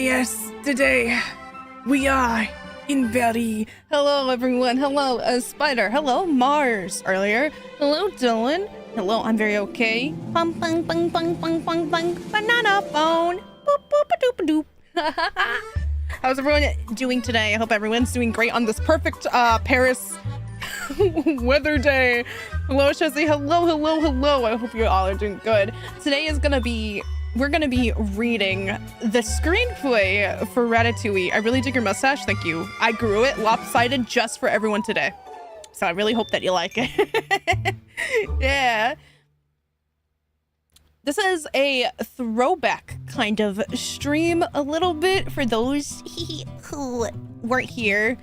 yes, today we are in Berry. Hello, everyone. Hello, Spider. Hello, Mars. Earlier. Hello, Dylan. Hello, I'm very okay. Bung, bung, bung, bung, bung, bung, bung. Banana phone. Boop, boop, a doop, a doop. How's everyone doing today? I hope everyone's doing great on this perfect Paris weather day. Hello, Acheezi. Hello, hello, hello. I hope you all are doing good. Today is we're gonna be reading the screenplay for Ratatouille. I really dig your mustache. Thank you. I grew it lopsided just for everyone today. So I really hope that you like it. Yeah. This is a throwback kind of stream a little bit for those who weren't here.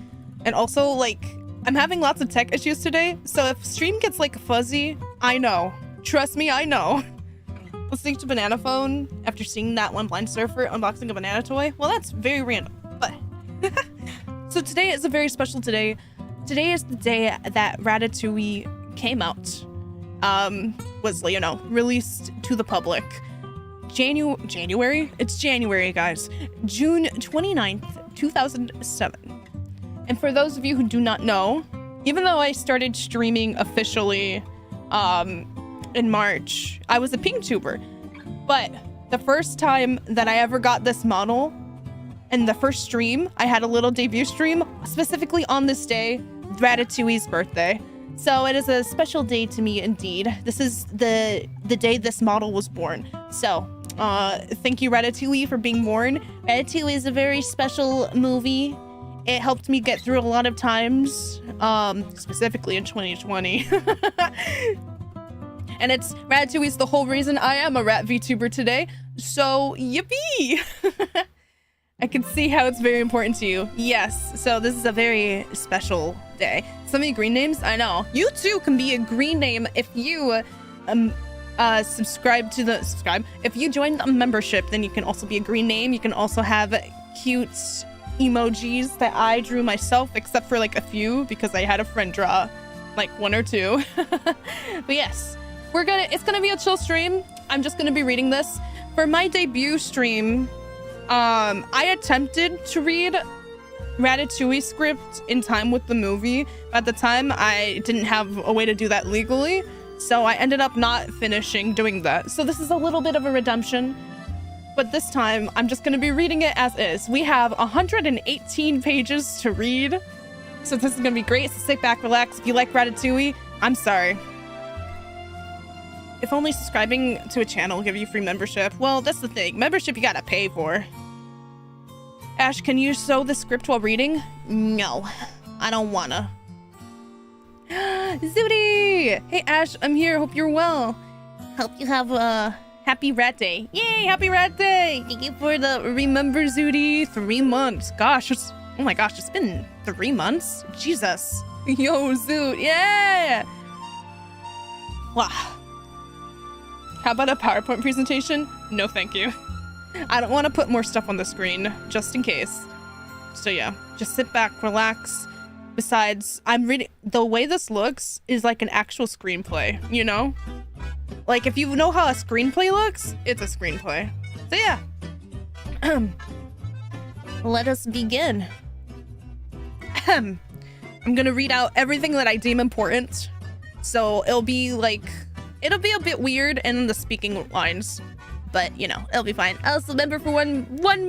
And also, like, I'm having lots of tech issues today. So if stream gets like fuzzy, I know. Trust me, I know. Listening to Banana Phone after seeing that one blind surfer unboxing a banana toy, well, that's very random. But so today is a very special day. Today is the day that Ratatouille came out. Was, you know, released to the public. January? It's January, guys. June 29th, 2007. And for those of you who do not know, even though I started streaming officially in March, I was a PinkTuber. But the first time that I ever got this model, and the first stream, I had a little debut stream, specifically on this day, Ratatouille's birthday. So it is a special day to me indeed. This is the day this model was born. So thank you, Ratatouille, for being born. Ratatouille is a very special movie. It helped me get through a lot of times, specifically in 2020. And Ratatouille's the whole reason I am a rat VTuber today. So yippee! I can see how it's very important to you. Yes, so this is a very special day. So many green names, I know. You too can be a green name if you subscribe. If you join the membership, then you can also be a green name. You can also have cute emojis that I drew myself, except for like a few because I had a friend draw like one or two. But yes, it's gonna be a chill stream. I'm just gonna be reading this. For my debut stream, I attempted to read Ratatouille script in time with the movie. At the time, I didn't have a way to do that legally, so I ended up not finishing doing that. So this is a little bit of a redemption, but this time I'm just gonna be reading it as is. We have 118 pages to read, so this is gonna be great. So sit back, relax. If you like Ratatouille, I'm sorry. If only subscribing to a channel will give you free membership. Well, that's the thing. Membership you gotta pay for. Ash, can you sew the script while reading? No, I don't wanna. Zooty! Hey Ash, I'm here. Hope you're well. Hope you have a happy rat day. Yay, happy rat day! Thank you for the remember, Zooty. 3 months. Gosh, oh my gosh, it's been 3 months? Jesus. Yo, Zoot, yeah! Wow. How about a PowerPoint presentation? No, thank you. I don't want to put more stuff on the screen, just in case. So yeah, just sit back, relax. Besides, I'm reading, the way this looks is like an actual screenplay, you know? Like, if you know how a screenplay looks, it's a screenplay. So yeah. Let us begin. I'm gonna read out everything that I deem important. So it'll be a bit weird in the speaking lines, but you know, it'll be fine. I was a member for one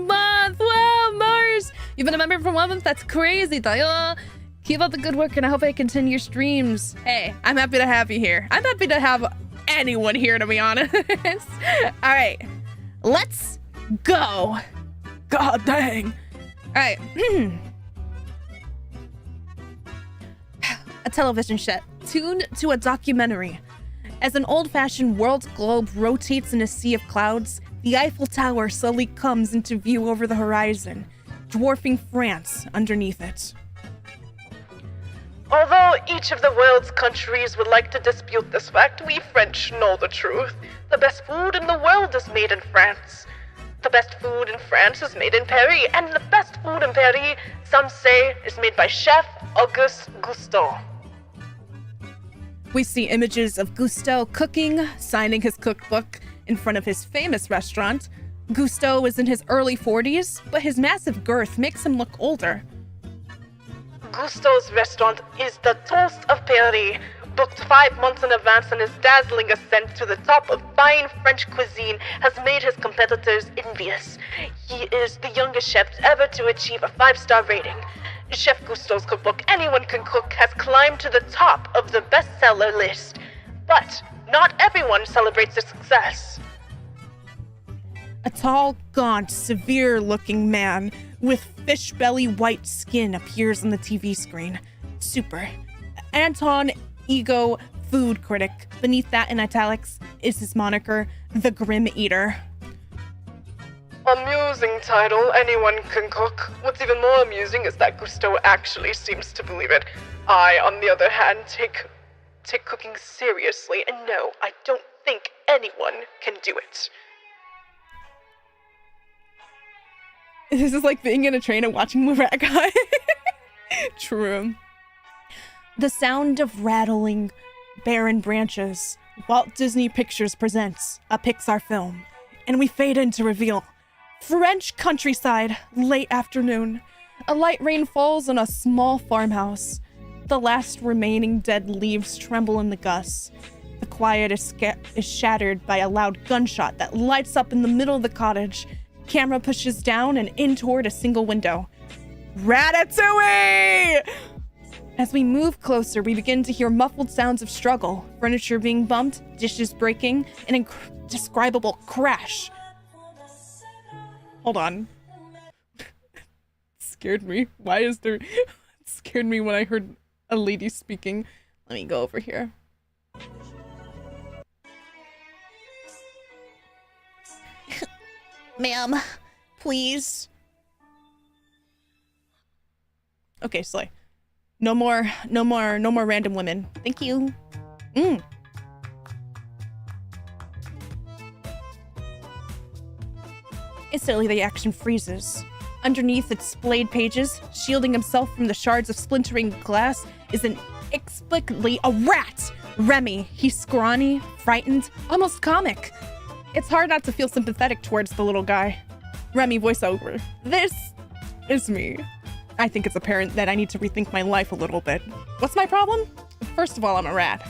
month. Wow, Mars, you've been a member for 1 month. That's crazy, Tayo. Keep up the good work, and I hope I continue your streams. Hey, I'm happy to have you here. I'm happy to have anyone here, to be honest. All right, let's go. God dang. All right. A television set tuned to a documentary. As an old-fashioned world globe rotates in a sea of clouds, the Eiffel Tower slowly comes into view over the horizon, dwarfing France underneath it. Although each of the world's countries would like to dispute this fact, we French know the truth. The best food in the world is made in France. The best food in France is made in Paris, and the best food in Paris, some say, is made by Chef Auguste Gusteau. We see images of Gusteau cooking, signing his cookbook in front of his famous restaurant, Gusteau is in his early 40s, but his massive girth makes him look older. Gusteau's restaurant is the toast of Paris, booked 5 months in advance, and his dazzling ascent to the top of fine French cuisine has made his competitors envious. He is the youngest chef ever to achieve a 5-star rating. Chef Gusteau's cookbook, Anyone Can Cook, has climbed to the top of the bestseller list. But not everyone celebrates his success. A tall, gaunt, severe-looking man with fish belly white skin appears on the TV screen. Super. Anton Ego, food critic. Beneath that in italics is his moniker, the Grim Eater. Amusing title, Anyone Can Cook. What's even more amusing is that Gusteau actually seems to believe it. I, on the other hand, take cooking seriously, and no, I don't think anyone can do it. This is like being in a train and watching the rat guy. True. The sound of rattling barren branches. Walt Disney Pictures presents a Pixar film, and we fade in to reveal French countryside, late afternoon. A light rain falls on a small farmhouse. The last remaining dead leaves tremble in the gusts. The quiet is shattered by a loud gunshot that lights up in the middle of the cottage. Camera pushes down and in toward a single window. Ratatouille! As we move closer, we begin to hear muffled sounds of struggle, furniture being bumped, dishes breaking, an indescribable crash. Hold on. Scared me. Why is there... It scared me when I heard a lady speaking. Let me go over here. Ma'am, please. Okay, Slay. No more random women. Thank you. Instantly, the action freezes. Underneath its splayed pages, shielding himself from the shards of splintering glass, is inexplicably a rat! Remy. He's scrawny, frightened, almost comic. It's hard not to feel sympathetic towards the little guy. Remy voiceover. This is me. I think it's apparent that I need to rethink my life a little bit. What's my problem? First of all, I'm a rat.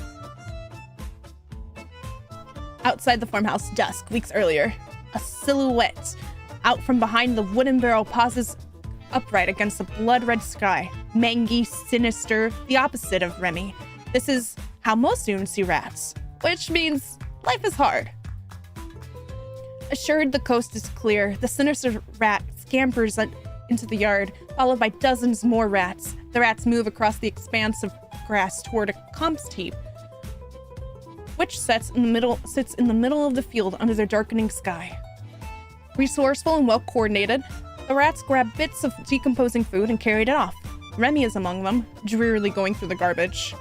Outside the farmhouse, dusk, weeks earlier. A silhouette out from behind the wooden barrel pauses upright against the blood-red sky. Mangy, sinister, the opposite of Remy. This is how most humans see rats, which means life is hard. Assured the coast is clear, the sinister rat scampers into the yard, followed by dozens more rats. The rats move across the expanse of grass toward a compost heap, which sits in the middle of the field under the darkening sky. Resourceful and well-coordinated, the rats grab bits of decomposing food and carry it off. Remy is among them, drearily going through the garbage.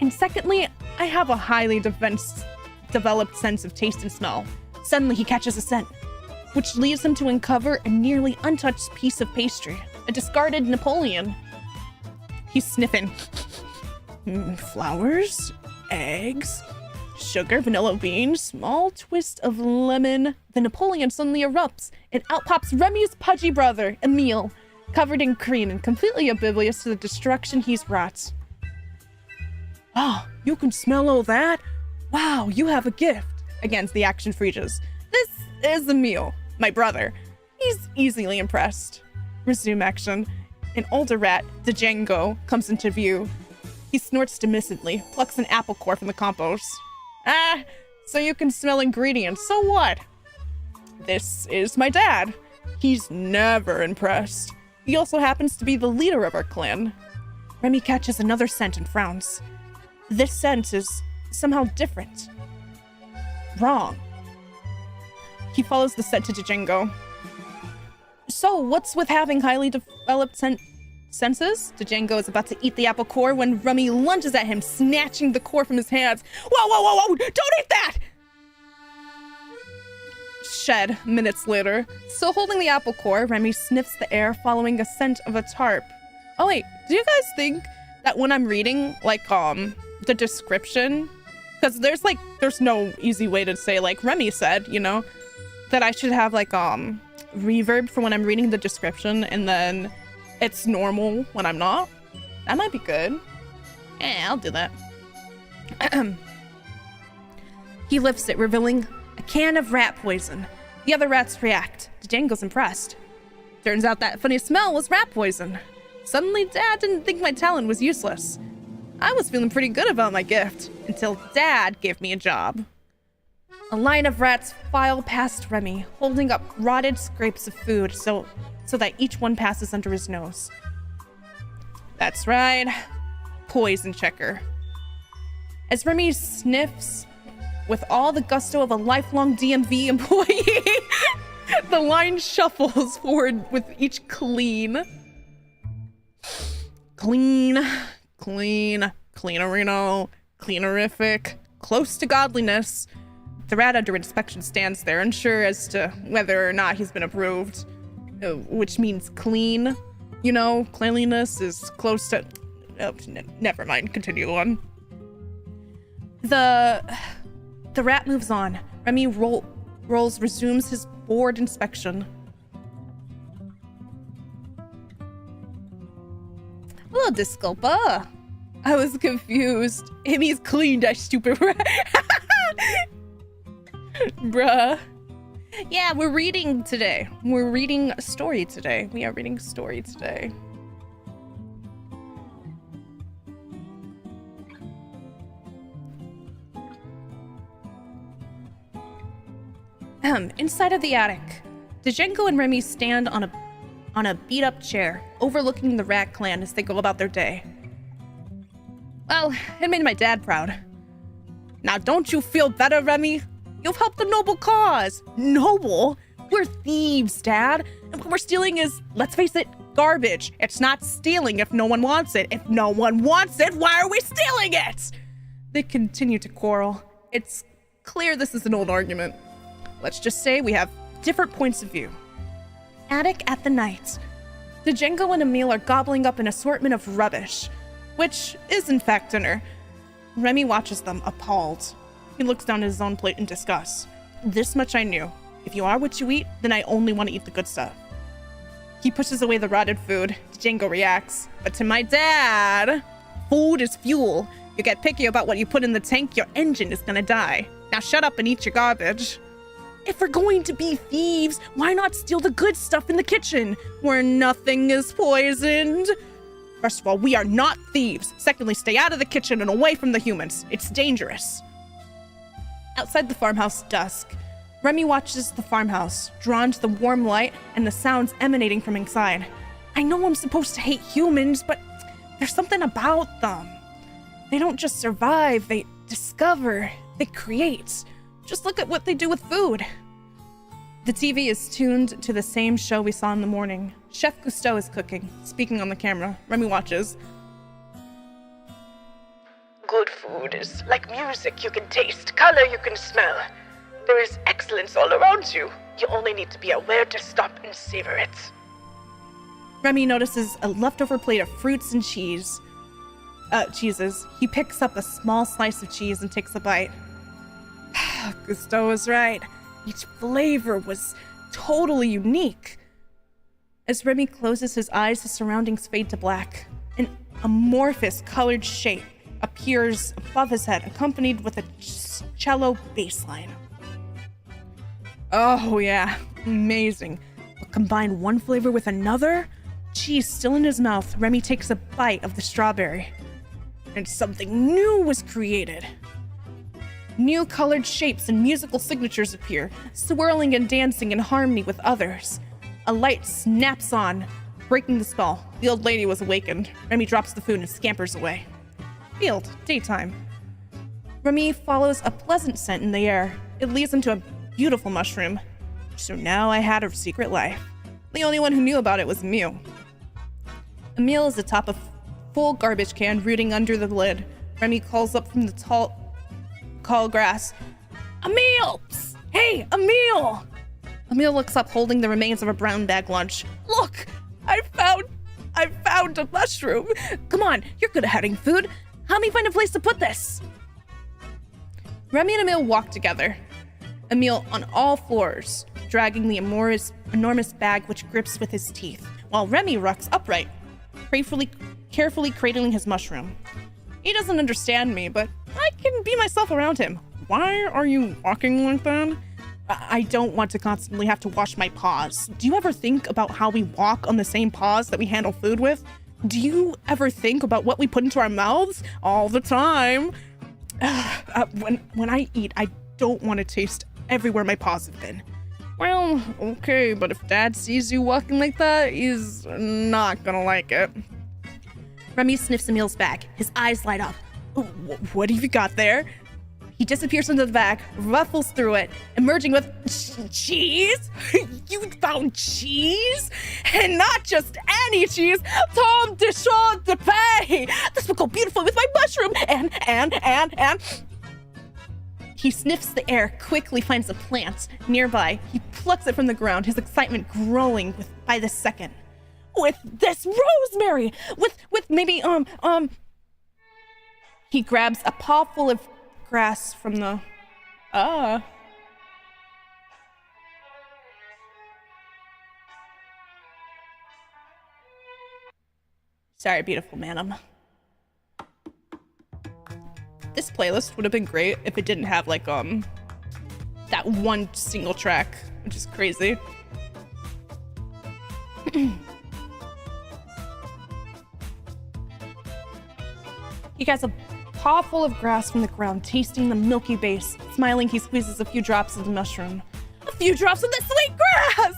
And secondly, I have a highly developed sense of taste and smell. Suddenly he catches a scent, which leads him to uncover a nearly untouched piece of pastry, a discarded Napoleon. He's sniffing. Flowers, eggs, sugar, vanilla beans, small twist of lemon. The Napoleon suddenly erupts, and out pops Remy's pudgy brother, Emile, covered in cream and completely oblivious to the destruction he's wrought. Oh, you can smell all that? Wow, you have a gift. Again, the action freezes. This is Emile, my brother. He's easily impressed. Resume action. An older rat, Django, comes into view. He snorts dismissively, plucks an apple core from the compost. Ah, so you can smell ingredients, so what? This is my dad. He's never impressed. He also happens to be the leader of our clan. Remy catches another scent and frowns. This scent is somehow different. Wrong. He follows the scent to Django. So, what's with having highly developed senses? Django is about to eat the apple core when Remy lunges at him, snatching the core from his hands. Whoa, whoa, whoa, whoa! Don't eat that! Shed, minutes later. Still holding the apple core, Remy sniffs the air following a scent of a tarp. Oh wait, do you guys think that when I'm reading, like, the description, because there's no easy way to say, like Remy said, you know, that I should have like reverb for when I'm reading the description and then it's normal when I'm not. That might be good. Yeah, I'll do that. He lifts it, revealing a can of rat poison. The other rats react. Django's impressed. Turns out that funny smell was rat poison. Suddenly, Dad didn't think my talent was useless. I was feeling pretty good about my gift, until Dad gave me a job. A line of rats file past Remy, holding up rotted scraps of food so that each one passes under his nose. That's right. Poison checker. As Remy sniffs with all the gusto of a lifelong DMV employee, the line shuffles forward with each clean. Cleanerino, cleanerific, close to godliness. The rat under inspection stands there, unsure as to whether or not he's been approved, which means clean. You know, cleanliness is close to... Oh, never mind, continue on. The rat moves on. Remy resumes his bored inspection. Hello, Disculpa. I was confused. It means clean, that stupid rat. Bruh. Yeah, we're reading today. We're reading a story today. We are reading a story today. Inside of the attic, Django and Remy stand on a beat-up chair, overlooking the rat clan as they go about their day. Well, it made my dad proud. Now don't you feel better, Remy? You've helped a noble cause. Noble? We're thieves, Dad. And what we're stealing is, let's face it, garbage. It's not stealing if no one wants it. If no one wants it, why are we stealing it? They continue to quarrel. It's clear this is an old argument. Let's just say we have different points of view. Attic at the night. Django and Emil are gobbling up an assortment of rubbish, which is in fact dinner. Remy watches them, appalled. He looks down at his own plate in disgust. This much I knew. If you are what you eat, then I only want to eat the good stuff. He pushes away the rotted food. Django reacts. But to my dad, food is fuel. You get picky about what you put in the tank, your engine is gonna die. Now shut up and eat your garbage. If we're going to be thieves, why not steal the good stuff in the kitchen, where nothing is poisoned? First of all, we are not thieves. Secondly, stay out of the kitchen and away from the humans. It's dangerous. Outside the farmhouse, dusk. Remy watches the farmhouse, drawn to the warm light and the sounds emanating from inside. I know I'm supposed to hate humans, but there's something about them. They don't just survive, they discover, they create. Just look at what they do with food. The TV is tuned to the same show we saw in the morning. Chef Cousteau is cooking, speaking on the camera. Remy watches. Good food is like music you can taste, color you can smell. There is excellence all around you. You only need to be aware to stop and savor it. Remy notices a leftover plate of fruits and cheeses. He picks up a small slice of cheese and takes a bite. Cousteau was right. Each flavor was totally unique. As Remy closes his eyes, his surroundings fade to black. An amorphous colored shape appears above his head, accompanied with a cello bass line. Oh yeah, amazing. But combine one flavor with another? Cheese still in his mouth, Remy takes a bite of the strawberry. And something new was created. New colored shapes and musical signatures appear, swirling and dancing in harmony with others. A light snaps on, breaking the spell. The old lady was awakened. Remy drops the food and scampers away. Field, daytime. Remy follows a pleasant scent in the air. It leads him to a beautiful mushroom. So now I had a secret life. The only one who knew about it was Emil. Emil is atop a full garbage can rooting under the lid. Remy calls up from the tall grass. Emil! Psst! Hey, Emil! Emil looks up holding the remains of a brown bag lunch. Look! I found a mushroom! Come on, you're good at hiding food. Help me find a place to put this. Remy and Emil walk together. Emil on all fours, dragging the enormous bag which grips with his teeth, while Remy rocks upright, carefully cradling his mushroom. He doesn't understand me, but I can be myself around him. Why are you walking like that? I don't want to constantly have to wash my paws. Do you ever think about how we walk on the same paws that we handle food with? Do you ever think about what we put into our mouths? All the time. When I eat, I don't want to taste everywhere my paws have been. Well, okay, but if Dad sees you walking like that, he's not gonna like it. Remy sniffs Emil's bag. His eyes light up. What have you got there? He disappears into the bag, ruffles through it, emerging with cheese? You found cheese? And not just any cheese, Tom de Champ de Paix! This will go beautifully with my mushroom! And... He sniffs the air, quickly finds a plant nearby. He plucks it from the ground, his excitement growing by the second. With this rosemary! With maybe, He grabs a paw full of grass from the... Sorry, beautiful madam. This playlist would have been great if it didn't have, like, that one single track, which is crazy. He gets a paw full of grass from the ground, tasting the milky base. Smiling, he squeezes a few drops of the mushroom. A few drops of the sweet grass!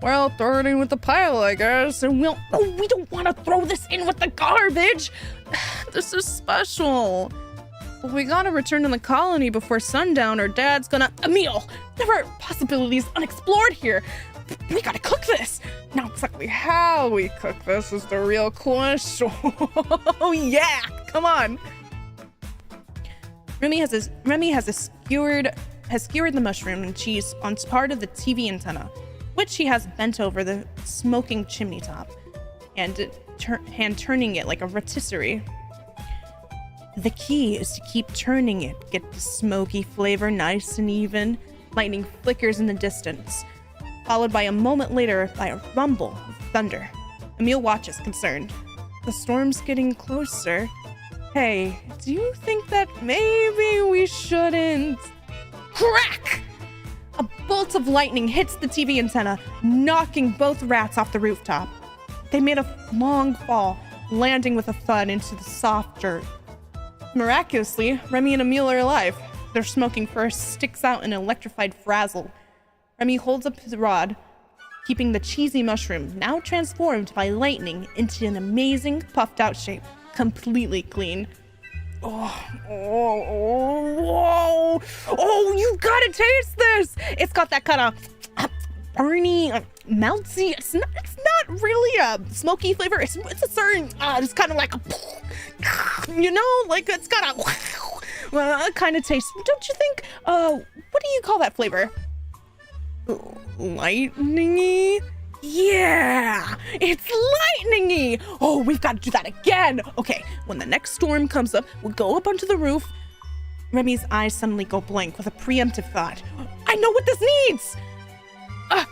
Well, throw it in with the pile, I guess. And we don't want to throw this in with the garbage. This is special. But we gotta return to the colony before sundown or Dad's gonna... Emil! There are possibilities unexplored here. We gotta cook this. Now exactly how we cook this is the real question. Oh yeah, come on. Remy has skewered the mushroom and cheese on part of the TV antenna, which he has bent over the smoking chimney top, and hand turning it like a rotisserie. The key is to keep turning it, get the smoky flavor nice and even. Lightning flickers in the distance, followed by a moment later by a rumble of thunder. Emil watches, concerned. The storm's getting closer. Hey, do you think that maybe we shouldn't... Crack! A bolt of lightning hits the TV antenna, knocking both rats off the rooftop. They made a long fall, landing with a thud into the soft dirt. Miraculously, Remy and Emil are alive. Their smoking fur sticks out in an electrified frazzle. Remy holds up his rod, keeping the cheesy mushroom, now transformed by lightning, into an amazing puffed-out shape, completely clean. Oh, you gotta taste this! It's got that kind of burny, melty. It's not really a smoky flavor. It's a certain, it's kind of like a, you know, like it's got a kind of taste. Don't you think? What do you call that flavor? Lightningy? Yeah, it's lightningy. Oh, we've got to do that again. Okay, when the next storm comes up, we'll go up onto the roof. Remy's eyes suddenly go blank with a preemptive thought. I know what this needs.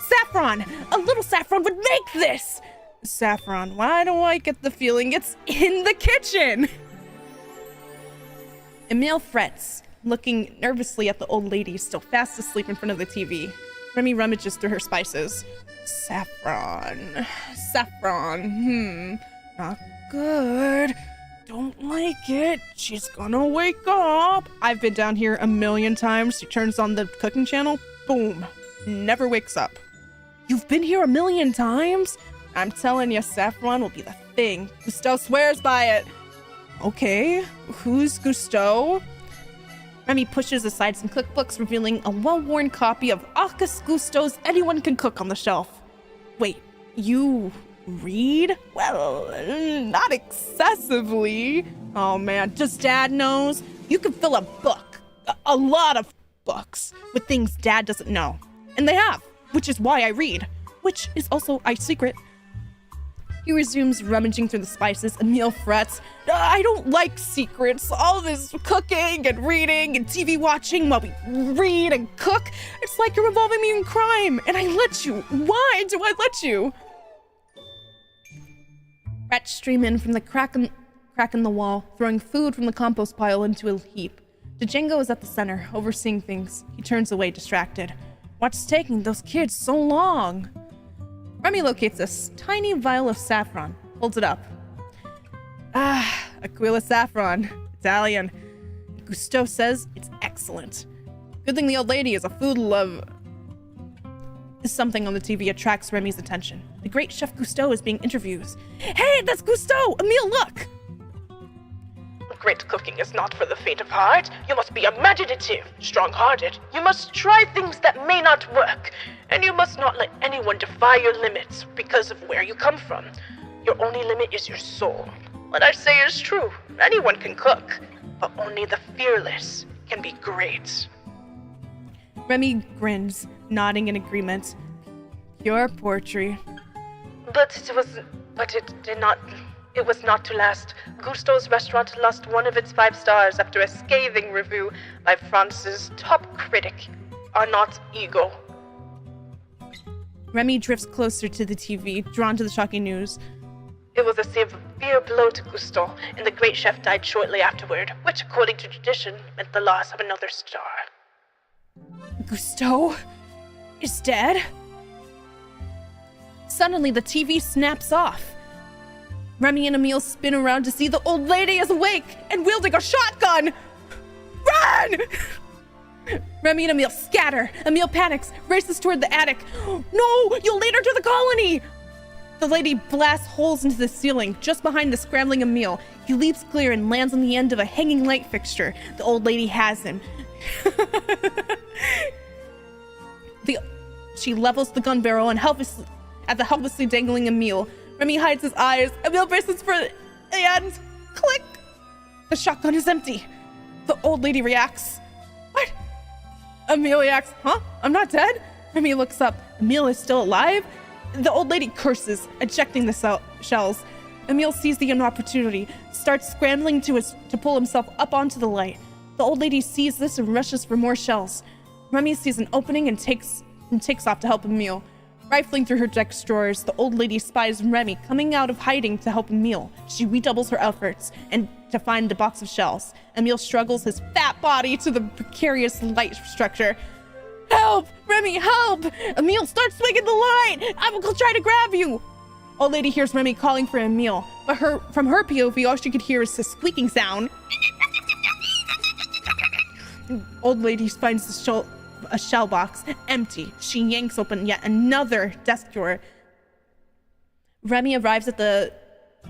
Saffron. A little saffron would make this. Saffron. Why do I get the feeling it's in the kitchen? Emil frets, looking nervously at the old lady still fast asleep in front of the TV. Remy rummages through her spices. Saffron. Not good. Don't like it. She's gonna wake up. I've been down here a million times. She turns on the cooking channel. Boom. Never wakes up. You've been here a million times? I'm telling you, saffron will be the thing. Gusteau swears by it. Okay, who's Gusteau? Remy pushes aside some cookbooks, revealing a well-worn copy of Auguste Gusteau's Anyone Can Cook on the shelf. Wait, you read? Well, not excessively. Oh man, just Dad knows. You can fill a book, a lot of books, with things Dad doesn't know. And they have, which is why I read, which is also a secret. He resumes rummaging through the spices. Emil frets. I don't like secrets. All this cooking and reading and TV watching while we read and cook. It's like you're involving me in crime. And I let you. Why do I let you? Rats stream in from the crack in the wall, throwing food from the compost pile into a heap. Django is at the center, overseeing things. He turns away, distracted. What's taking those kids so long? Remy locates a tiny vial of saffron, holds it up. Ah, Aquila saffron, Italian. Gusteau says it's excellent. Good thing the old lady is a food love. Something on the TV attracts Remy's attention. The great Chef Gusteau is being interviewed. Hey, that's Gusteau! Emil, look! Great cooking is not for the faint of heart. You must be imaginative, strong-hearted. You must try things that may not work. And you must not let anyone defy your limits because of where you come from. Your only limit is your soul. What I say is true. Anyone can cook, but only the fearless can be great. Remy grins, nodding in agreement. Pure poetry. But it was not to last. Gusteau's restaurant lost one of its 5 stars after a scathing review by France's top critic, Arnaud Ego. Remy drifts closer to the TV, drawn to the shocking news. It was a severe blow to Gusteau, and the great chef died shortly afterward, which, according to tradition, meant the loss of another star. Gusteau is dead? Suddenly, the TV snaps off. Remy and Emil spin around to see the old lady is awake and wielding a shotgun. Run! Remy and Emil scatter. Emil panics, races toward the attic. No, you'll lead her to the colony! The lady blasts holes into the ceiling just behind the scrambling Emil. He leaps clear and lands on the end of a hanging light fixture. The old lady has him. She levels the gun barrel and helplessly dangling Emil. Remy hides his eyes. Emil braces for it, and click! The shotgun is empty. The old lady reacts. What? Emil reacts. Huh? I'm not dead? Remy looks up. Emil is still alive? The old lady curses, ejecting the shells. Emil sees the opportunity, starts scrambling to pull himself up onto the light. The old lady sees this and rushes for more shells. Remy sees an opening and takes off to help Emil. Rifling through her desk drawers, the old lady spies Remy coming out of hiding to help Emil. She redoubles her efforts and to find the box of shells. Emil struggles his fat body to the precarious light structure. Help! Remy, help! Emil, start swinging the light! I will try to grab you! Old lady hears Remy calling for Emil, but from her POV, all she could hear is a squeaking sound. Old lady finds a shell box, empty. She yanks open yet another desk drawer. Remy arrives at the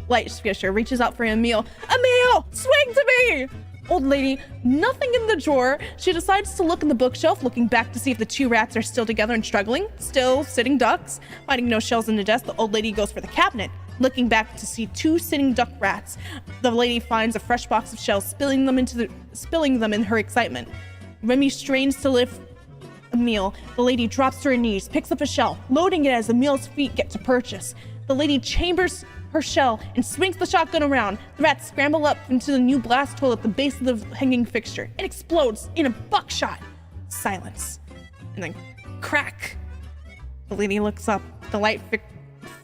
light fixture, reaches out for Emil. Emil, swing to me! Old lady, nothing in the drawer. She decides to look in the bookshelf, looking back to see if the 2 rats are still together and struggling. Still sitting ducks. Finding no shells in the desk, the old lady goes for the cabinet, looking back to see 2 sitting duck rats. The lady finds a fresh box of shells, spilling them in her excitement. Remy strains to lift Emil. The lady drops to her knees, picks up a shell, loading it as Emil's feet get to purchase. The lady chambers her shell and swings the shotgun around. The rats scramble up into the new blast hole at the base of the hanging fixture. It explodes in a buckshot. Silence. And then crack. The lady looks up. The light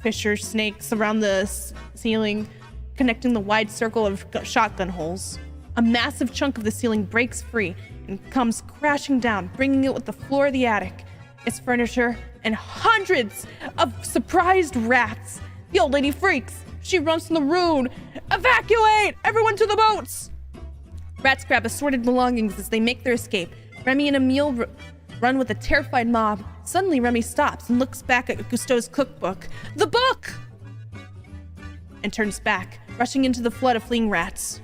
fissure snakes around the ceiling, connecting the wide circle of shotgun holes. A massive chunk of the ceiling breaks free and comes crashing down, bringing it with the floor of the attic, its furniture, and hundreds of surprised rats. The old lady freaks. She runs from the room. Evacuate! Everyone to the boats! Rats grab assorted belongings as they make their escape. Remy and Emil run with a terrified mob. Suddenly, Remy stops and looks back at Gusteau's cookbook. The book! And turns back, rushing into the flood of fleeing rats.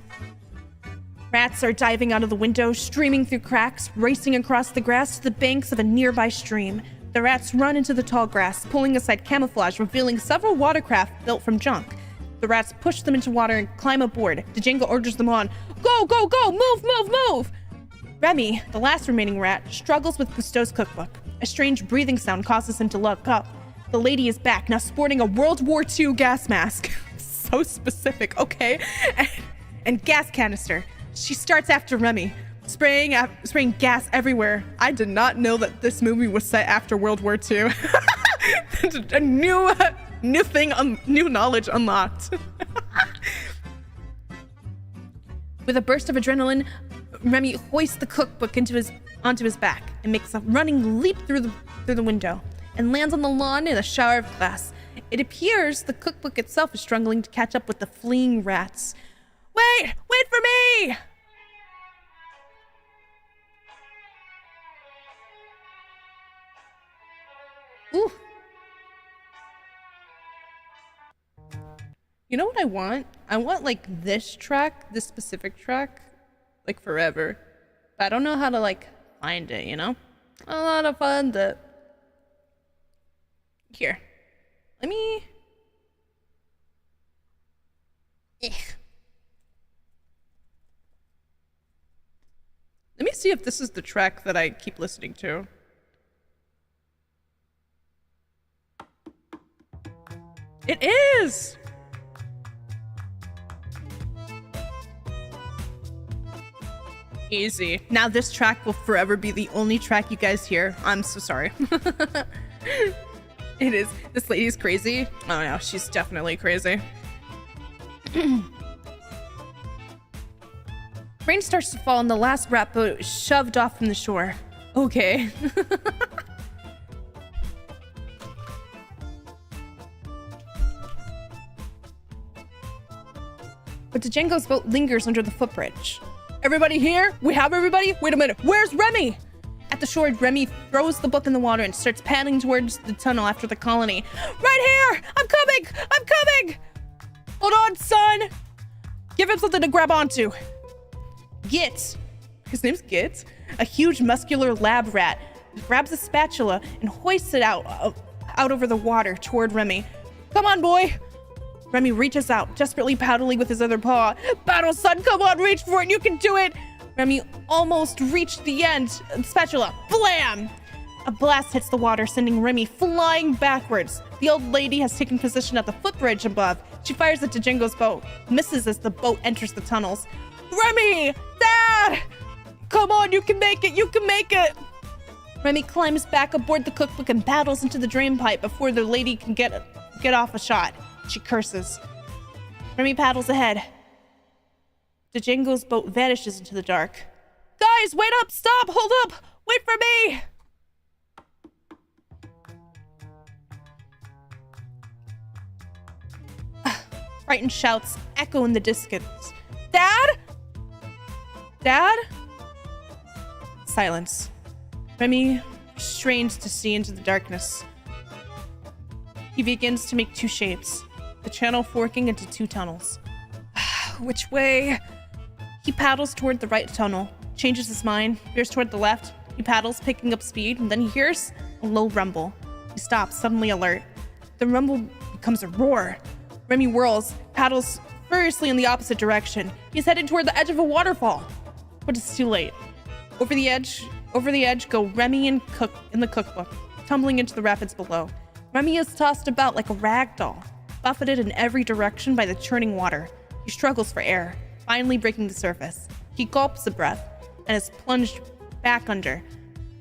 Rats are diving out of the window, streaming through cracks, racing across the grass to the banks of a nearby stream. The rats run into the tall grass, pulling aside camouflage, revealing several watercraft built from junk. The rats push them into water and climb aboard. Django urges them on. Go, go, go! Move, move, move! Remy, the last remaining rat, struggles with Gusteau's cookbook. A strange breathing sound causes him to look up. The lady is back, now sporting a World War II gas mask. So specific, okay? And gas canister. She starts after Remy, spraying gas everywhere. I did not know that this movie was set after World War II. A new thing, new knowledge unlocked. With a burst of adrenaline, Remy hoists the cookbook onto his back and makes a running leap through the window and lands on the lawn in a shower of glass. It appears the cookbook itself is struggling to catch up with the fleeing rats. Wait for me! Ooh. You know what I want? I want like this specific track, like forever. But I don't know how to like find it, you know? I don't know how to find it. Here. Let me... Let me see if this is the track that I keep listening to. It is! Easy. Now this track will forever be the only track you guys hear. I'm so sorry. It is. This lady's crazy. Oh no, she's definitely crazy. Rain starts to fall and the last rat boat is shoved off from the shore. Okay. But Django's boat lingers under the footbridge. Everybody here? We have everybody? Wait a minute. Where's Remy? At the shore, Remy throws the book in the water and starts paddling towards the tunnel after the colony. Right here! I'm coming! I'm coming! Hold on, son! Give him something to grab onto. Git, his name's Git, a huge muscular lab rat, grabs a spatula and hoists it out over the water toward Remy. Come on, boy! Remy reaches out, desperately paddling with his other paw. Battle, son, come on, reach for it, you can do it! Remy almost reached the end. Spatula, blam! A blast hits the water, sending Remy flying backwards. The old lady has taken position at the footbridge above. She fires at Django's boat, misses as the boat enters the tunnels. Remy! Dad! Come on, you can make it, you can make it! Remy climbs back aboard the cookbook and paddles into the drain pipe before the lady can get off a shot. She curses. Remy paddles ahead. Django's boat vanishes into the dark. Guys, wait up! Stop! Hold up! Wait for me! Frightened shouts echo in the distance. Dad? Dad? Silence. Remy strains to see into the darkness. He begins to make two shapes, the channel forking into two tunnels. Which way? He paddles toward the right tunnel, changes his mind, veers toward the left. He paddles, picking up speed, and then he hears a low rumble. He stops, suddenly alert. The rumble becomes a roar. Remy whirls, paddles furiously in the opposite direction. He's headed toward the edge of a waterfall. But it's too late. Over the edge go Remy and Cook in the cookbook, tumbling into the rapids below. Remy is tossed about like a rag doll, buffeted in every direction by the churning water. He struggles for air, finally breaking the surface. He gulps a breath and is plunged back under.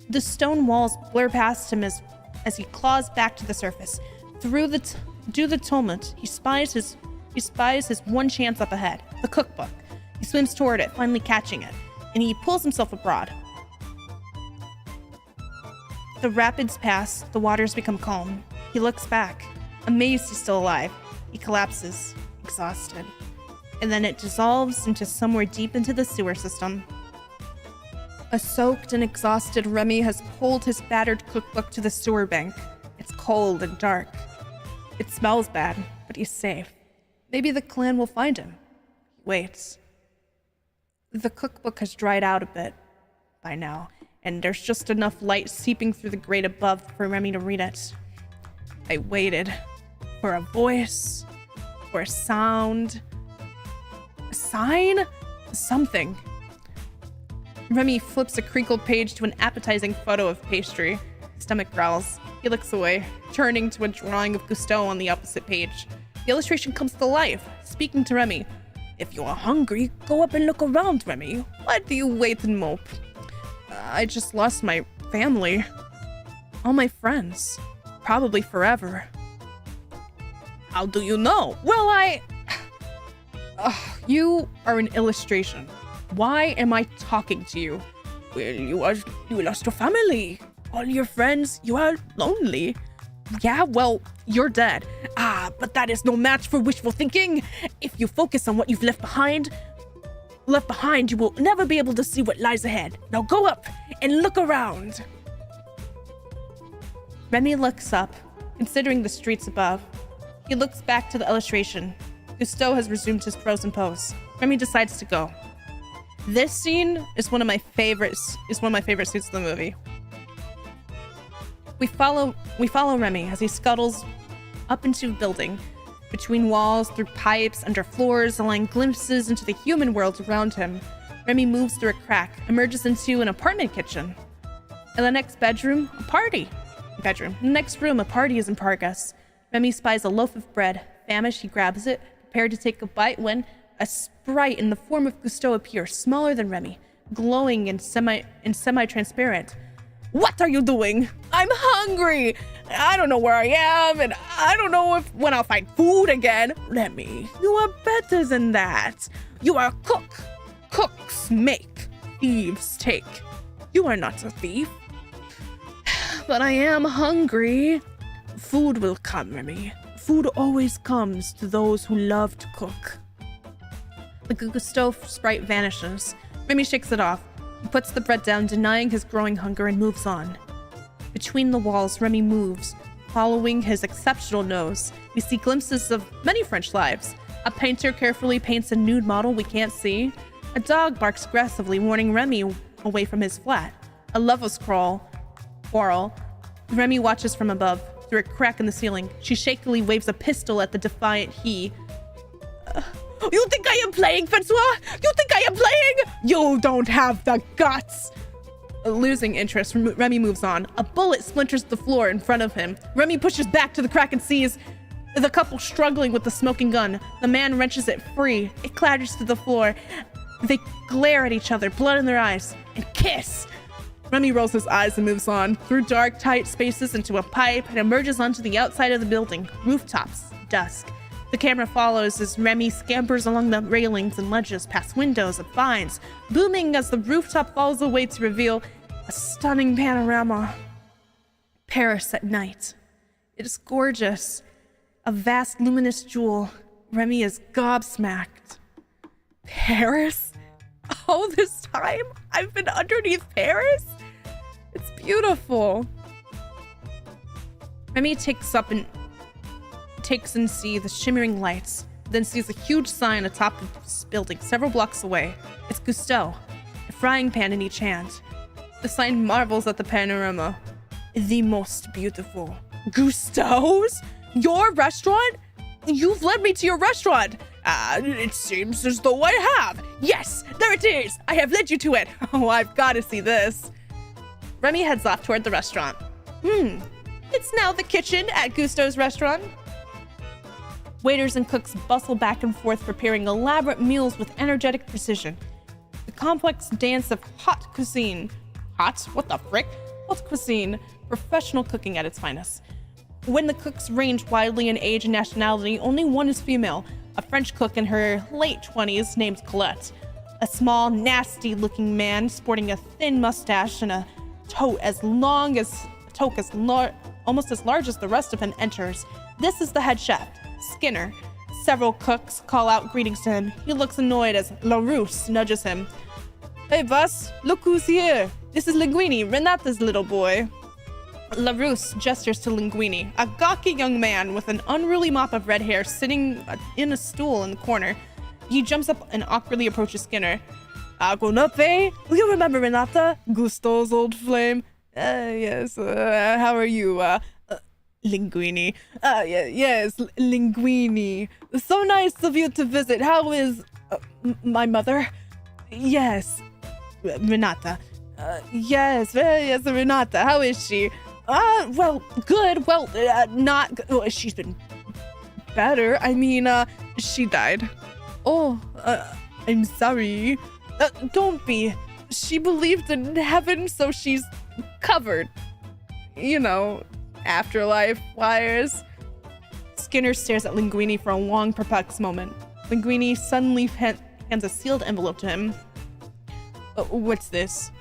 The stone walls blur past him as he claws back to the surface. Through the tumult, he spies his one chance up ahead, the cookbook. He swims toward it, finally catching it, and he pulls himself abroad. The rapids pass, the waters become calm. He looks back, amazed he's still alive. He collapses, exhausted. And then it dissolves into somewhere deep into the sewer system. A soaked and exhausted Remy has pulled his battered cookbook to the sewer bank. It's cold and dark. It smells bad, but he's safe. Maybe the clan will find him. He waits. The cookbook has dried out a bit by now, and there's just enough light seeping through the grate above for Remy to read it. I waited for a voice, for a sound, a sign, something. Remy flips a crinkled page to an appetizing photo of pastry. Stomach growls. He looks away, turning to a drawing of Gusteau on the opposite page. The illustration comes to life, speaking to Remy. If you are hungry, go up and look around, Remy. Why do you wait and mope? I just lost my family. All my friends. Probably forever. How do you know? Well, you are an illustration. Why am I talking to you? Well, you lost your family. All your friends, you are lonely. Yeah, well, you're dead. But that is no match for wishful thinking. If you focus on what you've left behind, you will never be able to see what lies ahead. Now go up and look around. Remy looks up, considering the streets above. He looks back to the illustration. Gusteau has resumed his frozen pose. Remy decides to go. This scene is one of my favorites. Scenes of the movie. We follow Remy as he scuttles up into a building, between walls, through pipes, under floors, allowing glimpses into the human world around him. Remy moves through a crack, emerges into an apartment kitchen. In the next bedroom, a party. In the next room, a party is in progress. Remy spies a loaf of bread. Famished, he grabs it, prepared to take a bite when a sprite in the form of Gusteau appears, smaller than Remy, glowing and semi-transparent. What are you doing? I'm hungry. I don't know where I am, and I don't know when I'll find food again. Remy, you are better than that. You are a cook. Cooks make, thieves take. You are not a thief. But I am hungry. Food will come, Remy. Food always comes to those who love to cook. The Gusteau sprite vanishes. Remy shakes it off. He puts the bread down, denying his growing hunger, and moves on. Between the walls, Remy moves, following his exceptional nose. We see glimpses of many French lives. A painter carefully paints a nude model we can't see. A dog barks aggressively, warning Remy away from his flat. A lover's quarrel. Remy watches from above, through a crack in the ceiling. She shakily waves a pistol at the defiant he. You think I am playing, Francois? You think I am playing? You don't have the guts. Losing interest, Remy moves on. A bullet splinters the floor in front of him. Remy pushes back to the crack and sees the couple struggling with the smoking gun. The man wrenches it free. It clatters to the floor. They glare at each other, blood in their eyes, and kiss. Remy rolls his eyes and moves on, through dark, tight spaces into a pipe, and emerges onto the outside of the building. Rooftops, dusk. The camera follows as Remy scampers along the railings and ledges, past windows and vines, booming as the rooftop falls away to reveal a stunning panorama. Paris at night. It is gorgeous. A vast luminous jewel. Remy is gobsmacked. Paris? All this time I've been underneath Paris? It's beautiful. Remy takes and sees the shimmering lights, then sees a huge sign atop of this building several blocks away. It's Gusteau, a frying pan in each hand. The sign marvels at the panorama. The most beautiful. Gusteau's? Your restaurant? You've led me to your restaurant. It seems as though I have. Yes, there it is. I have led you to it. Oh, I've got to see this. Remy heads off toward the restaurant. It's now the kitchen at Gusteau's restaurant. Waiters and cooks bustle back and forth, preparing elaborate meals with energetic precision. The complex dance of haute cuisine. Hot? What the frick? Haute cuisine. Professional cooking at its finest. When the cooks range widely in age and nationality, only one is female. A French cook in her late 20s named Colette. A small, nasty-looking man sporting a thin mustache and a toque almost as large as the rest of him enters. This is the head chef, Skinner. Several cooks call out greetings to him. He looks annoyed as LaRousse nudges him. Hey, boss, look who's here. This is Linguini, Renata's little boy. LaRousse gestures to Linguini, a gawky young man with an unruly mop of red hair sitting in a stool in the corner. He jumps up and awkwardly approaches Skinner. Agonape? Will you remember Renata? Gusteau's old flame? Yes, how are you? Linguini. Yes, Linguini. So nice of you to visit. How is my mother? Yes, Renata. Yes, Renata. How is she? Well, good. Well, not good. Well, she's been better. I mean, she died. Oh, I'm sorry. Don't be. She believed in heaven, so she's covered. You know, afterlife-wise. Skinner stares at Linguini for a long, perplexed moment. Linguini suddenly hands a sealed envelope to him. What's this?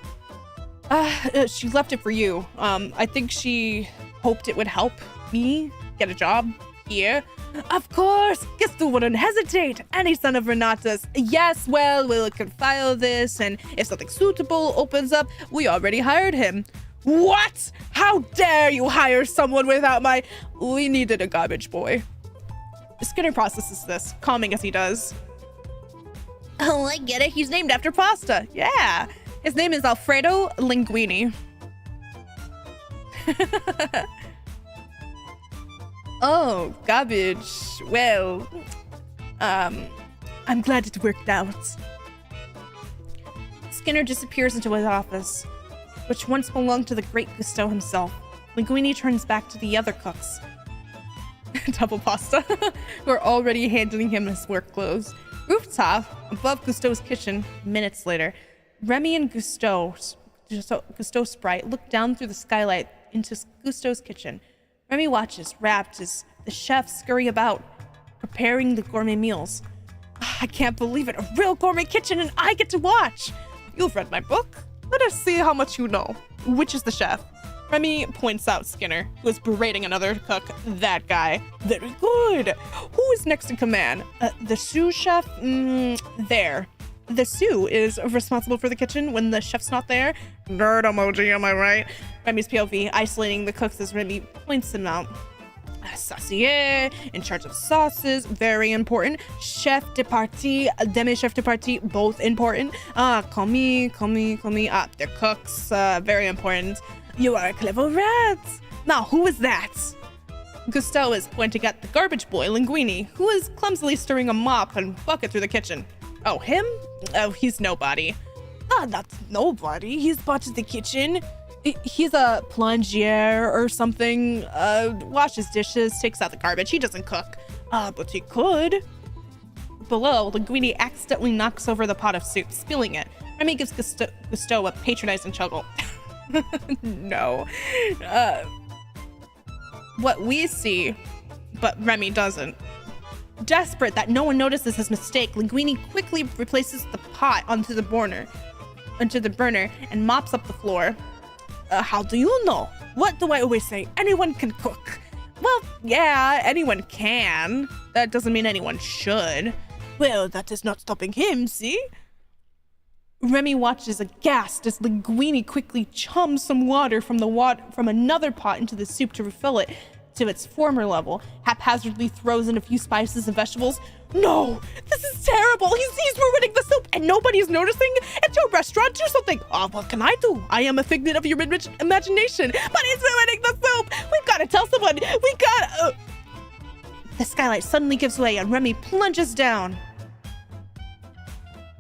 She left it for you. I think she hoped it would help me get a job here. Of course! Gusto wouldn't hesitate! Any son of Renata's. Yes, well, we can file this, and if something suitable opens up, we already hired him. What? How dare you hire someone without my... We needed a garbage boy. Skinner processes this, calming as he does. Oh, I get it. He's named after pasta. Yeah. His name is Alfredo Linguini. Oh, garbage. Well, I'm glad it worked out. Skinner disappears into his office, which once belonged to the great Gusteau himself. Linguini turns back to the other cooks, double pasta, who are already handing him his work clothes. Rooftop, above Gusteau's kitchen, minutes later, Remy and Gusteau Sprite look down through the skylight into Gusteau's kitchen. Remy watches, rapt, as the chefs scurry about, preparing the gourmet meals. I can't believe it, a real gourmet kitchen, and I get to watch! You've read my book? Let us see how much you know. Which is the chef? Remy points out Skinner, who is berating another cook. That guy. Very good. Who is next in command? The sous chef? There. The sous is responsible for the kitchen when the chef's not there. Nerd emoji, am I right? Remy's POV, isolating the cooks as Remy points them out. Saucier, in charge of sauces, very important. Chef de partie, demi-chef de partie, both important. Commis. They're cooks, very important. You are a clever rat. Now, who is that? Gusteau is pointing at the garbage boy, Linguini, who is clumsily stirring a mop and bucket through the kitchen. Oh, him? Oh, he's nobody. That's nobody. He's bought to the kitchen. He's a plongier or something. Washes dishes, takes out the garbage. He doesn't cook. But he could. Below, Linguini accidentally knocks over the pot of soup, spilling it. Remy gives Gusteau a patronizing chuckle. No. What we see, but Remy doesn't. Desperate that no one notices his mistake, Linguini quickly replaces the pot onto the burner, and mops up the floor. How do you know? What do I always say? Anyone can cook. Well, yeah, anyone can. That doesn't mean anyone should. Well, that is not stopping him, see? Remy watches aghast as Linguini quickly chums some water from another pot into the soup to refill it to its former level, haphazardly throws in a few spices and vegetables. No, this is terrible. He's ruining the soup and nobody's noticing. It's your restaurant, do something. Oh, what can I do? I am a figment of your imagination, but he's ruining the soup. We've got to tell someone. The skylight suddenly gives way and Remy plunges down.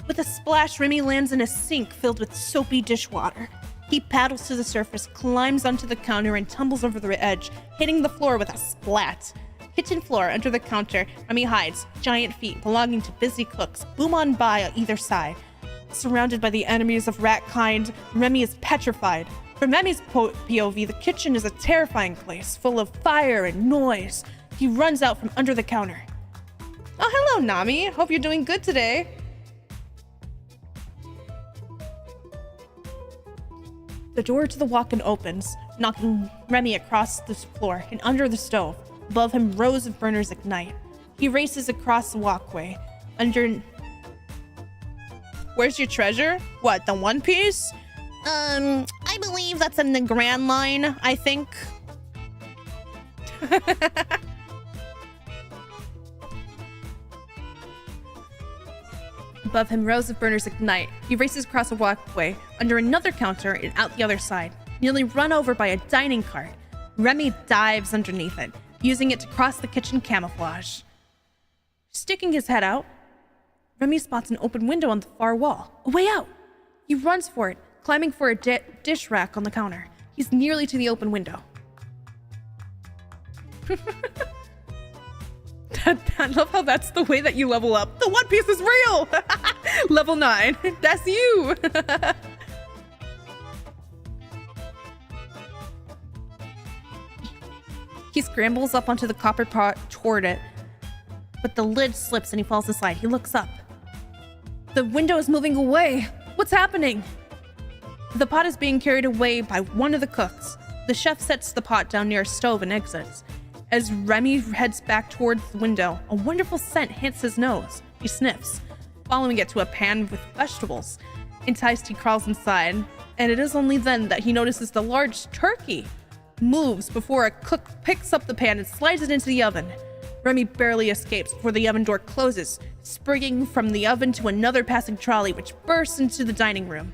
With a splash, Remy lands in a sink filled with soapy dishwater. He paddles to the surface, climbs onto the counter, and tumbles over the edge, hitting the floor with a splat. Kitchen floor under the counter, Remy hides, giant feet belonging to busy cooks boom on by on either side. Surrounded by the enemies of rat kind, Remy is petrified. From Remy's POV, the kitchen is a terrifying place, full of fire and noise. He runs out from under the counter. Oh, hello, Nami. Hope you're doing good today. The door to the walk-in opens, knocking Remy across the floor and under the stove. Above him, rows of burners ignite. He races across the walkway. Where's your treasure? What, the One Piece? I believe that's in the Grand Line, I think. Above him, rows of burners ignite. He races across a walkway, under another counter, and out the other side, nearly run over by a dining cart. Remy dives underneath it, using it to cross the kitchen camouflage. Sticking his head out, Remy spots an open window on the far wall. A way out! He runs for it, climbing for a dish rack on the counter. He's nearly to the open window. I love how that's the way that you level up. The One Piece is real! Level 9. That's you! He scrambles up onto the copper pot toward it, but the lid slips and he falls aside. He looks up. The window is moving away. What's happening? The pot is being carried away by one of the cooks. The chef sets the pot down near a stove and exits. As Remy heads back towards the window, a wonderful scent hits his nose. He sniffs, following it to a pan with vegetables. Enticed, he crawls inside, and it is only then that he notices the large turkey moves before a cook picks up the pan and slides it into the oven. Remy barely escapes before the oven door closes, springing from the oven to another passing trolley, which bursts into the dining room.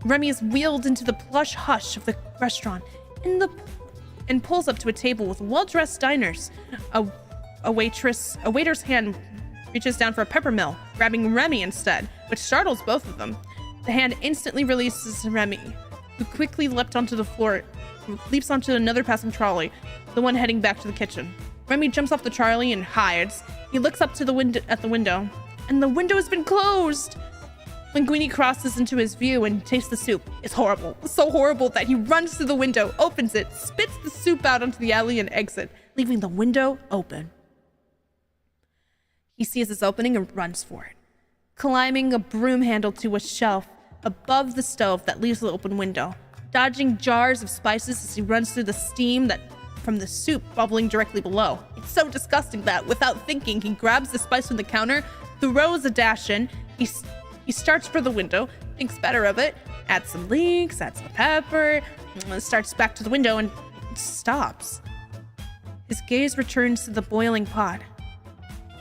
Remy is wheeled into the plush hush of the restaurant and pulls up to a table with well-dressed diners. A waiter's hand reaches down for a peppermill, grabbing Remy instead, which startles both of them. The hand instantly releases Remy, who quickly leaps onto another passing trolley, the one heading back to the kitchen. Remy jumps off the trolley and hides. He looks up to the window, and the window has been closed. Linguini crosses into his view and tastes the soup. It's horrible. So horrible that he runs to the window, opens it, spits the soup out onto the alley and exits, leaving the window open. He sees this opening and runs for it, climbing a broom handle to a shelf above the stove that leaves the open window, dodging jars of spices as he runs through the steam from the soup bubbling directly below. It's so disgusting that, without thinking, he grabs the spice from the counter, throws a dash in. He starts for the window, thinks better of it, adds some leeks, adds some pepper, starts back to the window and stops. His gaze returns to the boiling pot.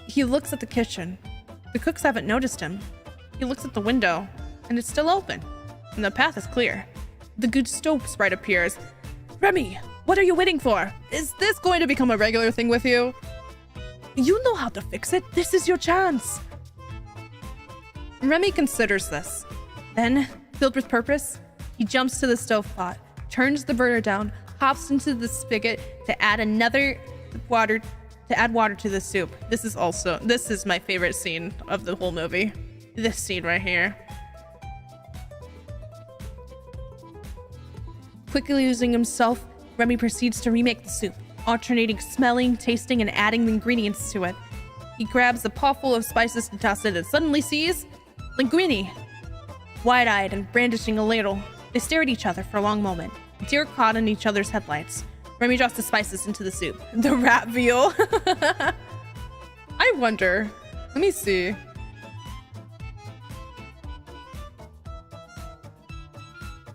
He looks at the kitchen. The cooks haven't noticed him. He looks at the window, and it's still open, and the path is clear. The good stove sprite appears. Remy, what are you waiting for? Is this going to become a regular thing with you? You know how to fix it. This is your chance. Remy considers this. Then, filled with purpose, he jumps to the stovepat, turns the burner down, hops into the spigot to add water to the soup. This is my favorite scene of the whole movie. This scene right here. Quickly losing himself, Remy proceeds to remake the soup, alternating smelling, tasting, and adding the ingredients to it. He grabs a pot full of spices to toss it and suddenly sees Linguini. Wide-eyed and brandishing a ladle, they stare at each other for a long moment, deer caught in each other's headlights. Remy drops the spices into the soup. The rat veal. I wonder. Let me see.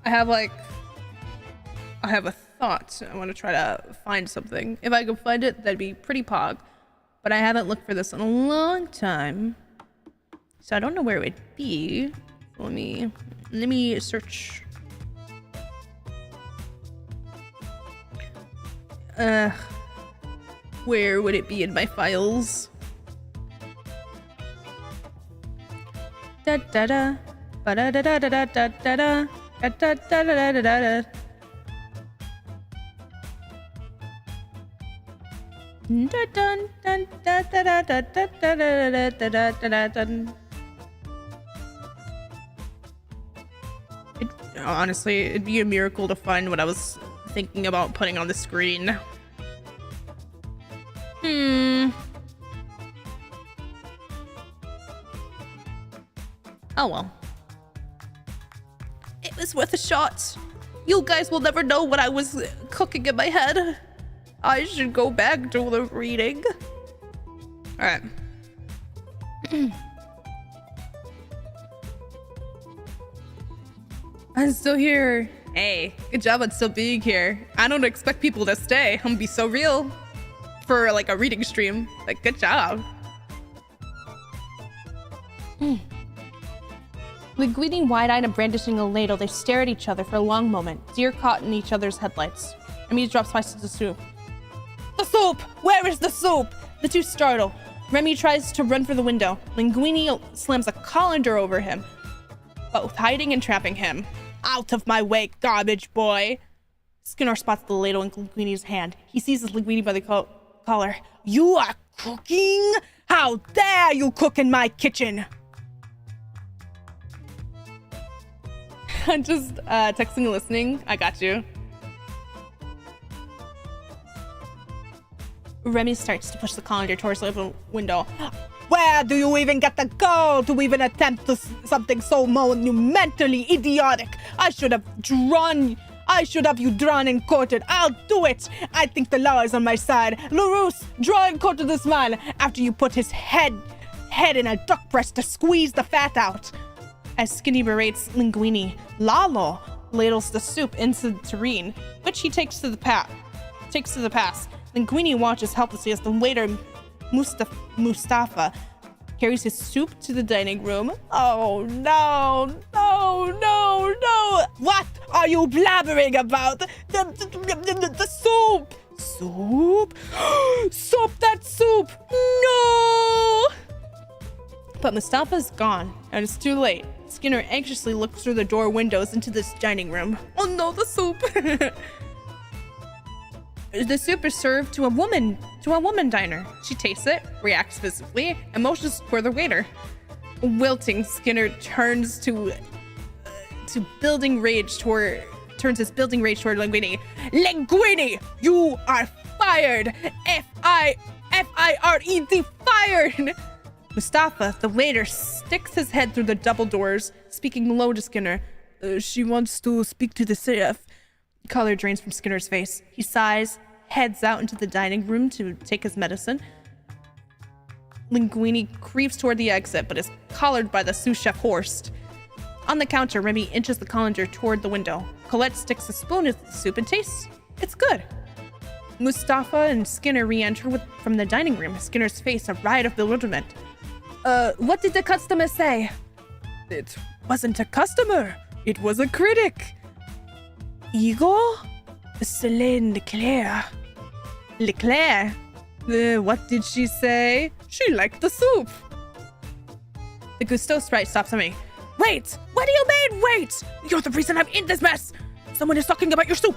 I have a thought. I want to try to find something. If I could find it, that'd be pretty pog. But I haven't looked for this in a long time. So I don't know where it would be. Let me search. Where would it be in my files? Da da da ba da da da da da da da da da da da da da. Dun dun dun da da da da da da da da da da. Honestly, it'd be a miracle to find what I was thinking about putting on the screen. Oh well. It was worth a shot. You guys will never know what I was cooking in my head. I should go back to the reading. Alright. I'm still here. Hey, good job on still being here. I don't expect people to stay. I'm gonna be so real for like a reading stream. Like, good job. Linguini wide-eyed and brandishing a ladle, they stare at each other for a long moment, deer caught in each other's headlights. Remy drops spices to the soup. The soup! Where is the soup? The two startle. Remy tries to run for the window. Linguini slams a colander over him, both hiding and trapping him. Out of my way, garbage boy! Skinner spots the ladle in Linguini's hand. He seizes Linguini by the collar. You are cooking? How dare you cook in my kitchen? I'm just texting and listening. I got you. Remy starts to push the colander towards the open window. Where do you even get the gall to even attempt something so monumentally idiotic? I should have you drawn and quartered. I'll do it. I think the law is on my side. LaRousse, draw and quarter this man after you put his head in a duck breast to squeeze the fat out. As Skinny berates Linguini, Lalo ladles the soup into the tureen, which he takes to the pass. Linguini watches helplessly as the waiter Mustafa carries his soup to the dining room. Oh no, no, no, no! What are you blabbering about? The soup! Soup? Soup, that soup! No! But Mustafa's gone, and it's too late. Skinner anxiously looks through the door windows into this dining room. Oh no, the soup! The soup is served to a woman diner. She tastes it, reacts visibly, and motions for the waiter. Wilting, Skinner turns his building rage toward Linguini. Linguini, you are fired! F-I-R-E-D, fired! Mustafa, the waiter, sticks his head through the double doors, speaking low to Skinner. She wants to speak to the sheriff. Color drains from Skinner's face. He sighs, heads out into the dining room to take his medicine. Linguini creeps toward the exit, but is collared by the sous chef Horst. On the counter, Remy inches the colander toward the window. Colette sticks a spoon into the soup and tastes. It's good. Mustafa and Skinner re-enter from the dining room, Skinner's face a riot of bewilderment. What did the customer say? It wasn't a customer. It was a critic. Igor? Céline Leclerc. Leclerc? What did she say? She liked the soup. The Gusteau sprite stops at me. Wait! What do you mean, wait? You're the reason I'm in this mess! Someone is talking about your soup!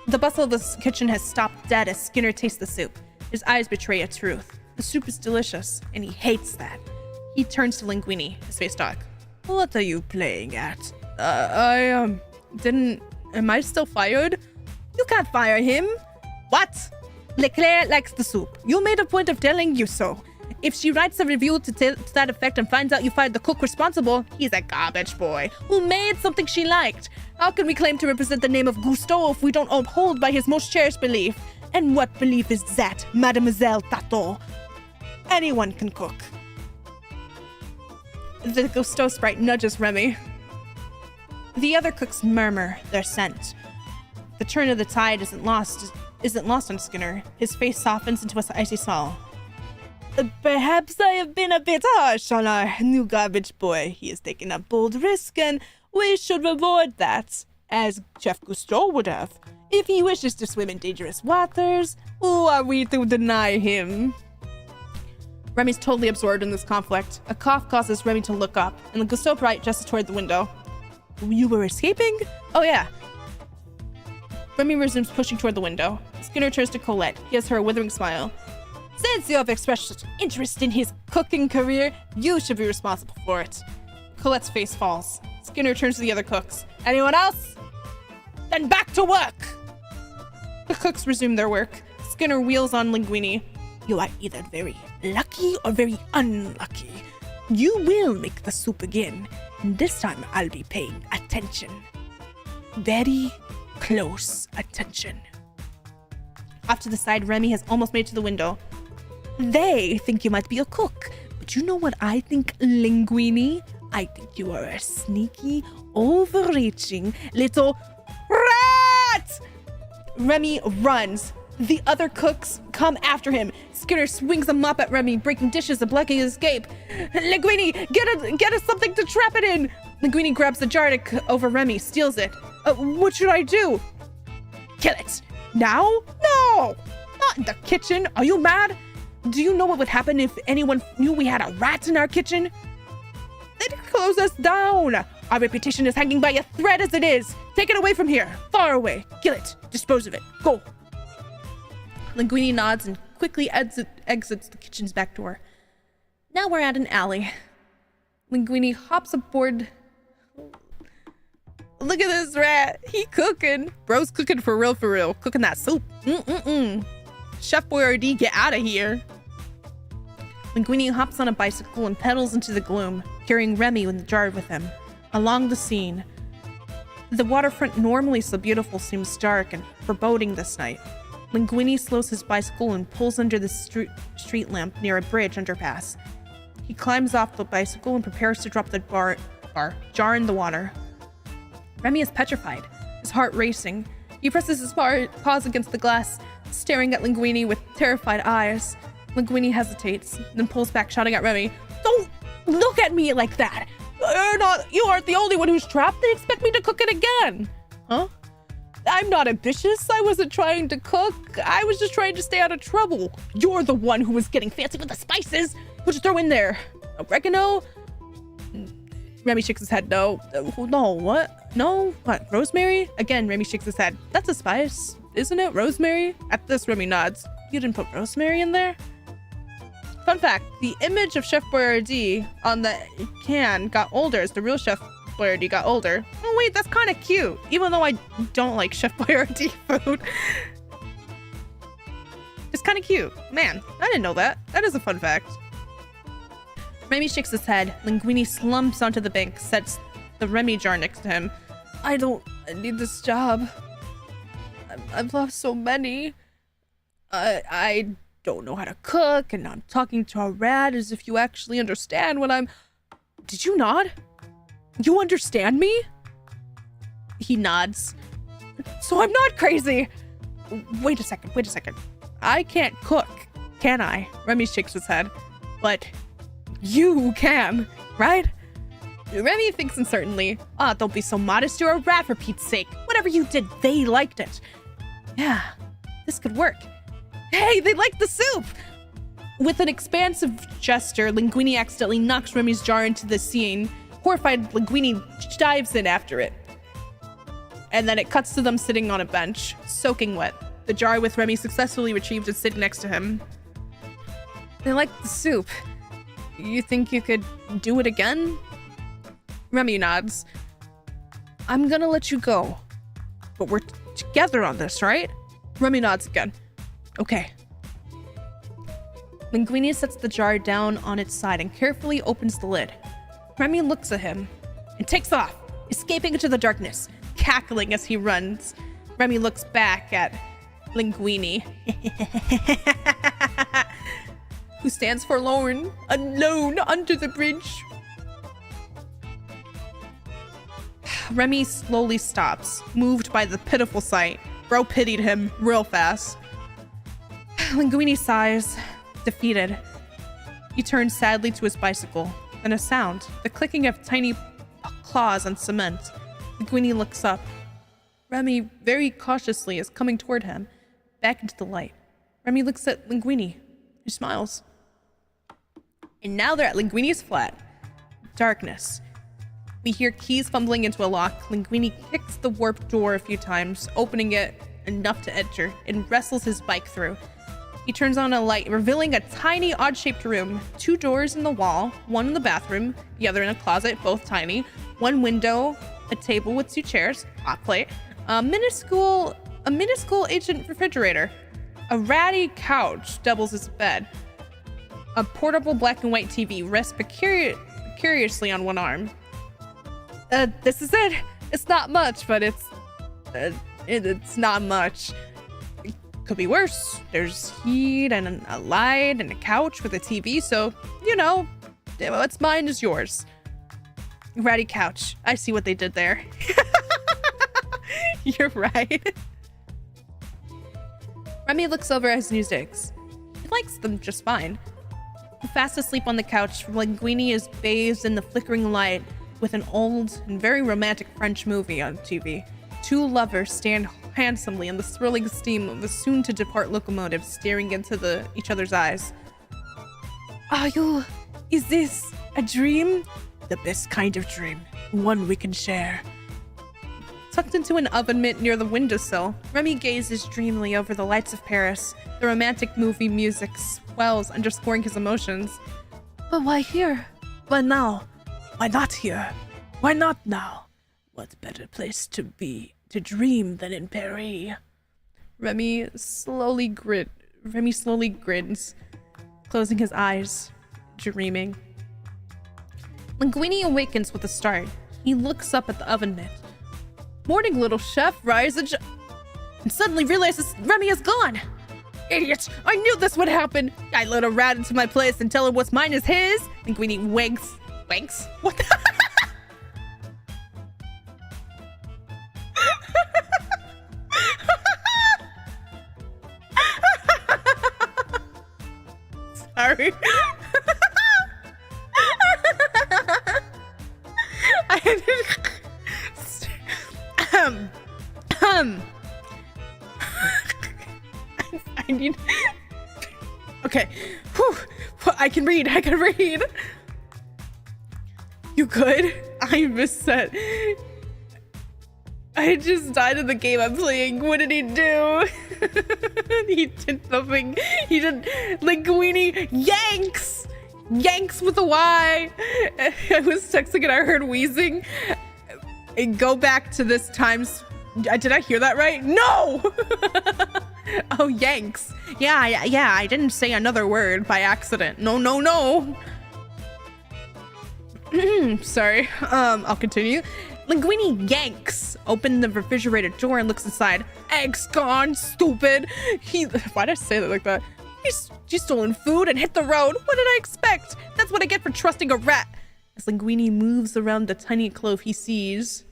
The bustle of the kitchen has stopped dead as Skinner tastes the soup. His eyes betray a truth. The soup is delicious, and he hates that. He turns to Linguini, his face dark. What are you playing at? Am I still fired? You can't fire him. What? Leclerc likes the soup. You made a point of telling you so. If she writes a review to that effect and finds out you fired the cook responsible, he's a garbage boy who made something she liked. How can we claim to represent the name of Gusteau if we don't uphold by his most cherished belief? And what belief is that, Mademoiselle Tato? Anyone can cook. The Gusteau sprite nudges Remy. The other cooks murmur their scent. The turn of the tide isn't lost on Skinner. His face softens into an icy smile. Perhaps I have been a bit harsh on our new garbage boy. He has taken a bold risk, and we should reward that, as Chef Gusteau would have. If he wishes to swim in dangerous waters, who are we to deny him? Remy's totally absorbed in this conflict. A cough causes Remy to look up, and the Gusteau sprite gestures toward the window. You were escaping? Oh yeah. Remy resumes pushing toward the window. Skinner turns to Colette. He gives her a withering smile. Since you have expressed such interest in his cooking career, you should be responsible for it. Colette's face falls. Skinner turns to the other cooks. Anyone else? Then back to work! The cooks resume their work. Skinner wheels on Linguini. You are either very lucky or very unlucky. You will make the soup again, and this time I'll be paying attention. Very close attention. Off to the side, Remy has almost made it to the window. They think you might be a cook, but you know what I think, Linguini? I think you are a sneaky, overreaching little rat! Remy runs. The other cooks come after him. Skinner swings a mop at Remy, breaking dishes and blocking his escape. Linguini, get us something to trap it in! Linguini grabs the jar over Remy, steals it. What should I do? Kill it. Now? No! Not in the kitchen. Are you mad? Do you know what would happen if anyone knew we had a rat in our kitchen? They'd close us down. Our reputation is hanging by a thread as it is. Take it away from here. Far away. Kill it. Dispose of it. Go. Linguini nods and quickly exits the kitchen's back door. Now we're at an alley. Linguini hops aboard. Look at this rat. He cooking. Bro's cooking for real, for real. Cooking that soup. Chef Boyardee, get out of here. Linguini hops on a bicycle and pedals into the gloom, carrying Remy in the jar with him. Along the scene. The waterfront, normally so beautiful, seems dark and foreboding this night. Linguini slows his bicycle and pulls under the street lamp near a bridge underpass. He climbs off the bicycle and prepares to drop the jar in the water. Remy is petrified, his heart racing. He presses his paws against the glass, staring at Linguini with terrified eyes. Linguini hesitates, then pulls back, shouting at Remy, "Don't look at me like that! You aren't the only one who's trapped. They expect me to cook it again." Huh? I'm not ambitious. I wasn't trying to cook. I was just trying to stay out of trouble. You're the one who was getting fancy with the spices. What'd you throw in there? Oregano? Remy shakes his head. No. No, what? No? What? Rosemary? Again, Remy shakes his head. That's a spice, isn't it? Rosemary? At this, Remy nods. You didn't put rosemary in there? Fun fact, the image of Chef Boyardee on the can got older as the real Chef Boyardee got older. Oh wait, that's kind of cute, even though I don't like Chef Boyardee food. It's kind of cute. Man, I didn't know that. That is a fun fact. Remy shakes his head. Linguini slumps onto the bank, sets the Remy jar next to him. I need this job. I've lost so many. I don't know how to cook, and I'm talking to a rat as if you actually understand what I'm... Did you nod? You understand me? He nods. So I'm not crazy. Wait a second. I can't cook, can I? Remy shakes his head. But you can, right? Remy thinks uncertainly. Don't be so modest. You're a rat, for Pete's sake. Whatever you did, they liked it. Yeah, this could work. Hey, they like the soup! With an expansive gesture, Linguini accidentally knocks Remy's jar into the scene. Horrified, Linguini dives in after it. And then it cuts to them sitting on a bench, soaking wet. The jar with Remy successfully retrieved is sitting next to him. They like the soup. You think you could do it again? Remy nods. I'm gonna let you go. But we're together on this, right? Remy nods again. Okay. Linguini sets the jar down on its side and carefully opens the lid. Remy looks at him and takes off, escaping into the darkness, cackling as he runs. Remy looks back at Linguini, who stands forlorn, alone under the bridge. Remy slowly stops, moved by the pitiful sight. Bro pitied him real fast. Linguini sighs, defeated. He turns sadly to his bicycle. Then a sound, the clicking of tiny claws on cement. Linguini looks up. Remy, very cautiously, is coming toward him, back into the light. Remy looks at Linguini, who smiles. And now they're at Linguini's flat. Darkness. We hear keys fumbling into a lock. Linguini kicks the warped door a few times, opening it enough to enter, and wrestles his bike through. He turns on a light, revealing a tiny, odd-shaped room. 2 doors in the wall, one in the bathroom, the other in a closet, both tiny. 1 window, a table with 2 chairs, hot plate, a minuscule ancient refrigerator. A ratty couch doubles as a bed. A portable black and white TV rests precariously on one arm. This is it. It's not much, but it's not much. It could be worse. There's heat and a light and a couch with a TV, so, you know, what's mine is yours. Ratty couch. I see what they did there. You're right. Remy looks over at his new digs. He likes them just fine. Fast asleep on the couch, Linguini is bathed in the flickering light with an old and very romantic French movie on TV. 2 lovers stand handsomely in the swirling steam of the soon-to-depart locomotive, staring into each other's eyes. Is this a dream? The best kind of dream. One we can share. Tucked into an oven mitt near the windowsill, Remy gazes dreamily over the lights of Paris. The romantic movie music swells, underscoring his emotions. But why here? Why now? Why not here? Why not now? What better place to be, to dream than in Paris? Remy slowly grins, closing his eyes, dreaming. Linguini awakens with a start. He looks up at the oven mitt. Morning, little chef, rise and suddenly realizes Remy is gone. Idiot! I knew this would happen! I let a rat into my place and tell him what's mine is his! Linguini winks. Winks? What the? Sorry. I need... Okay. Whew. I can read. You good? I missed that. I just died in the game I'm playing. What did he do? He did nothing. He did Linguini yanks! Yanks with a Y! I was texting and I heard wheezing. And go back to this time's... Did I hear that right? No! Oh, yanks. Yeah, I didn't say another word by accident. No. Sorry. I'll continue. Linguini yanks open the refrigerator door and looks inside. Eggs gone, stupid. Why'd I say that like that? She's stolen food and hit the road. What did I expect? That's what I get for trusting a rat. As Linguini moves around the tiny clove he sees.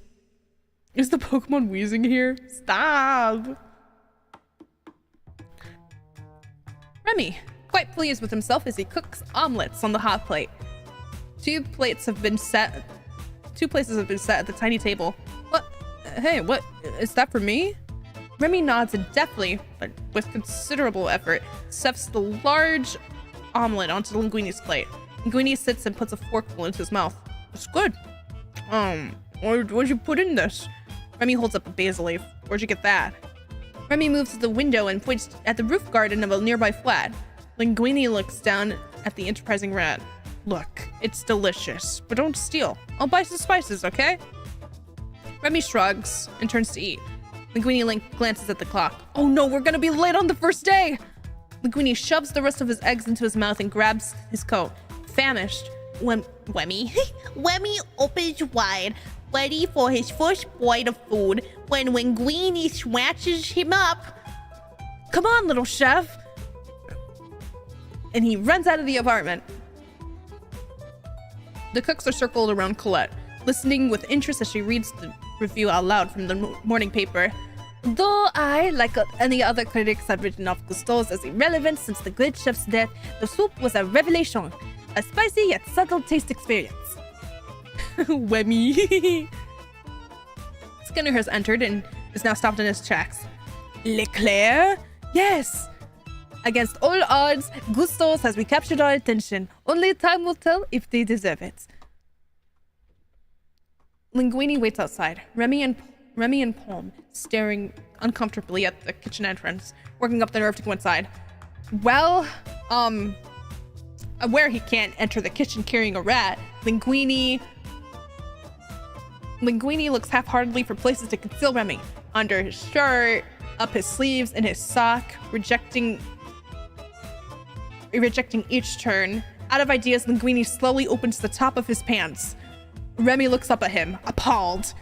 Is the Pokemon wheezing here? Stop. Remy, quite pleased with himself as he cooks omelets on the hot plate. Two places have been set at the tiny table. What? Hey, what? Is that for me? Remy nods and deftly, but with considerable effort, stuffs the large omelet onto Linguini's plate. Linguini sits and puts a forkful into his mouth. It's good. What'd you put in this? Remy holds up a basil leaf. Where'd you get that? Remy moves to the window and points at the roof garden of a nearby flat. Linguini looks down at the enterprising rat. Look, it's delicious, but don't steal. I'll buy some spices, okay? Remy shrugs and turns to eat. Linguini glances at the clock. Oh no, we're gonna be late on the first day! Linguini shoves the rest of his eggs into his mouth and grabs his coat. Famished, Wemmy opens wide, ready for his first bite of food when Linguini snatches him up. Come on, little chef! And he runs out of the apartment. The cooks are circled around Colette, listening with interest as she reads the review out loud from the morning paper. Though I, like any other critics, have written off Gusteau's as irrelevant since the great chef's death, the soup was a revelation. A spicy yet subtle taste experience. Wemmy. Skinner has entered and is now stopped in his tracks. Leclerc? Yes! Against all odds, Gusteau's has recaptured our attention. Only time will tell if they deserve it. Linguini waits outside. Remy and Palm staring uncomfortably at the kitchen entrance, working up the nerve to go inside. Well, aware he can't enter the kitchen carrying a rat, Linguini looks half-heartedly for places to conceal Remy. Under his shirt, up his sleeves, in his sock, rejecting each turn. Out of ideas, Linguini slowly opens the top of his pants. Remy looks up at him, appalled.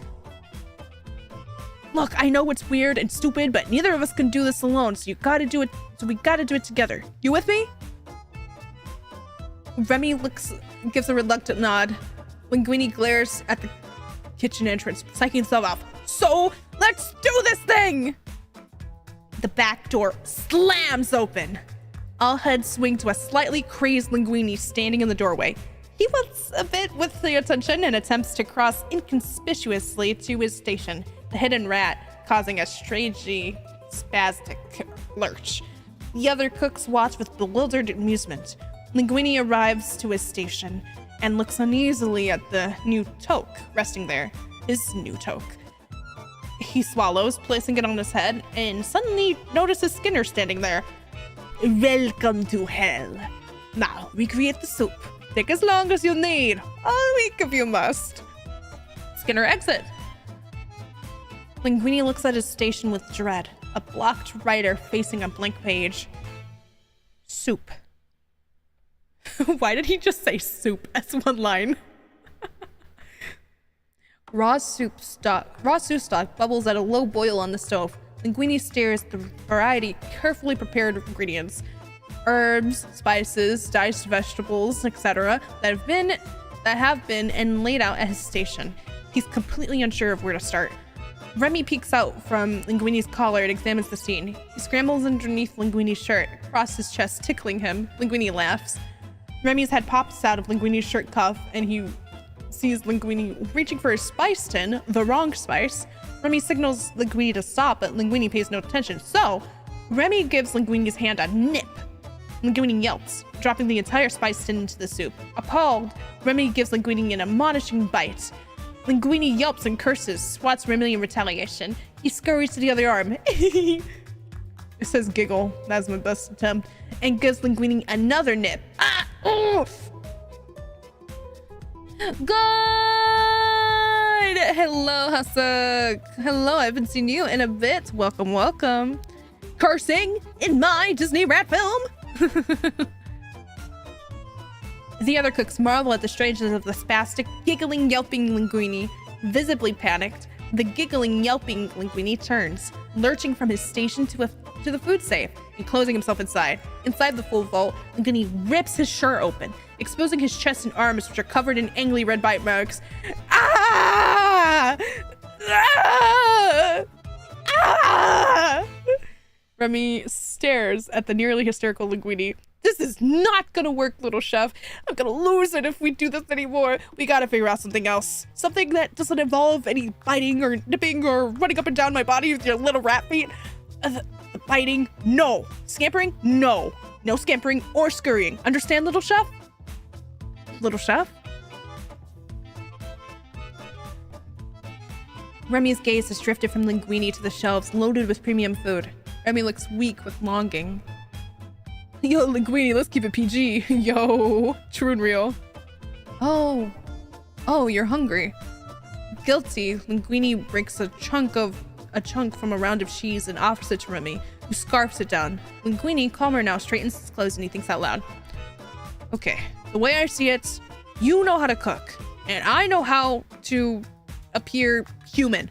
Look, I know it's weird and stupid, but neither of us can do this alone, so we gotta do it together. You with me? Remy gives a reluctant nod. Linguini glares at the kitchen entrance, psyching himself off. So, let's do this thing! The back door slams open. All heads swing to a slightly crazed Linguini standing in the doorway. He wants a bit with the attention and attempts to cross inconspicuously to his station, the hidden rat causing a strangely spastic lurch. The other cooks watch with bewildered amusement. Linguini arrives to his station and looks uneasily at the new toque resting there. His new toque. He swallows, placing it on his head, and suddenly notices Skinner standing there. Welcome to hell. Now, recreate the soup. Take as long as you need. A week if you must. Skinner exits. Linguini looks at his station with dread. A blocked writer facing a blank page. Soup. Why did he just say soup as one line? Raw soup stock bubbles at a low boil on the stove. Linguini stares at the variety carefully prepared ingredients. Herbs, spices, diced vegetables, etc. that have been and laid out at his station. He's completely unsure of where to start. Remy peeks out from Linguini's collar and examines the scene. He scrambles underneath Linguini's shirt, across his chest, tickling him. Linguini laughs. Remy's head pops out of Linguini's shirt cuff, and he sees Linguini reaching for his spice tin, the wrong spice. Remy signals Linguini to stop, but Linguini pays no attention. So, Remy gives Linguini's hand a nip. Linguini yelps, dropping the entire spice tin into the soup. Appalled, Remy gives Linguini an admonishing bite. Linguini yelps and curses, swats Remy in retaliation. He scurries to the other arm. It says giggle, that's my best attempt, and gives Linguini another nip. Ah, oof! Good! Hello, Hasuk. Hello, I haven't seen you in a bit. Welcome, welcome. Cursing in my Disney rat film. The other cooks marvel at the strangeness of the spastic, giggling, yelping Linguini. Visibly panicked, the giggling, yelping Linguini turns, lurching from his station to the food safe and closing himself inside. Inside the full vault, Linguini rips his shirt open, exposing his chest and arms, which are covered in angry red bite marks. Ah! Ah! Ah! Remy stares at the nearly hysterical Linguini. This is not gonna work, little chef. I'm gonna lose it if we do this anymore. We gotta figure out something else. Something that doesn't involve any biting or nipping or running up and down my body with your little rat feet. Biting, no. Scampering, no. No scampering or scurrying. Understand, little chef? Little chef? Remy's gaze has drifted from Linguini to the shelves loaded with premium food. Remy looks weak with longing. Yo, Linguini, let's keep it PG. Yo, true and real. Oh, you're hungry. Guilty, Linguini breaks a chunk from a round of cheese and offers it to Remy, who scarfs it down. Linguini, calmer now, straightens his clothes and he thinks out loud. Okay, the way I see it, you know how to cook, and I know how to appear human.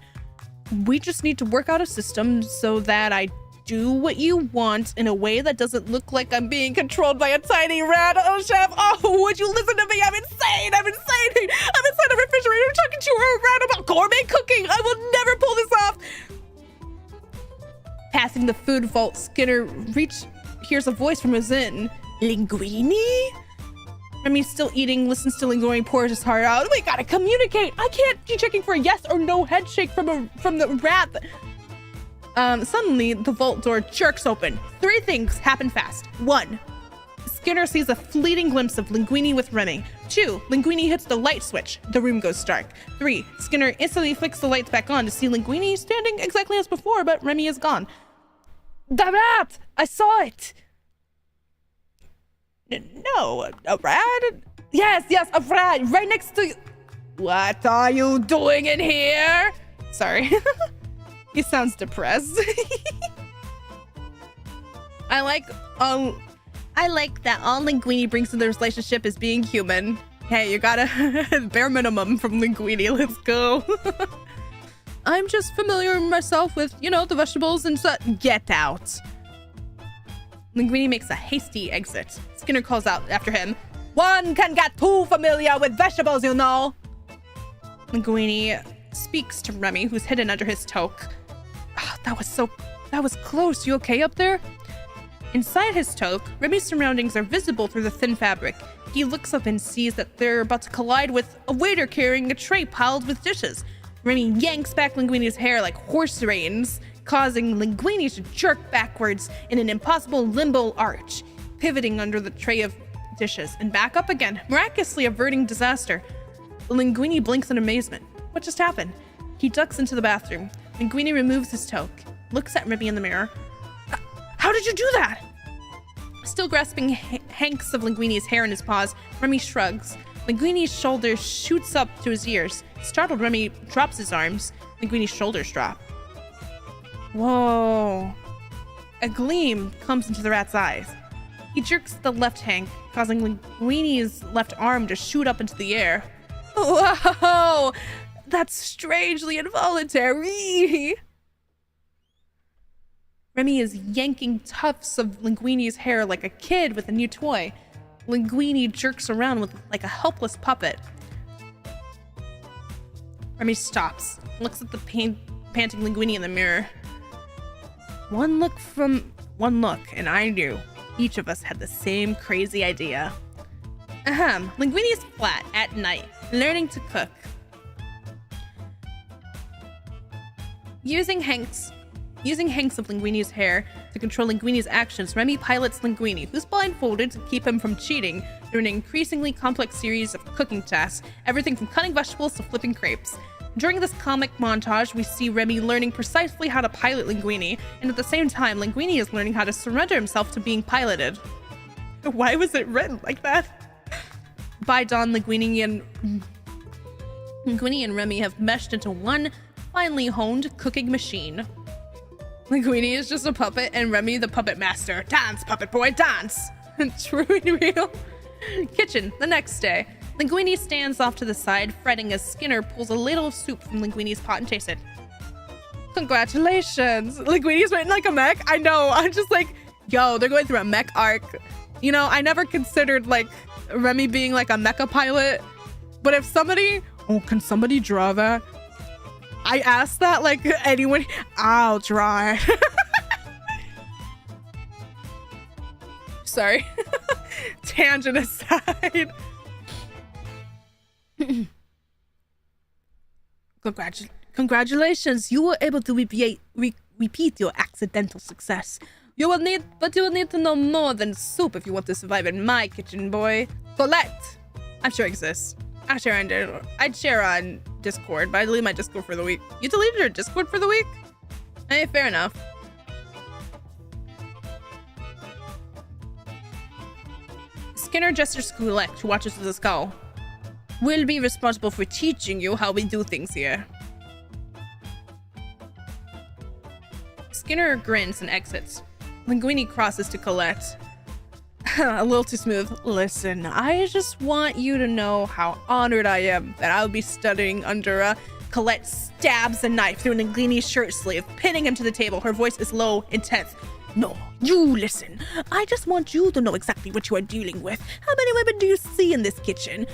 We just need to work out a system so that I do what you want in a way that doesn't look like I'm being controlled by a tiny rat. Oh, chef, oh, would you listen to me? I'm insane. I'm inside a refrigerator talking to a rat about gourmet cooking. I will never pull this off. Passing the food vault, Skinner hears a voice from within. Linguini? Remy's still eating, listens to Linguini, pours his heart out. We gotta communicate. I can't be checking for a yes or no head shake from the rat. Suddenly, the vault door jerks open. 3 things happen fast. 1. Skinner sees a fleeting glimpse of Linguini with Remy. 2. Linguini hits the light switch. The room goes dark. 3. Skinner instantly flicks the lights back on to see Linguini standing exactly as before, but Remy is gone. The rat! I saw it! No, a rat? Yes, a rat, right next to you. What are you doing in here? Sorry. He sounds depressed. I like that all Linguini brings to the relationship is being human. Hey, you got a bare minimum from Linguini. Let's go. I'm just familiar myself with, the vegetables and such. Get out. Linguini makes a hasty exit. Skinner calls out after him. One can get too familiar with vegetables, you know. Linguini speaks to Remy, who's hidden under his toque. Oh, that was close. You okay up there? Inside his toque, Remy's surroundings are visible through the thin fabric. He looks up and sees that they're about to collide with a waiter carrying a tray piled with dishes. Remy yanks back Linguini's hair like horse reins, causing Linguini to jerk backwards in an impossible limbo arch, pivoting under the tray of dishes and back up again, miraculously averting disaster. Linguini blinks in amazement. What just happened? He ducks into the bathroom. Linguini removes his toque, looks at Remy in the mirror. How did you do that? Still grasping hanks of Linguini's hair in his paws, Remy shrugs. Linguini's shoulder shoots up to his ears. Startled, Remy drops his arms. Linguini's shoulders drop. Whoa. A gleam comes into the rat's eyes. He jerks the left hank, causing Linguini's left arm to shoot up into the air. Whoa! That's strangely involuntary! Remy is yanking tufts of Linguini's hair like a kid with a new toy. Linguini jerks around like a helpless puppet. Remy stops, looks at the panting Linguini in the mirror. One look, and I knew each of us had the same crazy idea. Linguini is flat at night, learning to cook. Using hanks of Linguini's hair to control Linguini's actions, Remy pilots Linguini, who's blindfolded to keep him from cheating through an increasingly complex series of cooking tasks, everything from cutting vegetables to flipping crepes. During this comic montage, we see Remy learning precisely how to pilot Linguini, and at the same time, Linguini is learning how to surrender himself to being piloted. Why was it written like that? By dawn, Linguini and Remy have meshed into one finely honed cooking machine. Linguini is just a puppet and Remy the puppet master. Dance, puppet boy, dance! True and real. Kitchen, the next day. Linguini stands off to the side, fretting as Skinner pulls a ladle of soup from Linguini's pot and tastes it. Congratulations! Linguini's written like a mech? I know, I'm just like, yo, they're going through a mech arc. You know, I never considered like Remy being like a mecha pilot, but if somebody, can somebody draw that? I asked that like anyone, I'll draw it. Sorry. Tangent aside. Congratulations, you were able to repeat your accidental success. You will need to know more than soup if you want to survive in my kitchen, boy. Colette, I'm sure exists. I'd share on Discord, but I deleted my Discord for the week. You deleted your Discord for the week? Hey, fair enough. Skinner gestures to Colette, who watches with a scowl. We'll be responsible for teaching you how we do things here. Skinner grins and exits. Linguini crosses to Colette. A little too smooth. Listen, I just want you to know how honored I am that I'll be studying under Colette stabs a knife through Linguini's shirt sleeve, pinning him to the table. Her voice is low, intense. No, you listen. I just want you to know exactly what you are dealing with. How many women do you see in this kitchen?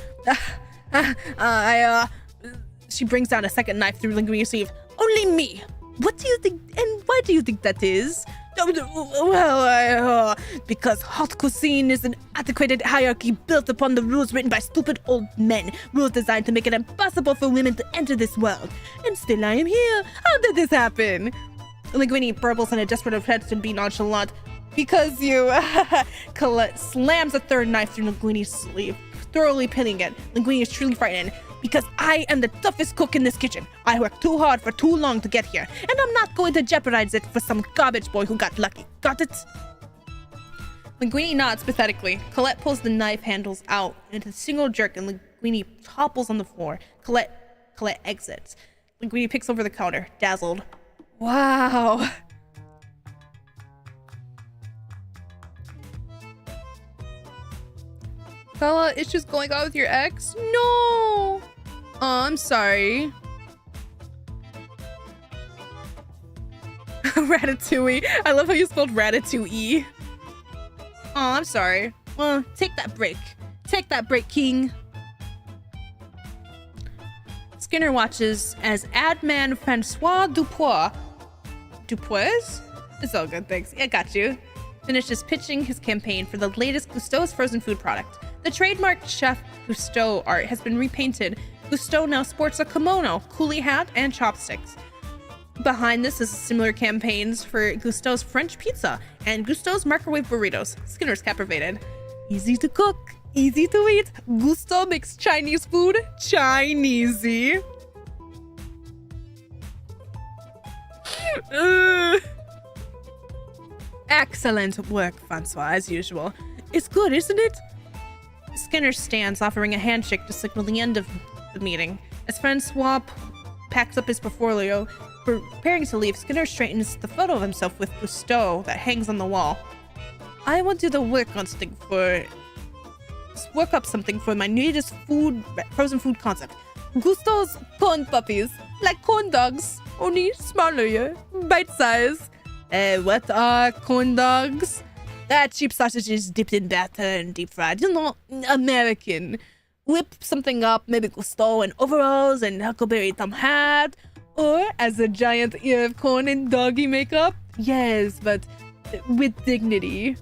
She brings down a second knife through Linguini's sleeve. Only me. What do you think, and why do you think that is? Well, because haute cuisine is an antiquated hierarchy built upon the rules written by stupid old men. Rules designed to make it impossible for women to enter this world. And still I am here. How did this happen? Linguini burbles in a desperate attempt to be nonchalant. Because you... Colette slams a third knife through Linguini's sleeve, thoroughly pinning it. Linguini is truly frightened. Because I am the toughest cook in this kitchen. I worked too hard for too long to get here, and I'm not going to jeopardize it for some garbage boy who got lucky. Got it? Linguini nods pathetically. Colette pulls the knife handles out into a single jerk, and Linguini topples on the floor. Colette exits. Linguini picks over the counter, dazzled. Wow. Bella, issues going on with your ex? No. Oh, I'm sorry. Ratatouille. I love how you spelled ratatouille. Oh, I'm sorry. Well, take that break. Take that break, King. Skinner watches as adman Francois Dupois. Dupois? It's all good, thanks. I got you. Finishes pitching his campaign for the latest Gusteau's frozen food product. The trademarked Chef Gusteau art has been repainted. Gusteau now sports a kimono, coolie hat, and chopsticks. Behind this is similar campaigns for Gusteau's French pizza and Gusteau's microwave burritos. Skinner's captivated. Easy to cook, Easy to eat. Gusto makes Chinese food Chinesey. Excellent work, Francois, as usual. It's good, isn't it? Skinner stands, offering a handshake to signal the end of the meeting. As Francois packs up his portfolio, preparing to leave, Skinner straightens the photo of himself with Gusto that hangs on the wall. I want you to work up something for my latest frozen food concept. Gusto's corn puppies, like corn dogs, only smaller, yeah? Bite size. What are corn dogs? Cheap sausages dipped in batter and deep fried. You know, American. Whip something up, maybe Gusto in overalls and huckleberry thumb hat. Or as a giant ear of corn in doggy makeup. Yes, but with dignity.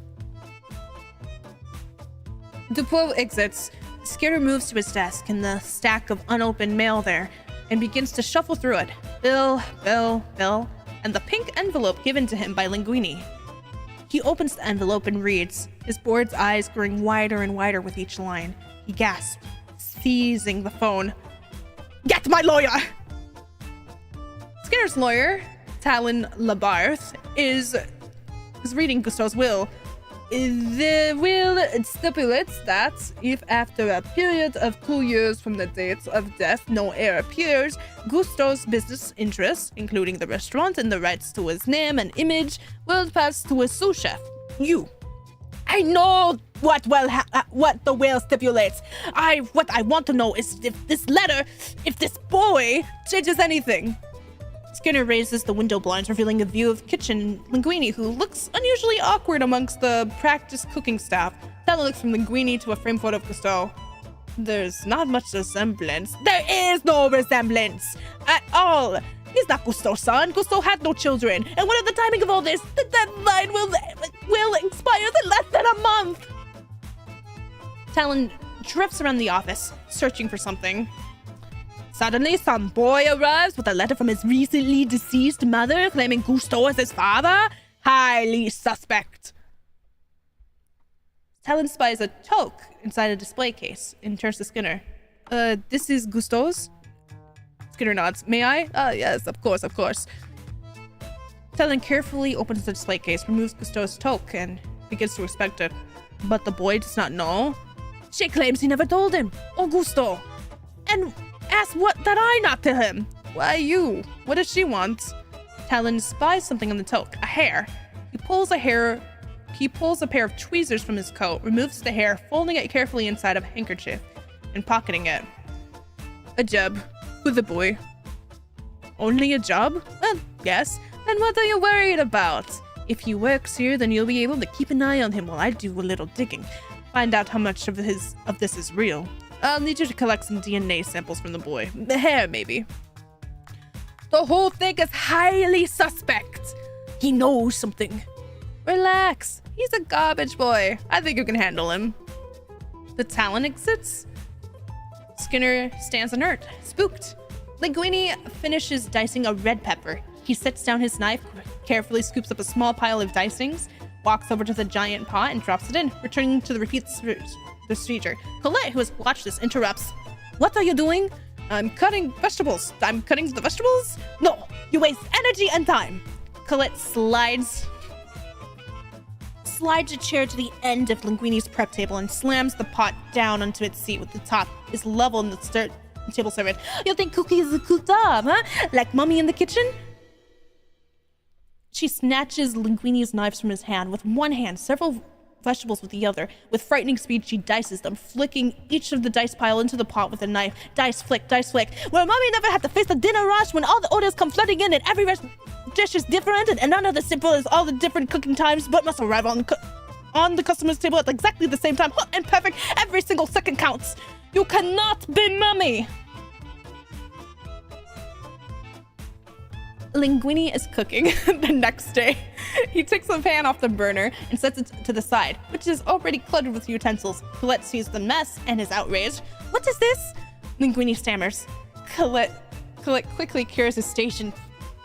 Duplo exits. Skinner moves to his desk in the stack of unopened mail there and begins to shuffle through it. Bill, and the pink envelope given to him by Linguini. He opens the envelope and reads, his bored eyes growing wider and wider with each line. He gasps, seizing the phone. Get my lawyer! Skinner's lawyer, Talon Labarth, is reading Gusto's will. The will stipulates that if after a period of 2 years from the date of death no heir appears, Gusto's business interests, including the restaurant and the rights to his name and image, will pass to his sous chef, you. I know what the will stipulates. What I want to know is if this boy changes anything. Skinner raises the window blinds, revealing a view of kitchen Linguini, who looks unusually awkward amongst the practiced cooking staff. Talon looks from Linguini to a frame photo of Gusto. There's not much resemblance. There is no resemblance at all. He's not Gusto's son. Gusto had no children. And what is the timing of all this? The deadline will expire in less than a month. Talon drifts around the office, searching for something. Suddenly, some boy arrives with a letter from his recently deceased mother claiming Gusto as his father. Highly suspect. Talon spies a toque inside a display case and turns to Skinner. This is Gusto's? Skinner nods. May I? Yes, of course. Talon carefully opens the display case, removes Gusto's toque, and begins to inspect it. But the boy does not know. She claims he never told him, or Gusto. And asks what that I not to him. Why you? What does she want? Talon spies something on the toque, a hair. He pulls a pair of tweezers from his coat, removes the hair, folding it carefully inside a handkerchief, and pocketing it. A job. With the boy. Only a job? Yes. Then what are you worried about? If he works here, then you'll be able to keep an eye on him while I do a little digging. Find out how much of this is real. I'll need you to collect some DNA samples from the boy. The hair, maybe. The whole thing is highly suspect. He knows something. Relax. He's a garbage boy. I think you can handle him. The Talon exits. Skinner stands inert, spooked. Linguini finishes dicing a red pepper. He sets down his knife, carefully scoops up a small pile of dicings, walks over to the giant pot and drops it in, returning to the repeat procedure. Colette, who has watched this, interrupts. What are you doing? I'm cutting vegetables. I'm cutting the vegetables? No, you waste energy and time. Colette slides a chair to the end of Linguini's prep table and slams the pot down onto its seat with the top is level in the table servant. You think cookies are cooked up, huh? Like mommy in the kitchen? She snatches Linguini's knives from his hand with one hand, several vegetables with the other. With frightening speed, she dices them, flicking each of the dice pile into the pot with a knife. Dice flick, dice flick. Well, mommy never had to face the dinner rush when all the orders come flooding in and every dish is different and none of the simple is all the different cooking times but must arrive on the customer's table at exactly the same time. Hot and perfect. Every single second counts. You cannot be mommy. Linguini is cooking the next day. He takes the pan off the burner and sets it to the side, which is already cluttered with utensils. Colette sees the mess and is outraged. What is this? Linguini stammers. Colette quickly clears his station,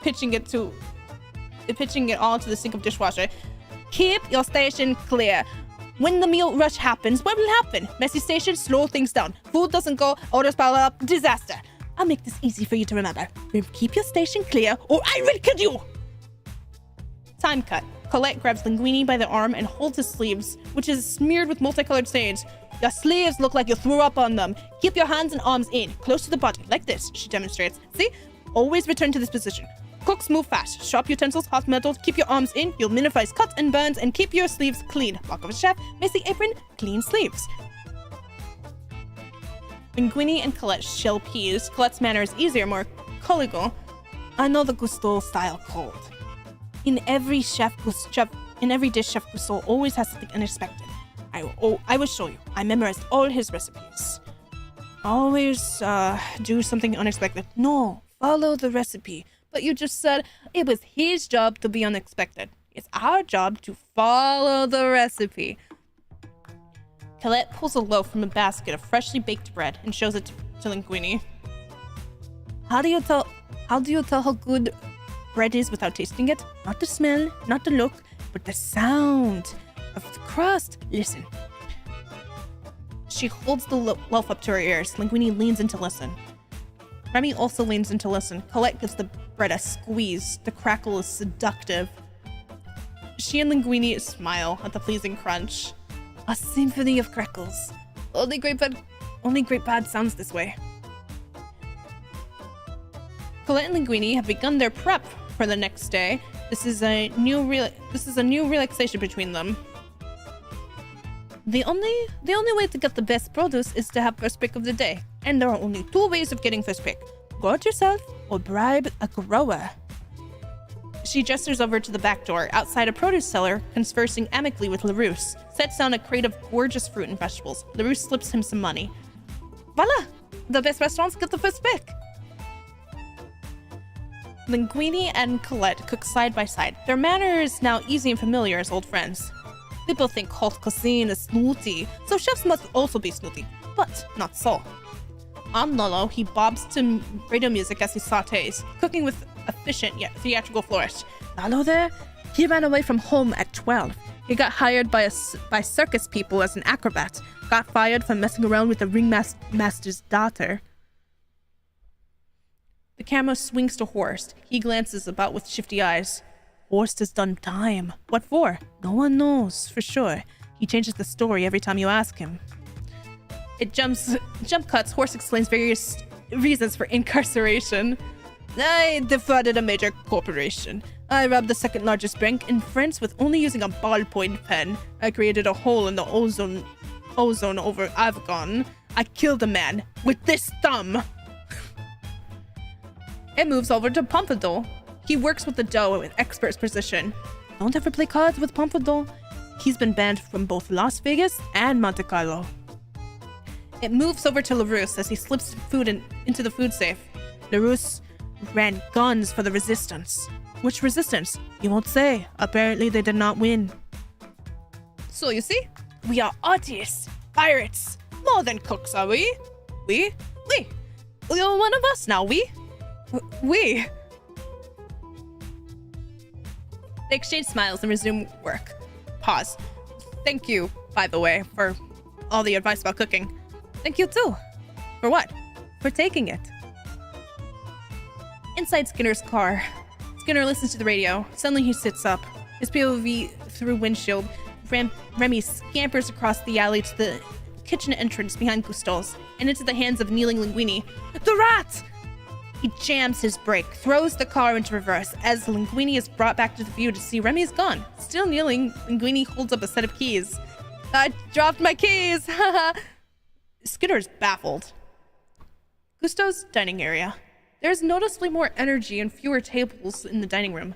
pitching it all to the sink of dishwasher. Keep your station clear. When the meal rush happens, what will happen? Messy station, slow things down. Food doesn't go, orders pile up, disaster. I'll make this easy for you to remember. Keep your station clear, or I will kill you! Time cut. Colette grabs Linguini by the arm and holds his sleeves, which is smeared with multicolored stains. Your sleeves look like you threw up on them. Keep your hands and arms in, close to the body, like this, she demonstrates. See? Always return to this position. Cooks move fast. Sharp utensils, hot metals, keep your arms in, you'll minimize cuts and burns, and keep your sleeves clean. Walk of a chef, messy apron, clean sleeves. Linguini and Colette shell peas. Colette's manner is easier, more collegial. I know the Gusto style cold. In every dish, Chef Gusto always has something unexpected. I will show you. I memorized all his recipes. Always do something unexpected. No, follow the recipe. But you just said it was his job to be unexpected. It's our job to follow the recipe. Colette pulls a loaf from a basket of freshly baked bread and shows it to Linguini. How do you tell how good bread is without tasting it? Not the smell, not the look, but the sound of the crust. Listen. She holds the loaf up to her ears. Linguini leans in to listen. Remy also leans in to listen. Colette gives the bread a squeeze. The crackle is seductive. She and Linguini smile at the pleasing crunch. A symphony of crackles. Only great bad sounds this way. Colette and Linguini have begun their prep for the next day. This is a new relaxation between them. The only way to get the best produce is to have first pick of the day. And there are only 2 ways of getting first pick. Grow it yourself or bribe a grower. She gestures over to the back door. Outside, a produce seller, conversing amicably with LaRousse, sets down a crate of gorgeous fruit and vegetables. LaRousse slips him some money. Voila! The best restaurants get the first pick. Linguini and Colette cook side by side. Their manner is now easy and familiar as old friends. People think haute cuisine is snooty, so chefs must also be snooty, but not so. On Lolo, he bobs to radio music as he sautés, cooking with efficient yet theatrical flourish. Lolo there? He ran away from home at 12. He got hired by circus people as an acrobat. Got fired for messing around with the ringmaster's daughter. The camera swings to Horst. He glances about with shifty eyes. Horst has done time. What for? No one knows, for sure. He changes the story every time you ask him. Jump cuts. Horst explains various reasons for incarceration. I defrauded a major corporation. I robbed the second largest bank in France with only using a ballpoint pen. I created a hole in the ozone over Afghan. I killed a man with this thumb. It moves over to Pompadour. He works with the dough with expert precision. Don't ever play cards with Pompadour. He's been banned from both Las Vegas and Monte Carlo. It moves over to LaRousse as he slips food into the food safe. LaRousse ran guns for the resistance. Which resistance? You won't say. Apparently they did not win. So you see, we are artists, pirates, more than cooks, are we? We? You're one of us now, we? They exchange smiles and resume work. Pause. Thank you, by the way, for all the advice about cooking. Thank you too. For what? For taking it. Inside Skinner's car. Skinner listens to the radio. Suddenly he sits up. His POV through windshield. Remy scampers across the alley to the kitchen entrance behind Cousteau's and into the hands of kneeling Linguini. The rat! He jams his brake, throws the car into reverse as Linguini is brought back to the view to see Remy is gone. Still kneeling, Linguini holds up a set of keys. I dropped my keys! Skinner is baffled. Cousteau's dining area. There's noticeably more energy and fewer tables in the dining room.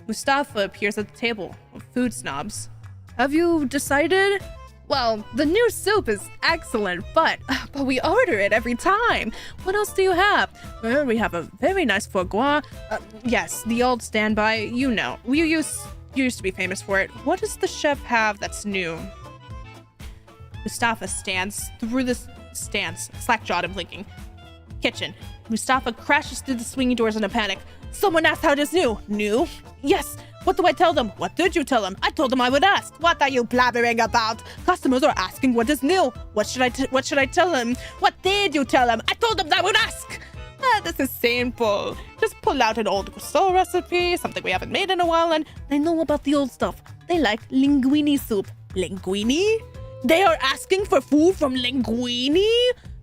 Mustafa appears at the table with food snobs. Have you decided? Well, the new soup is excellent, but we order it every time. What else do you have? Well, we have a very nice foie gras. Yes, the old standby, you know. You used to be famous for it. What does the chef have that's new? Mustafa stands through the stands, slack-jawed and blinking. Kitchen. Mustafa crashes through the swinging doors in a panic. Someone asked how it is new. New? Yes. What do I tell them? What did you tell them? I told them I would ask. What are you blabbering about? Customers are asking what is new. What should I tell them? What did you tell them? I told them I would ask. This is simple. Just pull out an old gusto recipe, something we haven't made in a while, and they know about the old stuff. They like linguine soup. Linguine? They are asking for food from linguine?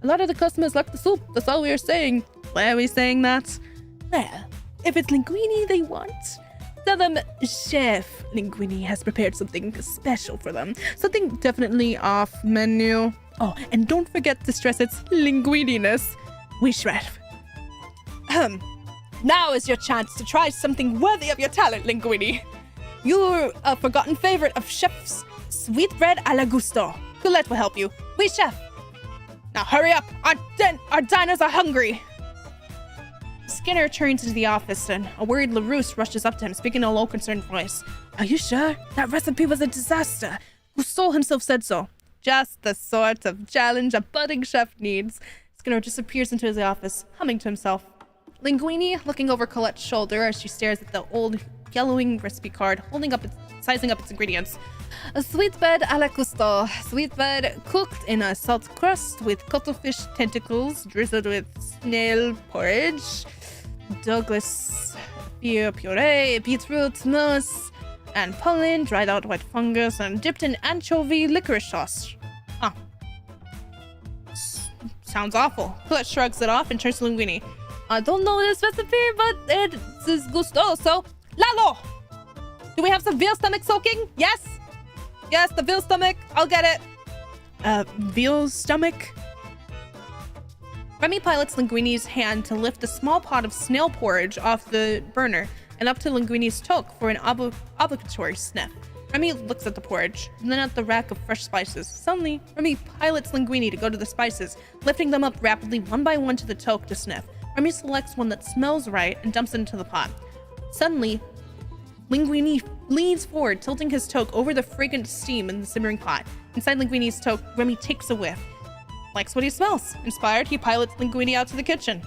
A lot of the customers like the soup. That's all we are saying. Why are we saying that? Well, if it's linguine they want, tell them Chef Linguini has prepared something special for them. Something definitely off menu. Oh, and don't forget to stress its linguininess. We chef. Now is your chance to try something worthy of your talent, Linguini. You're a forgotten favorite of Chef's sweetbread a la gusto. Colette will help you. We chef. Now hurry up. Our diners are hungry. Skinner turns into the office and a worried LaRousse rushes up to him, speaking in a low, concerned voice. Are you sure? That recipe was a disaster. Gusto himself said so. Just the sort of challenge a budding chef needs. Skinner disappears into his office, humming to himself. Linguini, looking over Colette's shoulder as she stares at the old yellowing recipe card, sizing up its ingredients. A sweetbread a la gusto. Sweetbread cooked in a salt crust with cuttlefish tentacles drizzled with snail porridge, Douglas fir puree, beetroot, mousse, and pollen, dried out white fungus, and dipped in anchovy licorice sauce. Sounds awful. Colette shrugs it off and turns to Linguini. I don't know this recipe, but it is gusto, so... Lalo! Do we have some veal stomach soaking? Yes? Yes, the veal stomach. I'll get it. Veal stomach? Remy pilots Linguini's hand to lift a small pot of snail porridge off the burner and up to Linguini's toque for an obligatory sniff. Remy looks at the porridge, and then at the rack of fresh spices. Suddenly, Remy pilots Linguini to go to the spices, lifting them up rapidly one by one to the toque to sniff. Remy selects one that smells right and dumps it into the pot. Suddenly, Linguini leans forward, tilting his toque over the fragrant steam in the simmering pot. Inside Linguini's toque, Remy takes a whiff. Likes what he smells. Inspired, he pilots Linguini out to the kitchen.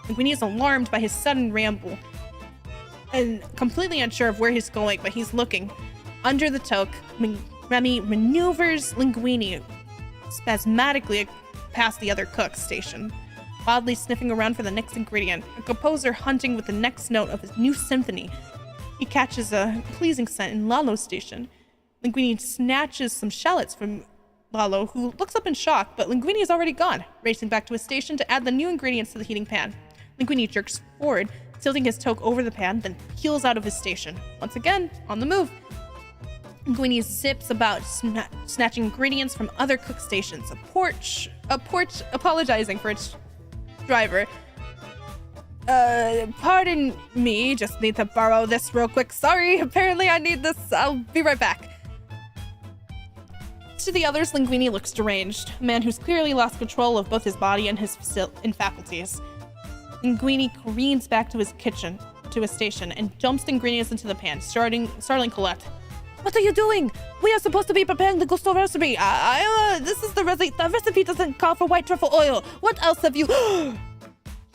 Linguini is alarmed by his sudden ramble and completely unsure of where he's going, but he's looking. Under the toque, Remy maneuvers Linguini spasmodically past the other cook's station, wildly sniffing around for the next ingredient, a composer hunting with the next note of his new symphony. He catches a pleasing scent in Lalo's station. Linguini snatches some shallots from Lalo, who looks up in shock, but Linguini is already gone, racing back to his station to add the new ingredients to the heating pan. Linguini jerks forward, tilting his toque over the pan, then peels out of his station. Once again, on the move. Linguini zips about, snatching ingredients from other cook stations. A porch apologizing for its driver. Pardon me, just need to borrow this real quick. Sorry, apparently I need this. I'll be right back. To the others, Linguini looks deranged, a man who's clearly lost control of both his body and his faculties. Linguini careens back to his station, and dumps the ingredients into the pan, startling Colette. What are you doing? We are supposed to be preparing the gusto recipe. This is the recipe. The recipe doesn't call for white truffle oil. What else have you...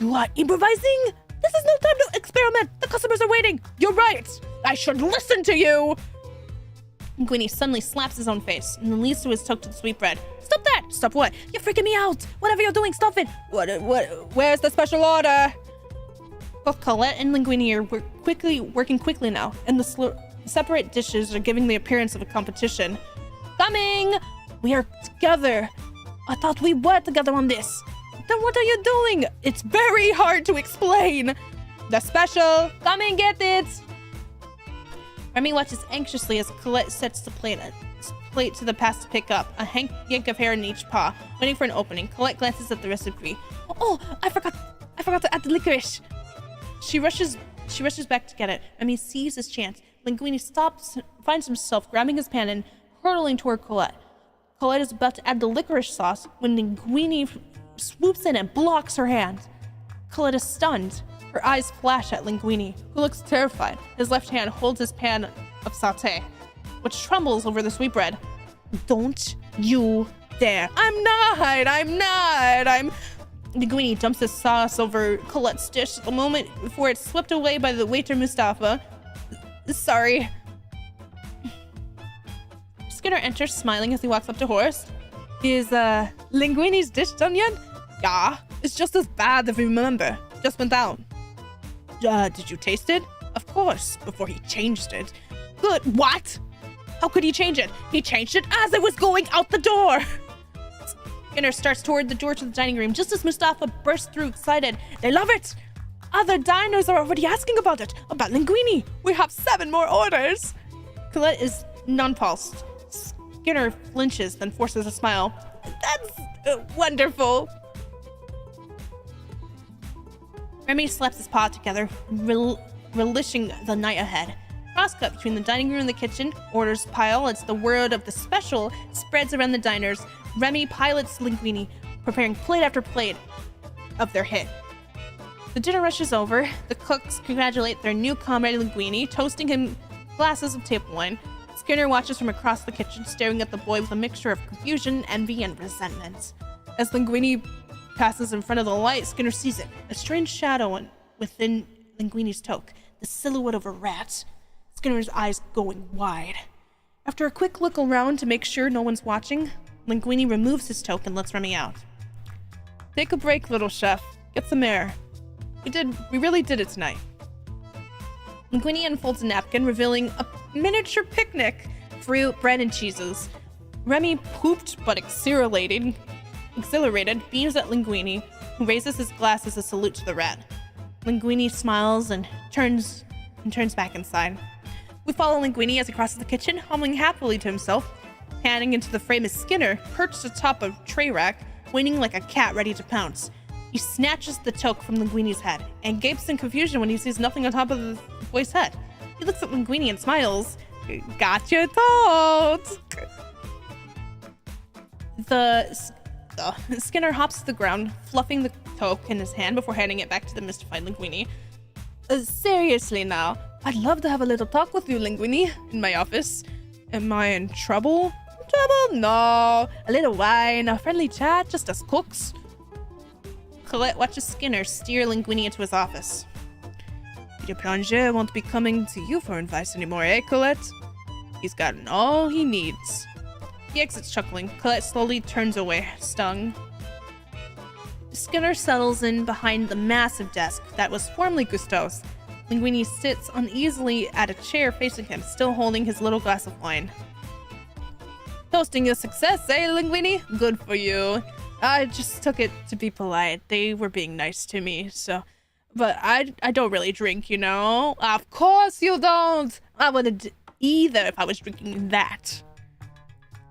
You are improvising? This is no time to experiment. The customers are waiting. You're right. I should listen to you. Linguini suddenly slaps his own face and then leads to his toque to the sweetbread. Stop that! Stop what? You're freaking me out. Whatever you're doing, stop it. What? Where's the special order? Both Colette and Linguini are working quickly now, and the separate dishes are giving the appearance of a competition. Coming! We are together. I thought we were together on this. Then what are you doing? It's very hard to explain. The special. Come and get it. Remy watches anxiously as Colette sets the plate to the pass to pick up, a yank of hair in each paw, waiting for an opening. Colette glances at the recipe. Oh, I forgot to add the licorice. She rushes back to get it. Remy sees his chance. Linguini stops, finds himself grabbing his pan and hurtling toward Colette. Colette is about to add the licorice sauce when Linguini swoops in and blocks her hand. Colette is stunned. Her eyes flash at Linguini, who looks terrified. His left hand holds his pan of sauté, which trembles over the sweetbread. Don't you dare. I'm not. Linguini dumps his sauce over Colette's dish at the moment before it's swept away by the waiter Mustafa. Sorry. Skinner enters, smiling as he walks up to Horace. Is Linguini's dish done yet? Yeah, it's just as bad if you remember. Just went down. Did you taste it? Of course, before he changed it. Good. What? How could he change it? He changed it as it was going out the door. Skinner starts toward the door to the dining room just as Mustafa bursts through excited. They love it. Other diners are already asking about it. About Linguini. We have 7 more orders. Colette is nonplussed. Skinner flinches, then forces a smile. That's wonderful. Remy slaps his paw together, relishing the night ahead. Crosscut between the dining room and the kitchen. Orders pile. It's the word of the special spreads around the diners. Remy pilots Linguini, preparing plate after plate of their hit. The dinner rush is over. The cooks congratulate their new comrade Linguini, toasting him glasses of table wine. Skinner watches from across the kitchen, staring at the boy with a mixture of confusion, envy, and resentment. As Linguini passes in front of the light, Skinner sees it. A strange shadow within Linguini's toque, the silhouette of a rat. Skinner's eyes going wide. After a quick look around to make sure no one's watching, Linguini removes his toque and lets Remy out. Take a break, little chef. Get some air. We really did it tonight. Linguini unfolds a napkin, revealing a miniature picnic. Fruit, bread, and cheeses. Remy, pooped but exhilarated, beams at Linguini, who raises his glass as a salute to the rat. Linguini smiles and turns back inside. We follow Linguini as he crosses the kitchen, humming happily to himself. Panning into the frame is Skinner, perched atop a tray rack, waiting like a cat ready to pounce. He snatches the toque from Linguini's head and gapes in confusion when he sees nothing on top of the boy's head. He looks at Linguini and smiles. Got your tote! Skinner hops to the ground, fluffing the toque in his hand before handing it back to the mystified Linguini. Seriously now, I'd love to have a little talk with you, Linguini, in my office. Am I in trouble? Trouble? No. A little wine, a friendly chat, just us cooks. Colette watches Skinner steer Linguini into his office. Peter Plonge won't be coming to you for advice anymore, eh, Colette? He's gotten all he needs. He exits chuckling. Colette slowly turns away, stung. Skinner settles in behind the massive desk that was formerly Gusteau's. Linguini sits uneasily at a chair facing him, still holding his little glass of wine. Toasting a success, eh, Linguini? Good for you. I just took it to be polite. They were being nice to me, so... But I don't really drink, you know? Of course you don't! I wouldn't either if I was drinking that.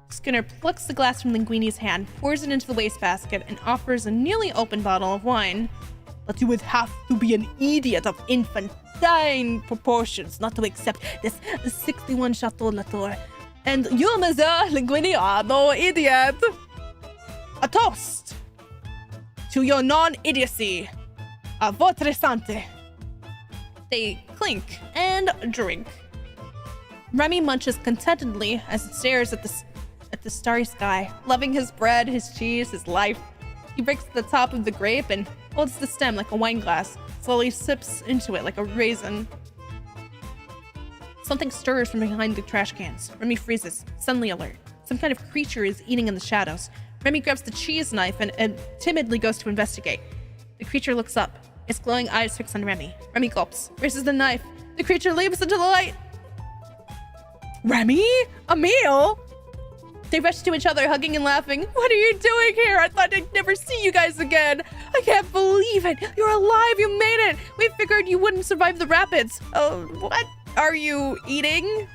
Skinner plucks the glass from Linguini's hand, pours it into the wastebasket, and offers a nearly open bottle of wine. But you would have to be an idiot of infantine proportions not to accept this 61 Chateau Latour. And you, Monsieur Linguini, are no idiot. A toast to your non-idiocy. A votre santé. They clink and drink. Remy munches contentedly as he stares at the starry sky, loving his bread, his cheese, his life. He breaks the top of the grape and holds the stem like a wine glass, slowly sips into it like a raisin. Something stirs from behind the trash cans. Remy freezes, suddenly alert. Some kind of creature is eating in the shadows. Remy grabs the cheese knife and timidly goes to investigate. The creature looks up. Its glowing eyes fix on Remy. Remy gulps, raises the knife. The creature leaps into the light. Remy? A meal? They rush to each other, hugging and laughing. What are you doing here? I thought I'd never see you guys again. I can't believe it. You're alive. You made it. We figured you wouldn't survive the rapids. Oh, what are you eating?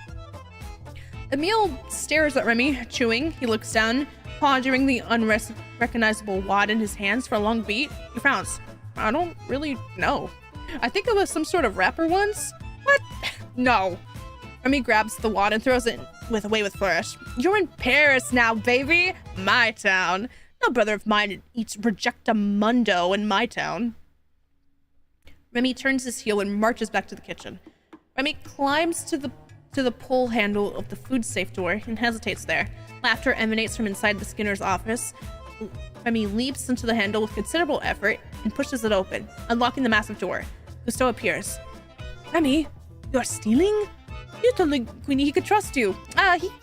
Emil stares at Remy, chewing. He looks down, pondering the unrecognizable wad in his hands for a long beat. He frowns. I don't really know. I think it was some sort of wrapper once. What? No. Remy grabs the wad and throws it away with flourish. You're in Paris now, baby. My town. No brother of mine eats rejectamundo in my town. Remy turns his heel and marches back to the kitchen. Remy climbs to the pull handle of the food safe door and hesitates there. Laughter emanates from inside the Skinner's office. Remy leaps into the handle with considerable effort and pushes it open, unlocking the massive door. Gusteau appears. Remy, you're stealing? You told Linguini he could trust you.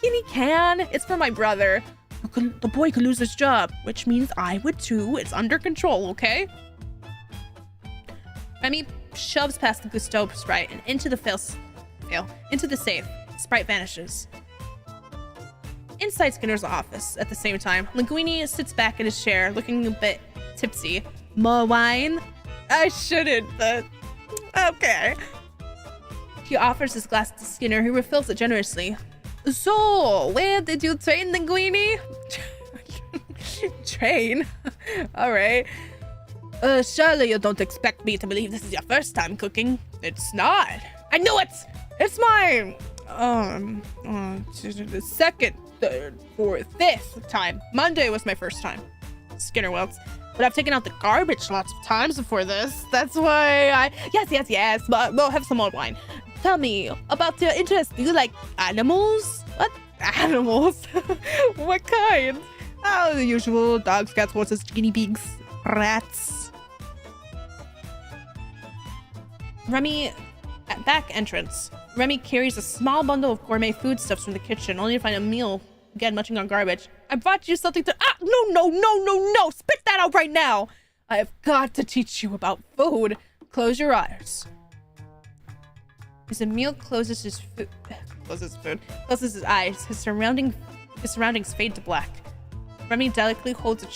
He can. It's for my brother. The boy could lose his job, which means I would too. It's under control, okay? Remy shoves past the Gusteau sprite and into the safe. Sprite vanishes. Inside Skinner's office at the same time, Linguini sits back in his chair, looking a bit tipsy. More wine? I shouldn't, but okay. He offers his glass to Skinner, who refills it generously. So, where did you train, Linguini? Train? Alright. Surely you don't expect me to believe this is your first time cooking. It's not. I knew it! It's my, second, third, fourth, fifth time. Monday was my first time. Skinner welts. But I've taken out the garbage lots of times before this. That's why Yes, but we'll have some more wine. Tell me about your interest. Do you like animals? What? Animals? What kind? Oh, the usual. Dogs, cats, horses, guinea pigs, rats. Remy, at back entrance. Remy carries a small bundle of gourmet foodstuffs from the kitchen, only to find Emil again munching on garbage. I brought you something to— no! Spit that out right now! I have got to teach you about food. Close your eyes. As Emil closes his eyes, his surroundings fade to black. Remy delicately holds a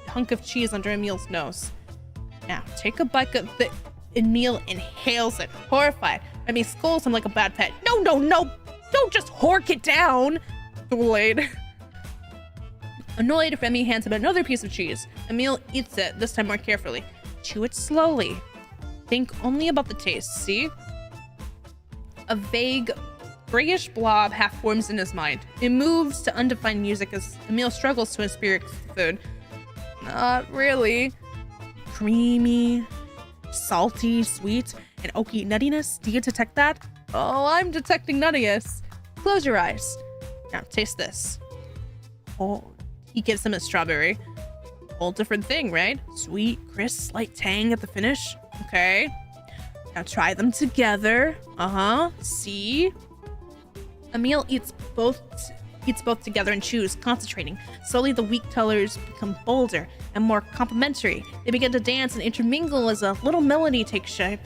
hunk of cheese under Emil's nose. Now, take a bite of the— Emil inhales it, horrified. Remy scolds him like a bad pet. No! Don't just hork it down! Too late. Annoyed, Remy hands him another piece of cheese. Emil eats it, this time more carefully. Chew it slowly. Think only about the taste, see? A vague, grayish blob half forms in his mind. It moves to undefined music as Emil struggles to experience the food. Not really. Creamy, salty, sweet, and oaky nuttiness. Do you detect that? Oh, I'm detecting nuttiness. Close your eyes. Now, taste this. Oh, he gives him a strawberry. Whole different thing, right? Sweet, crisp, slight tang at the finish. Okay. Now try them together. See? Emil eats both together and chews, concentrating. Slowly, the weak colors become bolder and more complementary. They begin to dance and intermingle as a little melody takes shape.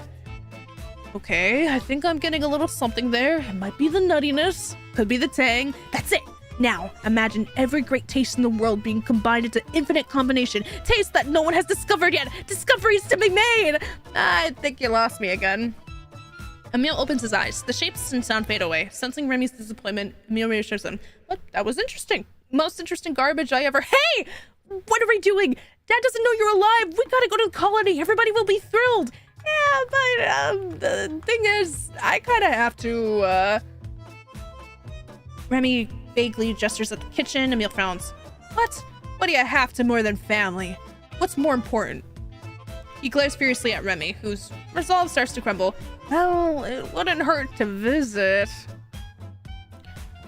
Okay, I think I'm getting a little something there. It might be the nuttiness, could be the tang. That's it! Now, imagine every great taste in the world being combined into infinite combination. Taste that no one has discovered yet. Discoveries to be made! I think you lost me again. Emil opens his eyes. The shapes and sound fade away. Sensing Remy's disappointment, Emil reassures him. What? That was interesting. Most interesting garbage I ever— Hey! What are we doing? Dad doesn't know you're alive. We gotta go to the colony. Everybody will be thrilled. Yeah, but the thing is, I kind of have to, Remy vaguely gestures at the kitchen. Emil frowns. What? What do you have to more than family? What's more important? He glares furiously at Remy, whose resolve starts to crumble. Well, it wouldn't hurt to visit.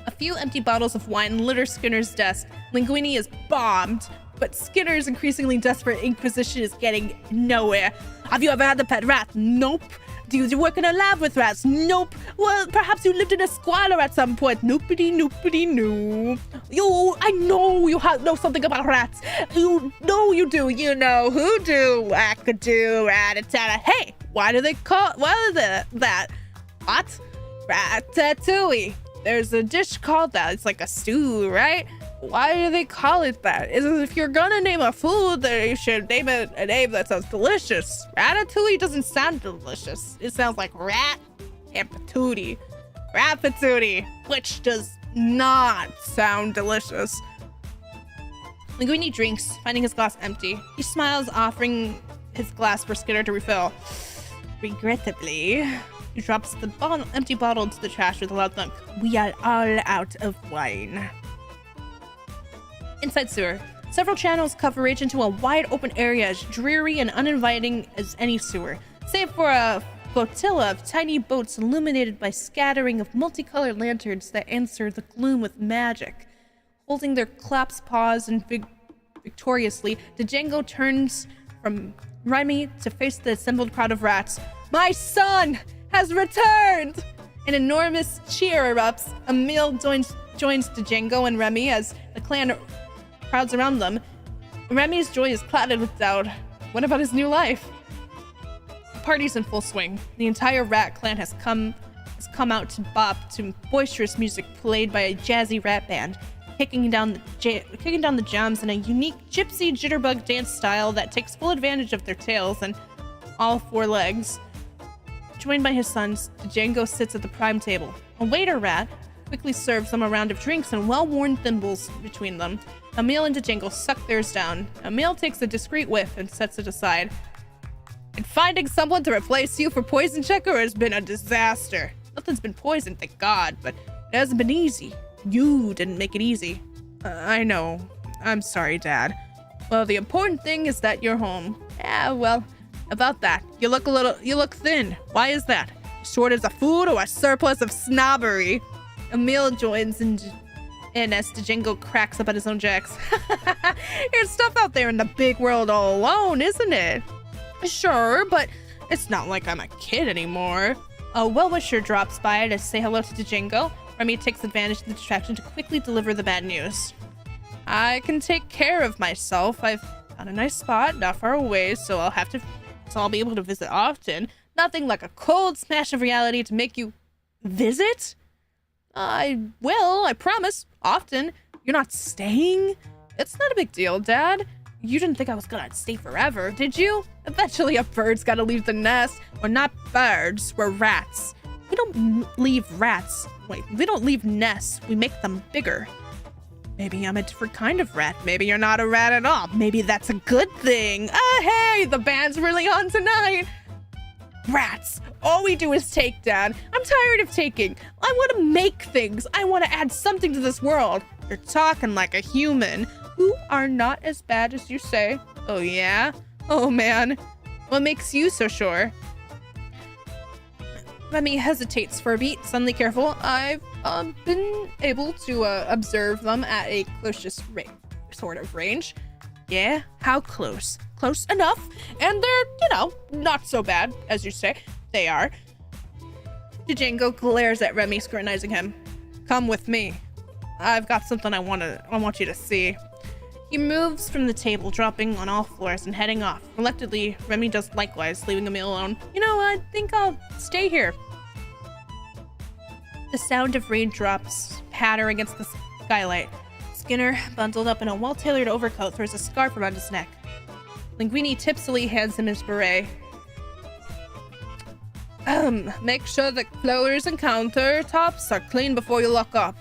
A few empty bottles of wine litter Skinner's desk. Linguini is bombed, but Skinner's increasingly desperate inquisition is getting nowhere. Have you ever had a pet rat? Nope. Do you work in a lab with rats? Nope. Well, perhaps you lived in a squalor at some point. Noopity, no. I know you know something about rats. You know you do. You know who do. Wackadoo, rat-a-tat-a. Hey, why do they call— what is that? What? Ratatouille. There's a dish called that. It's like a stew, right? Why do they call it that? If you're gonna name a food, then you should name it a name that sounds delicious. Ratatouille doesn't sound delicious. It sounds like rat and patootie. Rat-patootie, which does not sound delicious. Linguini drinks, finding his glass empty. He smiles, offering his glass for Skinner to refill. Regrettably, he drops the empty bottle into the trash with a loud thunk. We are all out of wine. Inside sewer. Several channels coverage into a wide open area as dreary and uninviting as any sewer, save for a flotilla of tiny boats illuminated by scattering of multicolored lanterns that answer the gloom with magic. Holding their claps paws and Victoriously, Django turns from Remy to face the assembled crowd of rats. My son has returned! An enormous cheer erupts. Emile joins Django and Remy as the clan crowds around them. Remy's joy is clouded with doubt. What about his new life? The party's in full swing. The entire rat clan has come out to bop to boisterous music played by a jazzy rat band, kicking down the jams in a unique gypsy jitterbug dance style that takes full advantage of their tails and all four legs. Joined by his sons, Django sits at the prime table. A waiter rat quickly serves them a round of drinks and well-worn thimbles between them. Emile and Django suck theirs down. Emile takes a discreet whiff and sets it aside. And finding someone to replace you for Poison Checker has been a disaster. Nothing's been poisoned, thank God, but it hasn't been easy. You didn't make it easy. I know. I'm sorry, Dad. Well, the important thing is that you're home. Yeah, well, about that. You look thin. Why is that? Shortage of food or a surplus of snobbery? Emile joins in as Django cracks up at his own jokes. There's stuff out there in the big world all alone, isn't it? Sure, but it's not like I'm a kid anymore. A well-wisher drops by to say hello to Django. Remy takes advantage of the distraction to quickly deliver the bad news. I can take care of myself. I've found a nice spot not far away, so I'll be able to visit often. Nothing like a cold smash of reality to make you visit. I will, I promise, often. You're not staying? It's not a big deal, Dad. You didn't think I was gonna stay forever, did you? Eventually a bird's gotta leave the nest. We're not birds, we're rats. We don't leave nests, we make them bigger. Maybe I'm a different kind of rat. Maybe you're not a rat at all. Maybe that's a good thing. Hey, the band's really on tonight. Rats, all we do is take, Dad. I'm tired of taking. I want to make things. I want to add something to this world. You're talking like a human. Who are not as bad as you say. Oh yeah? Oh man. What makes you so sure? Remy hesitates for a beat, suddenly careful. I've been able to observe them at a closest sort of range. Yeah? How close? Close enough. And they're, not so bad, as you say. They are. Django glares at Remy, scrutinizing him. Come with me. I've got something I want you to see. He moves from the table, dropping on all floors and heading off. Reluctantly, Remy does likewise, leaving Emile alone. I think I'll stay here. The sound of raindrops patter against the skylight. Skinner, bundled up in a well-tailored overcoat, throws a scarf around his neck. Linguini tipsily hands him his beret. Make sure the floors and countertops are clean before you lock up.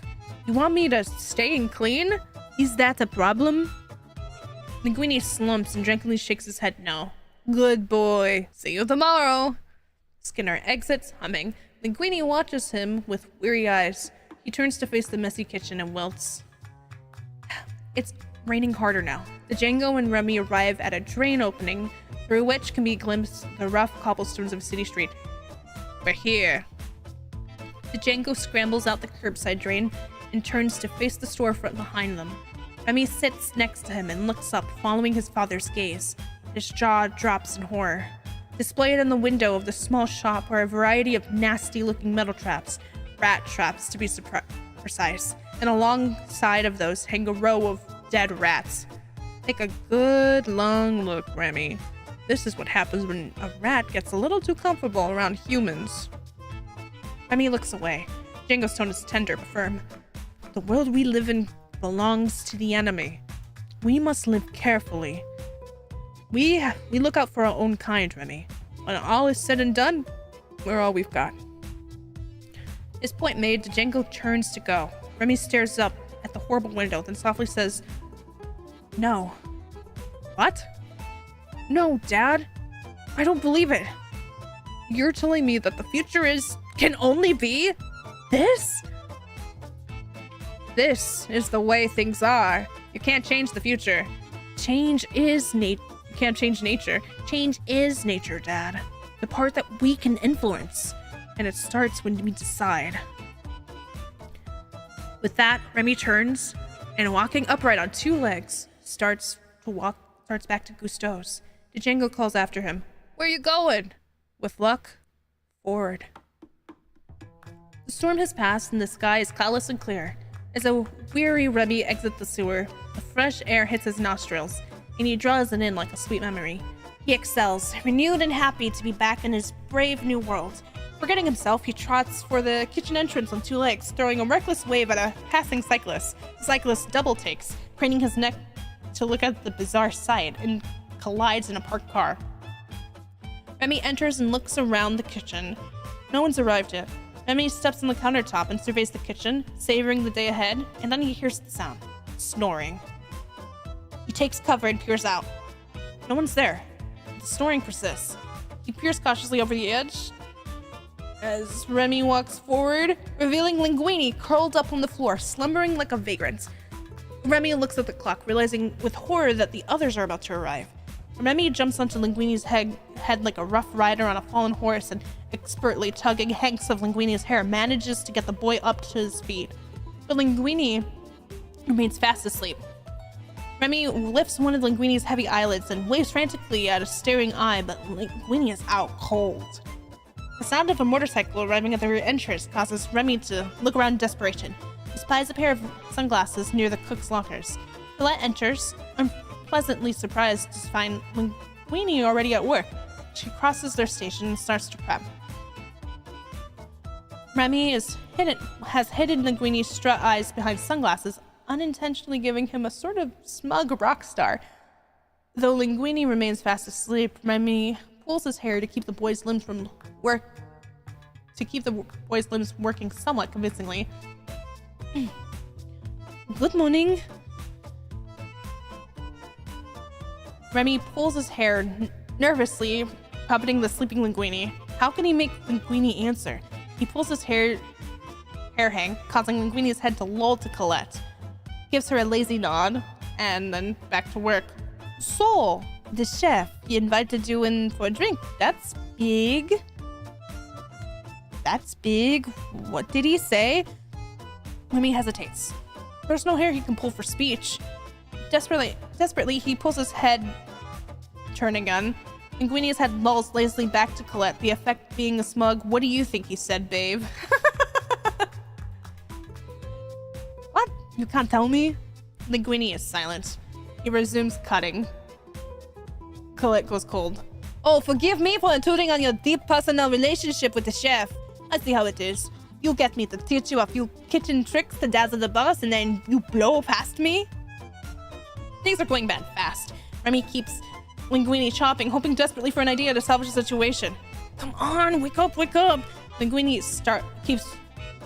You want me to stay and clean? Is that a problem? Linguini slumps and drunkenly shakes his head no. Good boy. See you tomorrow. Skinner exits, humming. Linguini watches him with weary eyes. He turns to face the messy kitchen and wilts. It's raining harder now. Django and Remy arrive at a drain opening through which can be glimpsed the rough cobblestones of a city street. We're here. Django scrambles out the curbside drain and turns to face the storefront behind them. Remy sits next to him and looks up, following his father's gaze. His jaw drops in horror. Displayed in the window of the small shop are a variety of nasty-looking metal traps, rat traps to be precise, and alongside of those hang a row of dead rats. Take a good long look, Remy. This is what happens when a rat gets a little too comfortable around humans. Remy looks away. Django's tone is tender but firm. The world we live in belongs to the enemy. We must live carefully. We look out for our own kind, Remy. When all is said and done, we're all we've got. His point made, Django turns to go. Remy stares up at the horrible window, then softly says, No. What? No, Dad. I don't believe it. You're telling me that the future can only be this? This is the way things are. You can't change the future. Change is nature. You can't change nature. Change is nature, Dad. The part that we can influence. And it starts when we decide. With that, Remy turns and, walking upright on two legs, starts back to Gusteau's. Django calls after him. Where you going? With luck, forward. The storm has passed and the sky is cloudless and clear. As a weary Remy exits the sewer, the fresh air hits his nostrils, and he draws it in like a sweet memory. He excels, renewed and happy to be back in his brave new world. Forgetting himself, he trots for the kitchen entrance on two legs, throwing a reckless wave at a passing cyclist. The cyclist double takes, craning his neck to look at the bizarre sight, and collides in a parked car. Remy enters and looks around the kitchen. No one's arrived yet. Remy steps on the countertop and surveys the kitchen, savoring the day ahead, and then he hears the sound. Snoring. He takes cover and peers out. No one's there. The snoring persists. He peers cautiously over the edge as Remy walks forward, revealing Linguini curled up on the floor, slumbering like a vagrant. Remy looks at the clock, realizing with horror that the others are about to arrive. Remy jumps onto Linguini's head like a rough rider on a fallen horse and, expertly tugging hanks of Linguini's hair, manages to get the boy up to his feet. But Linguini remains fast asleep. Remy lifts one of Linguini's heavy eyelids and waves frantically at a staring eye, but Linguini is out cold. The sound of a motorcycle arriving at the rear entrance causes Remy to look around in desperation. He spies a pair of sunglasses near the cook's lockers. Colette enters, unpleasantly surprised to find Linguini already at work. She crosses their station and starts to prep. Remy has hidden Linguini's strut eyes behind sunglasses, unintentionally giving him a sort of smug rock star. Though Linguini remains fast asleep, Remy pulls his hair to keep the boy's limbs working somewhat convincingly. Good morning. Remy pulls his hair nervously, puppeting the sleeping Linguini. How can he make Linguini answer? He pulls his hair hang, causing Linguini's head to loll to Colette. Gives her a lazy nod, and then back to work. So, the chef, he invited you in for a drink. That's big. That's big. What did he say? Remy hesitates. There's no hair he can pull for speech. Desperately, he pulls his head turn again. Linguini's head lolls lazily back to Colette, the effect being a smug, "What do you think he said, babe?" What? You can't tell me? Linguini is silent. He resumes cutting. Colette goes cold. Oh, forgive me for intruding on your deep personal relationship with the chef. I see how it is. You get me to teach you a few kitchen tricks to dazzle the boss, and then you blow past me? Things are going bad fast. Remy keeps Linguini chopping, hoping desperately for an idea to salvage the situation. Come on, wake up, wake up! Linguini keeps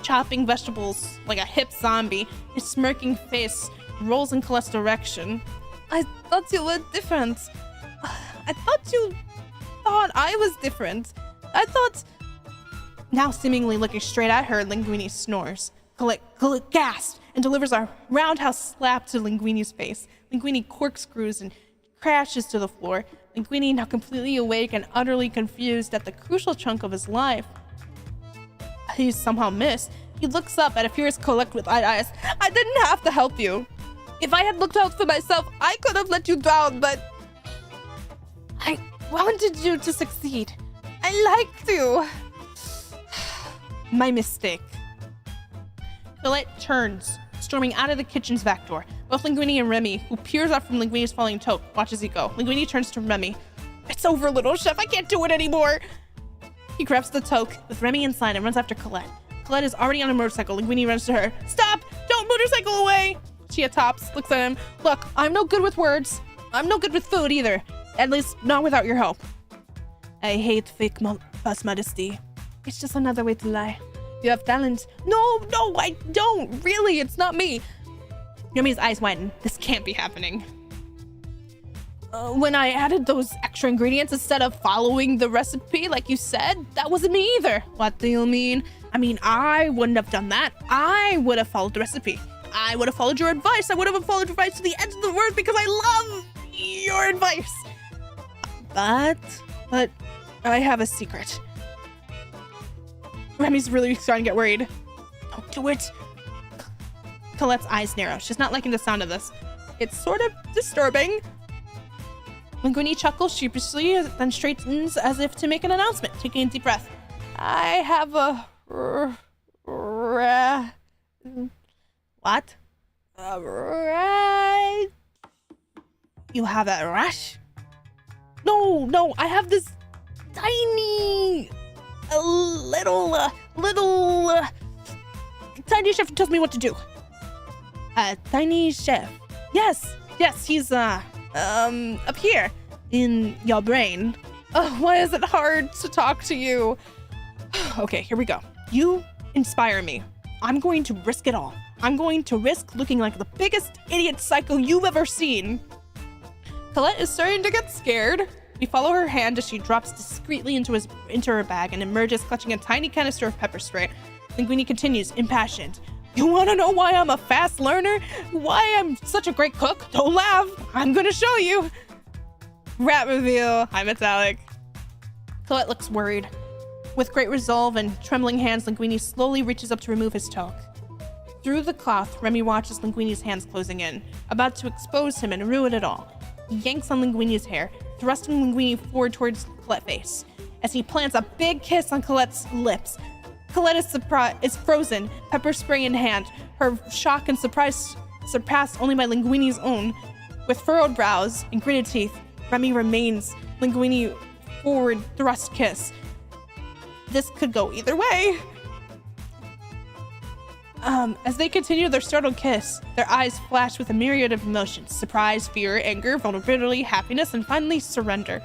chopping vegetables like a hip zombie. His smirking face rolls in Colette's direction. I thought you were different. I thought you thought I was different. I thought... Now seemingly looking straight at her, Linguini snores. Colette gasps and delivers a roundhouse slap to Linguini's face. Linguini corkscrews and crashes to the floor. Linguini, now completely awake and utterly confused at the crucial chunk of his life he's somehow missed. He looks up at a furious Colette with wide eyes. I didn't have to help you. If I had looked out for myself, I could have let you drown, but I wanted you to succeed. I liked you. My mistake. Colette turns, storming out of the kitchen's back door. Both Linguini and Remy, who peers up from Linguini's falling toque, watch as he go. Linguini turns to Remy. It's over, little chef. I can't do it anymore. He grabs the toque with Remy inside and runs after Colette. Colette is already on a motorcycle. Linguini runs to her. Stop! Don't motorcycle away! She attops, looks at him. Look, I'm no good with words. I'm no good with food either. At least not without your help. I hate fake false modesty. It's just another way to lie. You have talent. No, I don't. Really, it's not me. Remy's eyes widen. This can't be happening. When I added those extra ingredients instead of following the recipe like you said, that wasn't me either. What do you mean? I mean, I wouldn't have done that. I would have followed the recipe. I would have followed your advice. I would have followed your advice to the end of the word because I love your advice. But I have a secret. Remy's really starting to get worried. Don't do it. Colette's eyes narrow. She's not liking the sound of this. It's sort of disturbing. Linguini chuckles sheepishly, then straightens as if to make an announcement, taking a deep breath. I have a what? You have a rash? No, I have this tiny, tiny chef tells me what to do. A tiny chef. Yes, he's up here in your brain. Oh, why is it hard to talk to you? Okay, here we go. You inspire me. I'm going to risk it all. I'm going to risk looking like the biggest idiot psycho you've ever seen. Colette is starting to get scared. We follow her hand as she drops discreetly into her bag and emerges clutching a tiny canister of pepper spray. Linguini continues, impassioned. You want to know why I'm a fast learner? Why I'm such a great cook? Don't laugh. I'm going to show you. Rat reveal. Hi, Metallic. Colette looks worried. With great resolve and trembling hands, Linguini slowly reaches up to remove his toque. Through the cloth, Remy watches Linguini's hands closing in, about to expose him and ruin it all. He yanks on Linguini's hair, thrusting Linguini forward towards Colette's face. As he plants a big kiss on Colette's lips, Colette is frozen, pepper spray in hand, her shock and surprise surpassed only by Linguini's own. With furrowed brows and gritted teeth, Remy remains Linguini forward thrust kiss. This could go either way. As they continue their startled kiss, their eyes flash with a myriad of emotions: surprise, fear, anger, vulnerability, happiness, and finally surrender.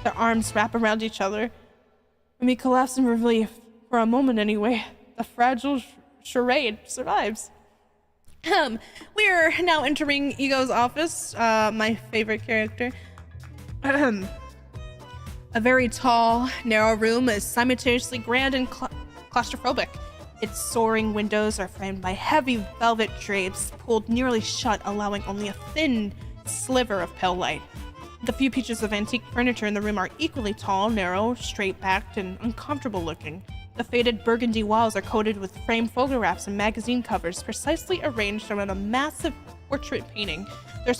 Their arms wrap around each other. Remy collapses in relief. For a moment anyway, the fragile charade survives. We're now entering Ego's office, my favorite character. A very tall, narrow room is simultaneously grand and claustrophobic. Its soaring windows are framed by heavy velvet drapes pulled nearly shut, allowing only a thin sliver of pale light. The few pieces of antique furniture in the room are equally tall, narrow, straight-backed, and uncomfortable looking. The faded burgundy walls are coated with framed photographs and magazine covers precisely arranged around a massive portrait painting. Their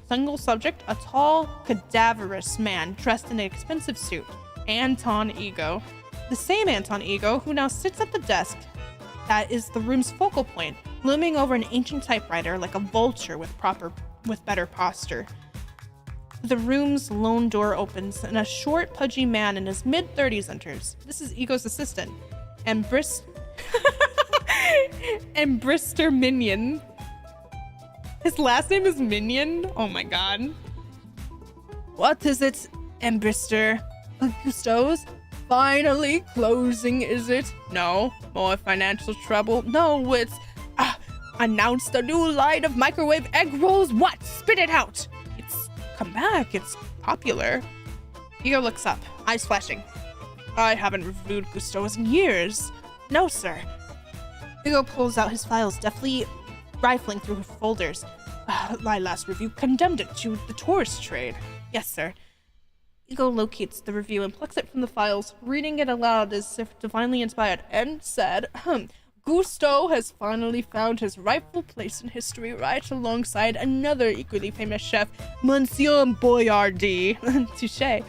single subject, a tall, cadaverous man dressed in an expensive suit, Anton Ego. The same Anton Ego who now sits at the desk that is the room's focal point, looming over an ancient typewriter like a vulture with better posture. The room's lone door opens and a short, pudgy man in his mid-30s enters. This is Ego's assistant, Brister Minion. His last name is Minion? Oh my god. What is it, Brister? Gusto's? Finally closing, is it? No. More financial trouble? No, it's... announced a new line of microwave egg rolls? What? Spit it out! It's come back. It's popular. Ego looks up, eyes flashing. I haven't reviewed Gusto's in years. No, sir. Ego pulls out his files, deftly rifling through her folders. My last review condemned it to the tourist trade. Yes, sir. Ego locates the review and plucks it from the files, reading it aloud as if divinely inspired, and said, Gusto has finally found his rightful place in history right alongside another equally famous chef, Monsieur Boyardee. Touché.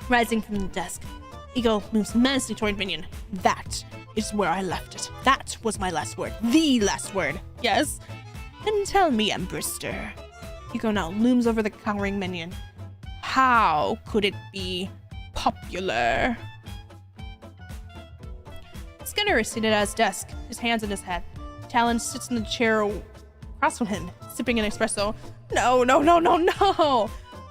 Rising from the desk, Ego moves menacingly toward Minion. That is where I left it. That was my last word. The last word. Yes? Then tell me, Brister. Ego now looms over the cowering Minion. How could it be popular? Skinner is seated at his desk, his hands in his head. Talon sits in the chair across from him, sipping an espresso. No.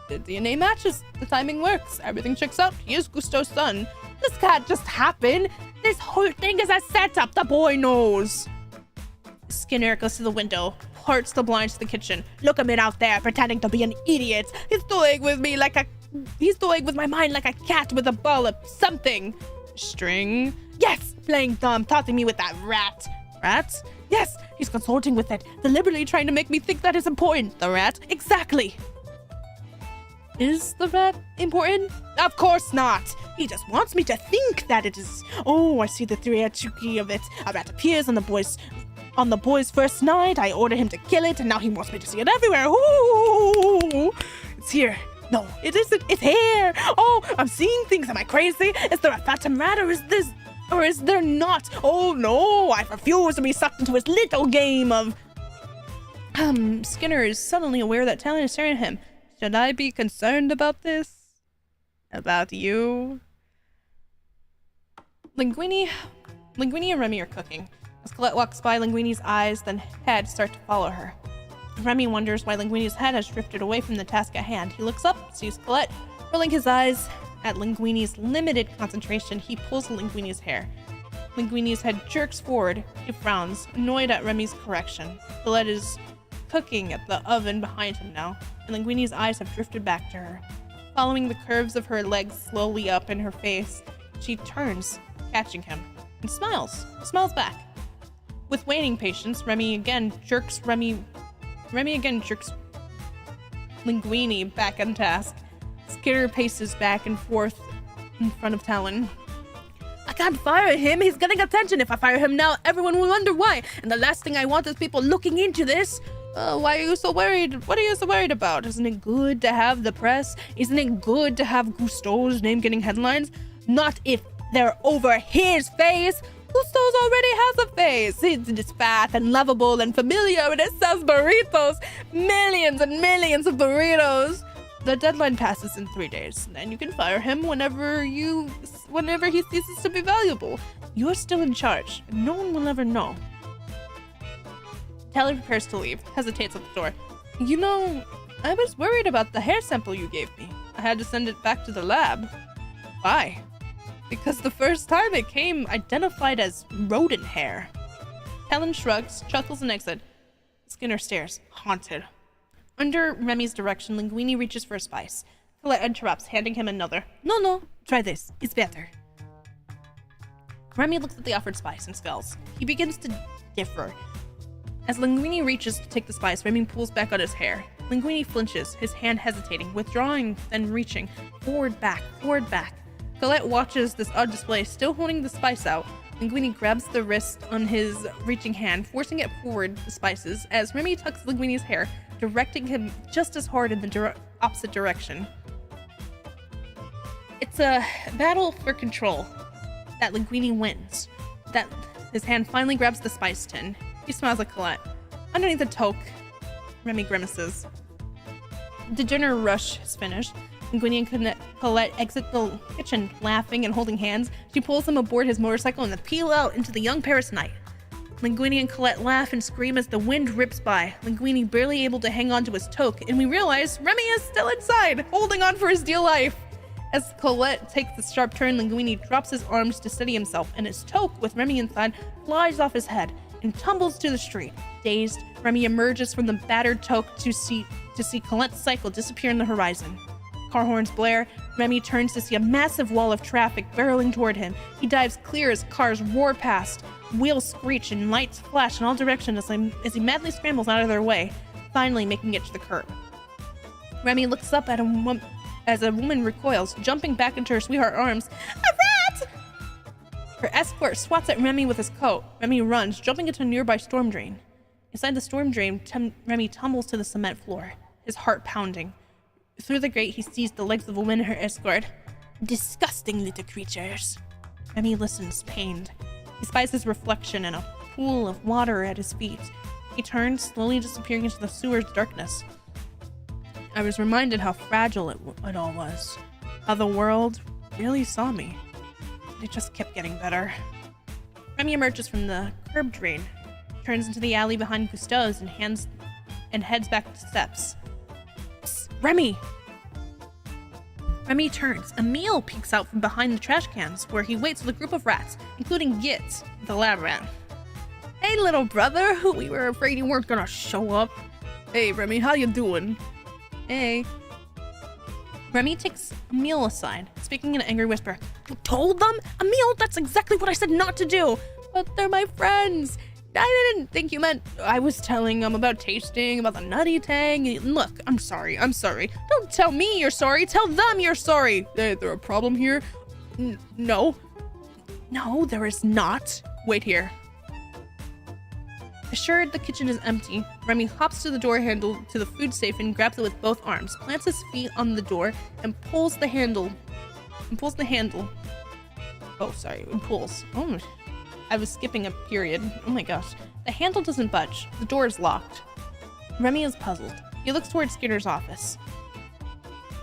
The DNA matches. The timing works. Everything checks out. He is Gusto's son. This can't just happen. This whole thing is a setup. The boy knows. Skinner goes to the window, parts the blinds to the kitchen. Look at him out there, pretending to be an idiot. He's toying with my mind like a cat with a ball of something. String? Yes, playing dumb, taunting me with that rat. Rat? Yes, he's consorting with it, deliberately trying to make me think that is important. The rat? Exactly. Is the rat important? Of course not. He just wants me to think that it is. Oh, I see the theory of it. A rat appears on the boy's first night. I order him to kill it, and now he wants me to see it everywhere. Ooh, it's here. No, it isn't. It's here. Oh, I'm seeing things. Am I crazy? Is there a phantom rat, or is there not? Oh no, I refuse to be sucked into his little game of... Skinner is suddenly aware that Talon is staring at him. Should I be concerned about this? About you? Linguini and Remy are cooking. As Colette walks by, Linguini's eyes, then head, start to follow her. Remy wonders why Linguini's head has drifted away from the task at hand. He looks up, sees Colette. Rolling his eyes at Linguini's limited concentration, he pulls Linguini's hair. Linguini's head jerks forward. He frowns, annoyed at Remy's correction. Colette is cooking at the oven behind him now, and Linguini's eyes have drifted back to her. Following the curves of her legs slowly up in her face, she turns, catching him, and smiles back. With waning patience, Remy again jerks Linguini back on task. Skinner paces back and forth in front of Talon. I can't fire him. He's getting attention. If I fire him now, everyone will wonder why. And the last thing I want is people looking into this. Why are you so worried? What are you so worried about? Isn't it good to have the press? Isn't it good to have Gusteau's name getting headlines? Not if they're over his face. Gusteau's already has a face. It's fat and lovable and familiar, and it sells burritos. Millions and millions of burritos. The deadline passes in 3 days, and you can fire him whenever he ceases to be valuable. You're still in charge, and no one will ever know. Talon prepares to leave, hesitates at the door. You know, I was worried about the hair sample you gave me. I had to send it back to the lab. Why? Because the first time it came identified as rodent hair. Talon shrugs, chuckles, and exits. Skinner stares, haunted. Under Remy's direction, Linguini reaches for a spice. Colette interrupts, handing him another. No, try this. It's better. Remy looks at the offered spice and scowls. He begins to differ. As Linguini reaches to take the spice, Remy pulls back on his hair. Linguini flinches, his hand hesitating, withdrawing, then reaching. Forward, back. Colette watches this odd display, still holding the spice out. Linguini grabs the wrist on his reaching hand, forcing it forward the spices, as Remy tucks Linguini's hair, directing him just as hard in the opposite direction. It's a battle for control that Linguini wins. That his hand finally grabs the spice tin. He smiles at Colette. Underneath the toque, Remy grimaces. The dinner rush is finished. Linguini and Colette exit the kitchen, laughing and holding hands. She pulls him aboard his motorcycle and they peel out into the young Paris night. Linguini and Colette laugh and scream as the wind rips by. Linguini barely able to hang on to his toque, and we realize Remy is still inside, holding on for his dear life. As Colette takes the sharp turn, Linguini drops his arms to steady himself, and his toque, with Remy inside, flies off his head and tumbles to the street. Dazed, Remy emerges from the battered toque to see Colette's cycle disappear in the horizon. Car horns blare. Remy turns to see a massive wall of traffic barreling toward him. He dives clear as cars roar past. Wheels screech and lights flash in all directions as he madly scrambles out of their way, finally making it to the curb. Remy looks up at as a woman recoils, jumping back into her sweetheart's arms. A rat! Her escort swats at Remy with his coat. Remy runs, jumping into a nearby storm drain. Inside the storm drain, Remy tumbles to the cement floor, his heart pounding. Through the grate, he sees the legs of a woman and her escort. Disgusting little creatures. Remy listens, pained. He spies his reflection in a pool of water at his feet. He turns, slowly disappearing into the sewer's darkness. I was reminded how fragile it all was. How the world really saw me. It just kept getting better. Remy emerges from the curb drain, turns into the alley behind Gusteau's and heads back to the steps. Psst, Remy! Remy turns. Emile peeks out from behind the trash cans, where he waits with a group of rats, including Git, the lab rat. Hey, little brother! We were afraid you weren't gonna show up. Hey, Remy, how you doing? Hey. Remy takes Emile aside, speaking in an angry whisper. You told them? Emile, that's exactly what I said not to do! But they're my friends! I didn't think you meant... I was telling them about tasting, about the nutty tang. Look, I'm sorry. Don't tell me you're sorry. Tell them you're sorry. Is there a problem here? No. No, there is not. Wait here. Assured the kitchen is empty, Remy hops to the door handle to the food safe and grabs it with both arms, plants his feet on the door, and pulls the handle. Oh, sorry, and pulls. Oh, I was skipping a period. Oh my gosh. The handle doesn't budge. The door is locked. Remy is puzzled. He looks towards Skinner's office.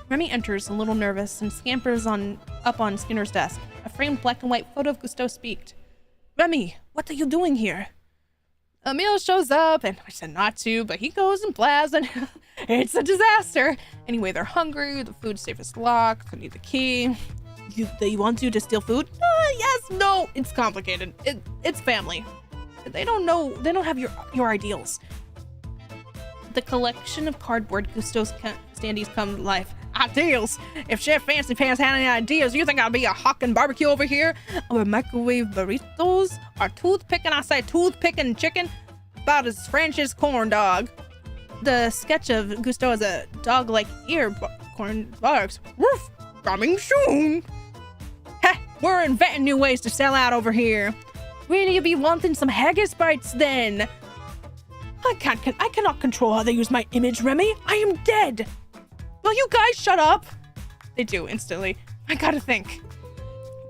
Remy enters, a little nervous, and scampers up on Skinner's desk. A framed black and white photo of Gusteau speaked. Remy, what are you doing here? Emile shows up, and I said not to, but he goes and blabs, and it's a disaster. Anyway, they're hungry, the food safe is locked, they need the key. They want you to steal food? Yes, no, it's complicated. It's family. They don't know, they don't have your ideals. The collection of cardboard Gusteau's standees come to life. Ideals? If Chef Fancy Pants had any ideas, you think I'd be a hawking barbecue over here? Or microwave burritos? Or toothpicking? I say toothpicking chicken? About as French as corn dog. The sketch of Gusteau as a dog-like ear corn barks. Woof! Coming soon! Heh! We're inventing new ways to sell out over here. Really, you be wanting some haggis bites then? I cannot control how they use my image, Remy. I am dead. Will you guys shut up? They do, instantly. I gotta think.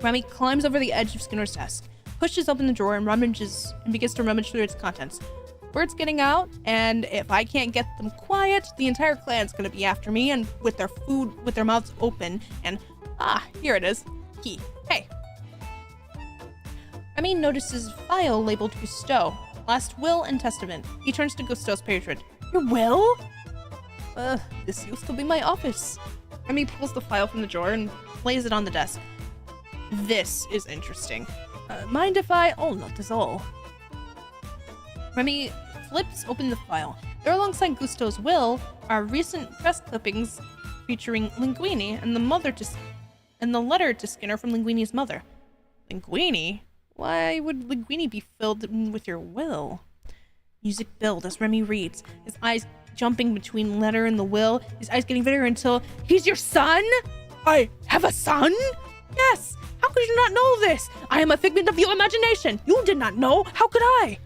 Remy climbs over the edge of Skinner's desk, pushes open the drawer and begins to rummage through its contents. Word's getting out, and if I can't get them quiet, the entire clan's gonna be after me and with their mouths open, and here it is. Key. Hey. Remy notices a file labeled Gusteau. Last will and testament. He turns to Gusteau's patron. Your will? This used to be my office. Remy pulls the file from the drawer and lays it on the desk. This is interesting. Mind if I... Oh, not at all. Remy flips open the file. There alongside Gusteau's will are recent press clippings featuring Linguini and the letter to Skinner from Linguini's mother. Linguini? Why would Linguini be filled in with your will? Music builds as Remy reads, his eyes jumping between letter and the will, his eyes getting bigger until... He's your son? I have a son? Yes! How could you not know this? I am a figment of your imagination. You did not know. How could I?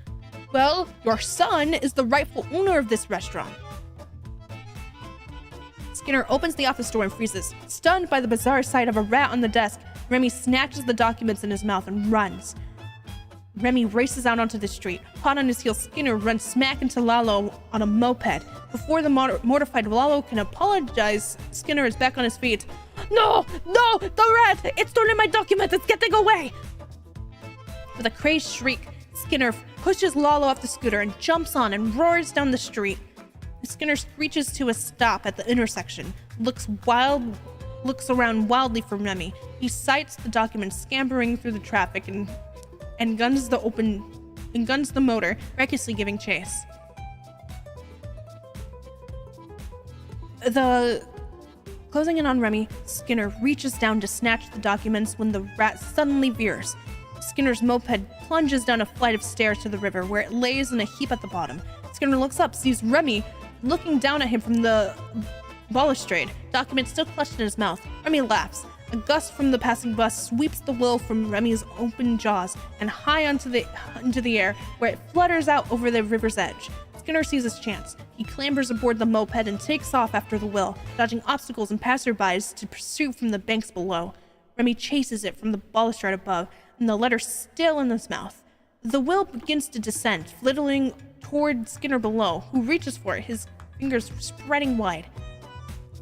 Well, your son is the rightful owner of this restaurant. Skinner opens the office door and freezes. Stunned by the bizarre sight of a rat on the desk, Remy snatches the documents in his mouth and runs. Remy races out onto the street. Hot on his heels, Skinner runs smack into Lalo on a moped. Before the mortified Lalo can apologize, Skinner is back on his feet. No! No! The rat! It's stolen my documents! It's getting away! With a crazed shriek, Skinner pushes Lalo off the scooter and jumps on and roars down the street. Skinner screeches to a stop at the intersection, looks around wildly for Remy. He sights the documents scampering through the traffic and guns the motor, recklessly giving chase. Closing in on Remy, Skinner reaches down to snatch the documents when the rat suddenly veers. Skinner's moped plunges down a flight of stairs to the river, where it lays in a heap at the bottom. Skinner looks up, sees Remy looking down at him from the balustrade, document still clutched in his mouth. Remy laughs. A gust from the passing bus sweeps the will from Remy's open jaws and high into the air, where it flutters out over the river's edge. Skinner sees his chance. He clambers aboard the moped and takes off after the will, dodging obstacles and passerbys to pursue from the banks below. Remy chases it from the balustrade above, and the letter still in his mouth. The will begins to descend, flitting toward Skinner below, who reaches for it, his fingers spreading wide.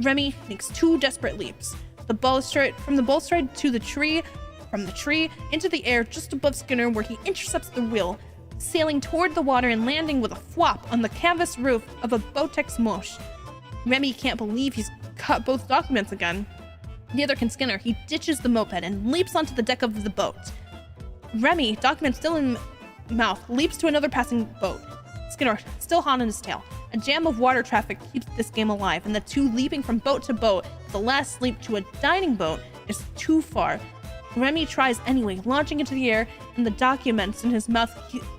Remy makes two desperate leaps. From the balustrade to the tree, from the tree into the air just above Skinner, where he intercepts the wheel, sailing toward the water and landing with a flop on the canvas roof of a Botex Moche. Remy can't believe he's cut both documents again. Neither can Skinner. He ditches the moped and leaps onto the deck of the boat. Remy, document still in mouth, leaps to another passing boat. Skinner, still hot on his tail. A jam of water traffic keeps this game alive, and the two leaping from boat to boat, the last leap to a dining boat, is too far. Remy tries anyway, launching into the air, and the documents in his mouth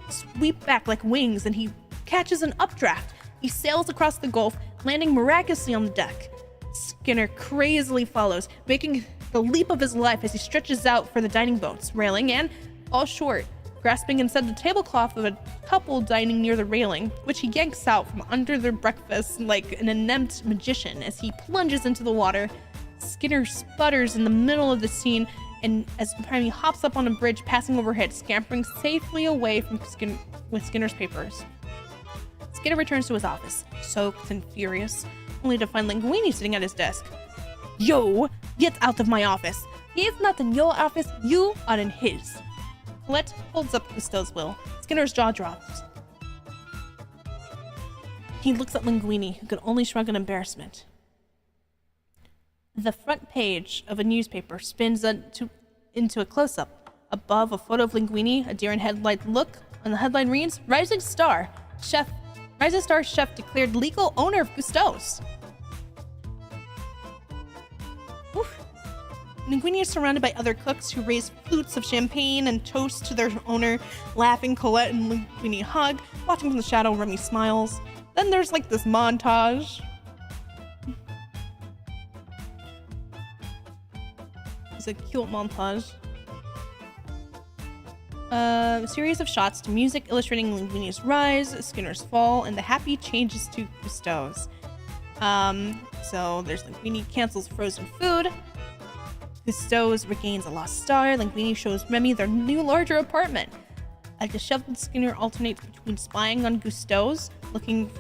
sweep back like wings, and he catches an updraft. He sails across the gulf, landing miraculously on the deck. Skinner crazily follows, making the leap of his life as he stretches out for the dining boat's railing and falls short, grasping instead the tablecloth of a couple dining near the railing, which he yanks out from under their breakfast like an inept magician as he plunges into the water. Skinner sputters in the middle of the scene, and as Remy hops up on a bridge passing overhead, scampering safely away from Skinner's papers. Skinner returns to his office, soaked and furious, only to find Linguini sitting at his desk. Yo, get out of my office. He is not in your office, you are in his. Colette holds up Cousteau's will. Skinner's jaw drops. He looks at Linguini, who can only shrug in embarrassment. The front page of a newspaper spins into a close-up. Above, a photo of Linguini, a deer in headlight look, and the headline reads, Rising Star chef declared legal owner of Cousteau's. Linguini is surrounded by other cooks who raise flutes of champagne and toast to their owner, laughing. Colette and Linguini hug. Watching from the shadow, Remy smiles. Then there's like this montage. It's a cute montage. A series of shots to music illustrating Linguini's rise, Skinner's fall, and the happy changes to Cousteau's. So there's Linguini cancels frozen food. Cousteau's regains a lost star. Linguini shows Remy their new, larger apartment. A disheveled Skinner alternates between spying on Cousteau's, looking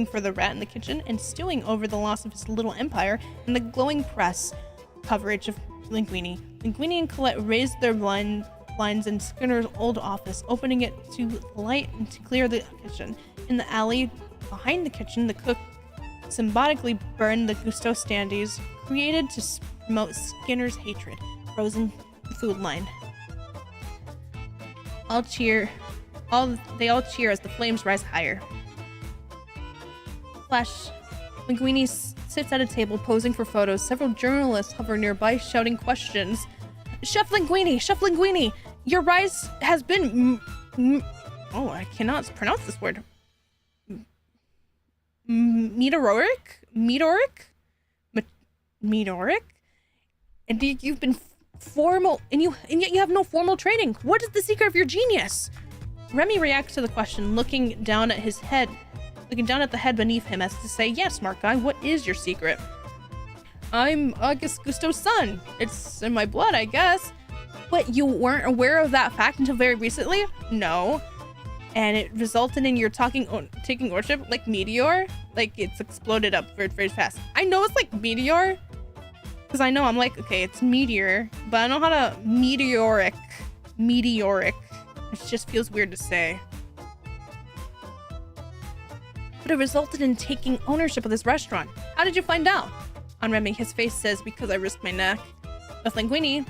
for the rat in the kitchen, and stewing over the loss of his little empire, and the glowing press coverage of Linguini. Linguini and Colette raised their blinds in Skinner's old office, opening it to the light and to clear the kitchen. In the alley behind the kitchen, the cook symbolically burned the Cousteau standees created to promote Skinner's hatred. Frozen food line. They all cheer as the flames rise higher. Flash. Linguini sits at a table posing for photos. Several journalists hover nearby, shouting questions. Chef Linguini, your rise has been oh, I cannot pronounce this word. Meteoric? And you've been formal, and yet you have no formal training. What is the secret of your genius? Remy reacts to the question, looking down at the head beneath him as to say, yes, smart guy, what is your secret? I'm Auguste Cousteau's son. It's in my blood, I guess. What, you weren't aware of that fact until very recently? No. And it resulted in your taking ownership like meteor? Like it's exploded up very, very fast. I know it's like meteor. Because I know I'm like, okay, it's meteor. But I know how to meteoric. It just feels weird to say. But it resulted in taking ownership of this restaurant. How did you find out? On Remy, his face says, because I risked my neck. With Linguini,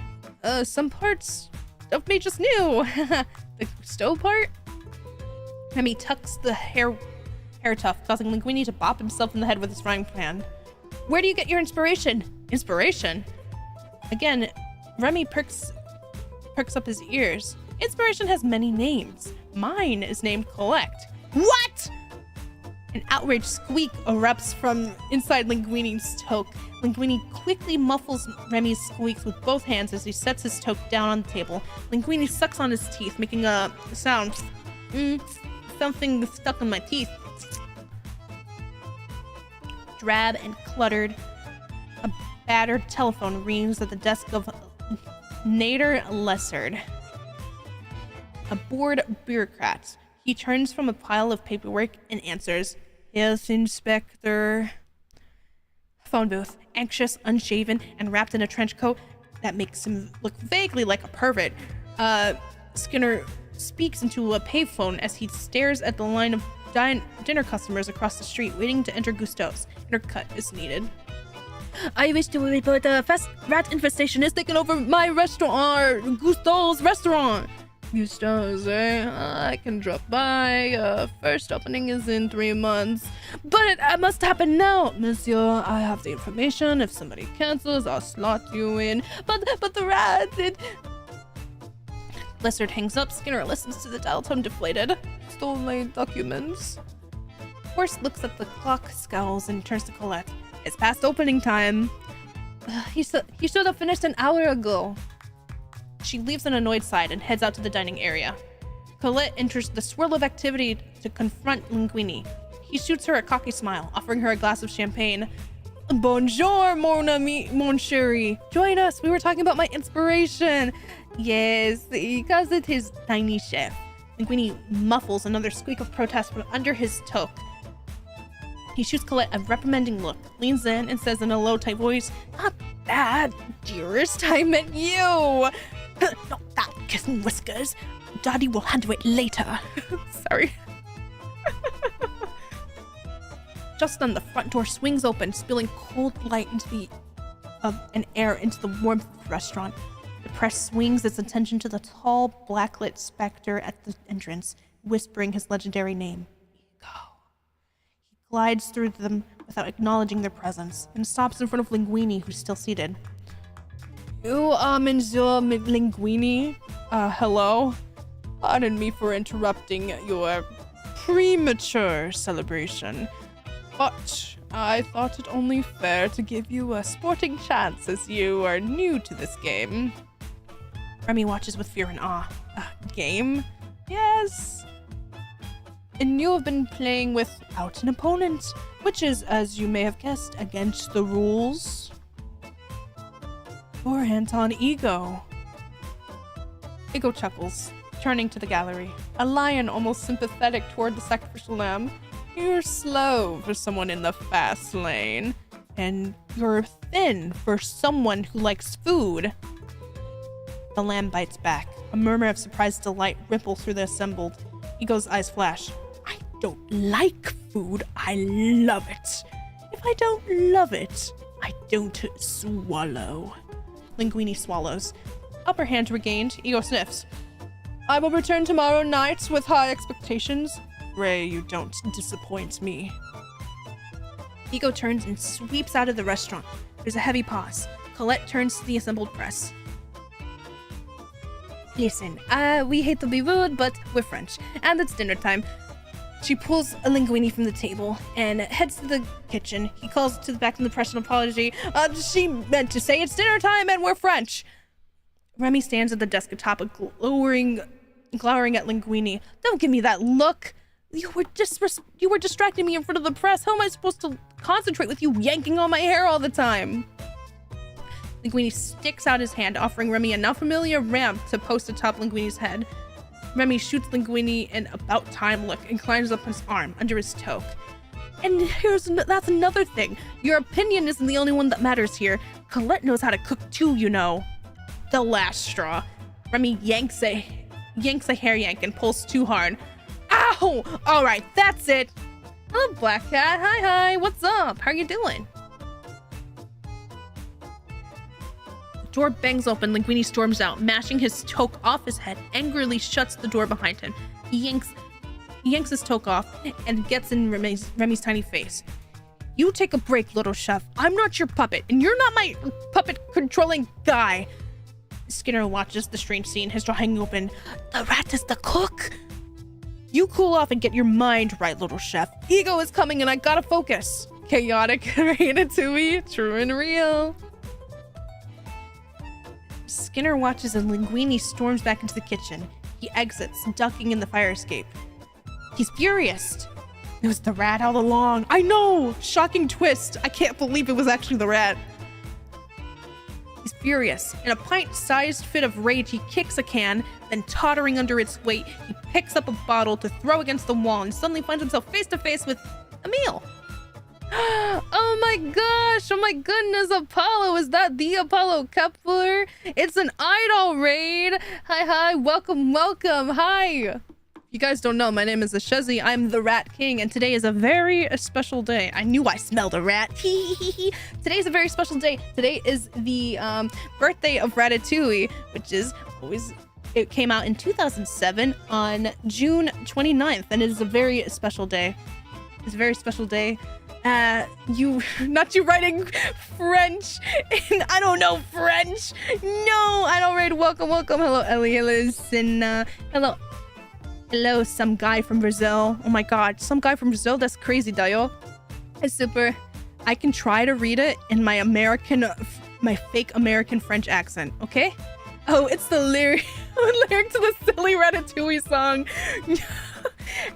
some parts of me just knew. The Cousteau part? Remy tucks the hair tuft, causing Linguini to bop himself in the head with his frying pan. Where do you get your inspiration? Inspiration? Again, Remy perks up his ears. Inspiration has many names. Mine is named Collect. What? An outraged squeak erupts from inside Linguini's toque. Linguini quickly muffles Remy's squeaks with both hands as he sets his toque down on the table. Linguini sucks on his teeth, making a sound. Something stuck in my teeth. Drab and cluttered, a battered telephone rings at the desk of Nader Lessard, a bored bureaucrat. He turns from a pile of paperwork and answers, Yes, Inspector. Phone booth, anxious, unshaven, and wrapped in a trench coat that makes him look vaguely like a pervert. Skinner speaks into a payphone as he stares at the line of dinner customers across the street waiting to enter Cousteau's. Intercut is needed. I wish to report a fast rat infestation has taken over my restaurant, Cousteau's restaurant. Cousteau's, I can drop by. First opening is in 3 months. But it must happen now. Monsieur, I have the information. If somebody cancels, I'll slot you in. But the rat, it... Lessard hangs up. Skinner listens to the dial tone deflated. Stole my documents. Horst looks at the clock, scowls, and turns to Colette. It's past opening time. He should have finished an hour ago. She leaves an annoyed sigh and heads out to the dining area. Colette enters the swirl of activity to confront Linguini. He shoots her a cocky smile, offering her a glass of champagne. Bonjour, mon ami, mon chéri. Join us. We were talking about my inspiration. Yes, because it is tiny chef. Linguini muffles another squeak of protest from under his toque. He shoots Colette a reprimanding look, leans in, and says in a low, tight voice, "Not bad, dearest. I meant you." "Not that, kissing whiskers. Daddy will handle it later." Sorry. Just then, the front door swings open, spilling cold light into and air into the warmth of the restaurant. The press swings its attention to the tall, blacklit specter at the entrance, whispering his legendary name, Ego. He glides through them without acknowledging their presence, and stops in front of Linguini, who's still seated. "You are Monsieur Linguini? Hello? Pardon me for interrupting your premature celebration, but I thought it only fair to give you a sporting chance as you are new to this game." Remy watches with fear and awe. Game? Yes. And you have been playing without an opponent, which is, as you may have guessed, against the rules. Poor Anton Ego. Ego chuckles, turning to the gallery. A lion almost sympathetic toward the sacrificial lamb. "You're slow for someone in the fast lane, and you're thin for someone who likes food." The lamb bites back. A murmur of surprised delight ripples through the assembled. Ego's eyes flash. "I don't like food, I love it. If I don't love it, I don't swallow." Linguini swallows. Upper hand regained, Ego sniffs. "I will return tomorrow night with high expectations. Pray you don't disappoint me." Ego turns and sweeps out of the restaurant. There's a heavy pause. Colette turns to the assembled press. "Listen, we hate to be rude, but we're French, and it's dinner time." She pulls a Linguini from the table and heads to the kitchen. He calls to the back of the press an apology. She meant to say it's dinner time and we're French." Remy stands at the desk atop, glowering at Linguini. "Don't give me that look. You were distracting me in front of the press. How am I supposed to concentrate with you yanking on my hair all the time?" Linguini sticks out his hand, offering Remy a now familiar ramp to post atop Linguini's head. Remy shoots Linguini an about-time look and climbs up his arm, under his toque. "And that's another thing. Your opinion isn't the only one that matters here. Colette knows how to cook too, you know." The last straw. Remy yanks a hair yank and pulls too hard. "Ow! All right, that's it." "Hello, Black Cat. Hi. What's up? How you doing?" The door bangs open. Linguini storms out, mashing his toque off his head, angrily shuts the door behind him. He yanks his toque off and gets in Remy's tiny face. "You take a break, little chef. I'm not your puppet, and you're not my puppet-controlling guy." Skinner watches the strange scene, his jaw hanging open. "The rat is the cook." "You cool off and get your mind right, little chef. Ego is coming and I gotta focus." Chaotic ratatouille, true and real. Skinner watches as Linguini storms back into the kitchen. He exits, ducking in the fire escape. He's furious. It was the rat all along. I know! Shocking twist. I can't believe it was actually the rat. He's furious. In a pint-sized fit of rage, he kicks a can, then tottering under its weight, he picks up a bottle to throw against the wall and suddenly finds himself face to face with Emil. Oh my gosh! Oh my goodness, Apollo! Is that the Apollo Kepler? It's an idol raid! Hi, welcome! Hi! You guys don't know, my name is Acheezi. I'm the Rat King, and today is a very special day. I knew I smelled a rat. Today is a very special day. Today is the birthday of Ratatouille, which is always... It came out in 2007 on June 29th, and it is a very special day. It's a very special day. Not you writing French, and I don't know French. No, I don't read. Welcome. Hello, Ellie. Hello, Sinna. Hello, some guy from Brazil. Oh my god, some guy from Brazil? That's crazy, Dayo. It's super. I can try to read it in my fake American French accent, okay? Oh, it's the lyric to the silly Ratatouille song.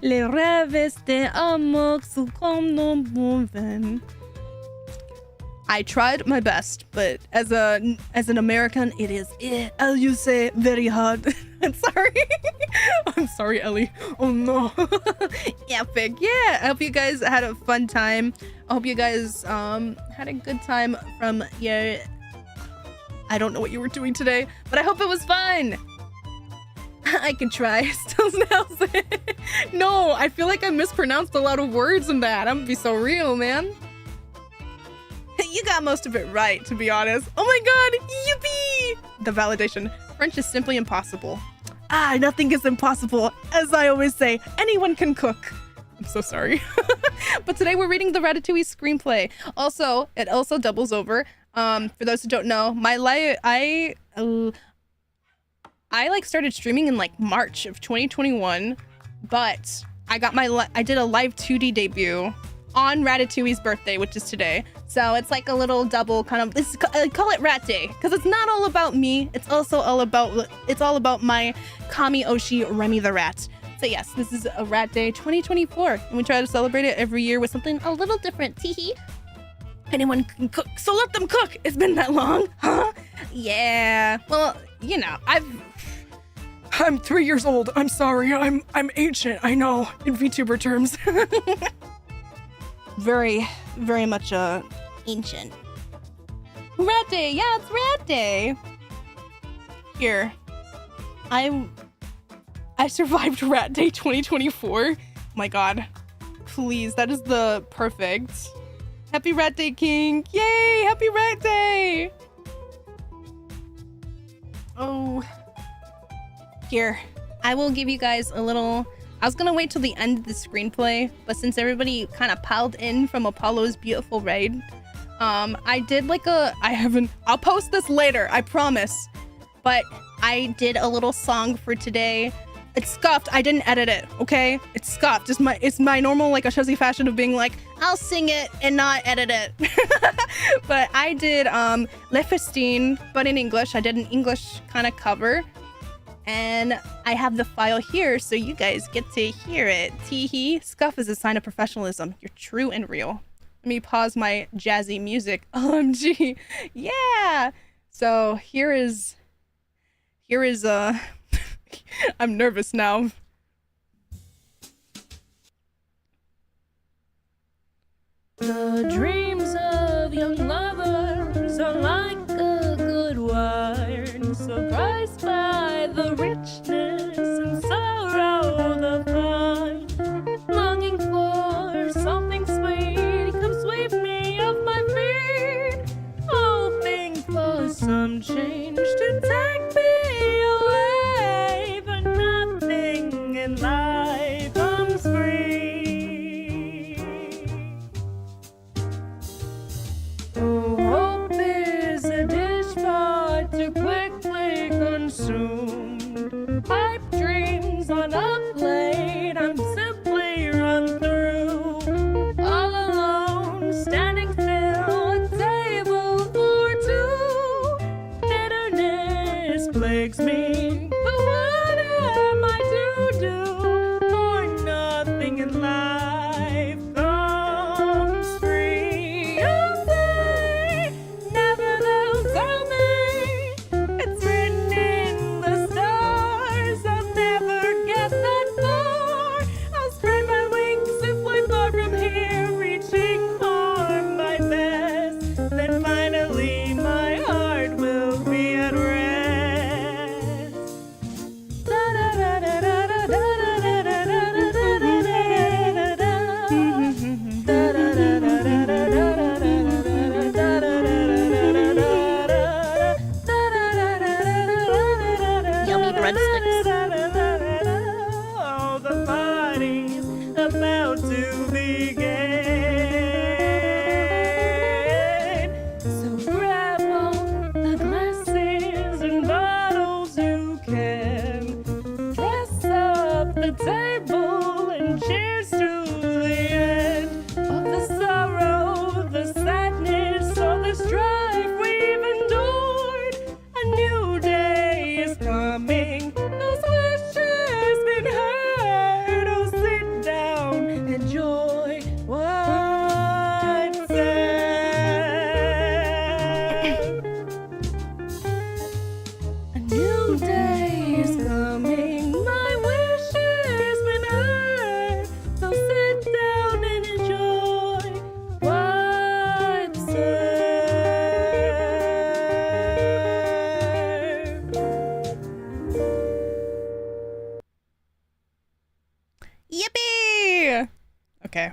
Les rêves d'amour sont comme nos mauvais. I tried my best, but as an American, it is, as you say, very hard. I'm sorry. I'm sorry, Ellie. Oh no. Epic. Yeah, I hope you guys had a fun time. I hope you guys had a good time from your... I don't know what you were doing today, but I hope it was fun. I can try. Still nails it. No, I feel like I mispronounced a lot of words in that. I'm gonna be so real, man. You got most of it right, to be honest. Oh my god, yippee! The validation. French is simply impossible. Ah, nothing is impossible. As I always say, anyone can cook. I'm so sorry. But today we're reading the Ratatouille screenplay. Also, it also doubles over. For those who don't know, my I like started streaming in like March of 2021, but I did a live 2D debut on Ratatouille's birthday, which is today. So it's like a little double kind of, I call it Rat Day, because it's not all about me. It's also all about my Kami Oshi Remy the Rat. So yes, this is a Rat Day 2024, and we try to celebrate it every year with something a little different. Teehee. Anyone can cook, so let them cook. It's been that long, huh? Yeah. Well, you know, I'm 3 years old. I'm sorry. I'm ancient. I know, in VTuber terms. Very, very much ancient. Rat Day. Yeah, it's Rat Day. Here, I survived Rat Day 2024. Oh my god. Please, that is the perfect. Happy Rat Day, King. Yay, happy Rat Day. Oh. Here, I will give you guys a little... I was gonna wait till the end of the screenplay, but since everybody kind of piled in from Apollo's beautiful raid, I did like I'll post this later, I promise. But I did a little song for today. It's scuffed, I didn't edit it, okay? It's scuffed, it's my normal like Acheezi fashion of being like, I'll sing it and not edit it. But I did Le Festine, but in English. I did an English kind of cover. And I have the file here so you guys get to hear it. Teehee. Scuff is a sign of professionalism. You're true and real. Let me pause my jazzy music. OMG. Yeah. So here is I'm nervous now. The dreams of young lovers are like a good wine, surprised by the richness and sorrow the fine. Longing for something sweet, come sweep me off my feet, hoping for some change to take me away, but nothing in life comes free. Oh, hope is a dish far too quickly consumed. Pipe dreams on a plate, I'm simply run through. All alone, standing still, a table for two. Bitterness plagues me, but what am I to do? For nothing in life comes free. You say, never they'll tell me. It's written in the stars, I'll never get that far. I'll spread my wings and fly far from here, reaching for my best. Then finally my heart will be at rest. Yummy breadsticks. Oh, the party's about to begin. So grab all the glasses and bottles you can. Dress up the table and cheers to the end of the sorrow, the sadness, all the strife we've endured. A new day coming. Those wishes been heard. Oh, sit down, enjoy what's said. A new day is coming. My wishes been heard. So sit down and enjoy what's said. Yippee! Okay.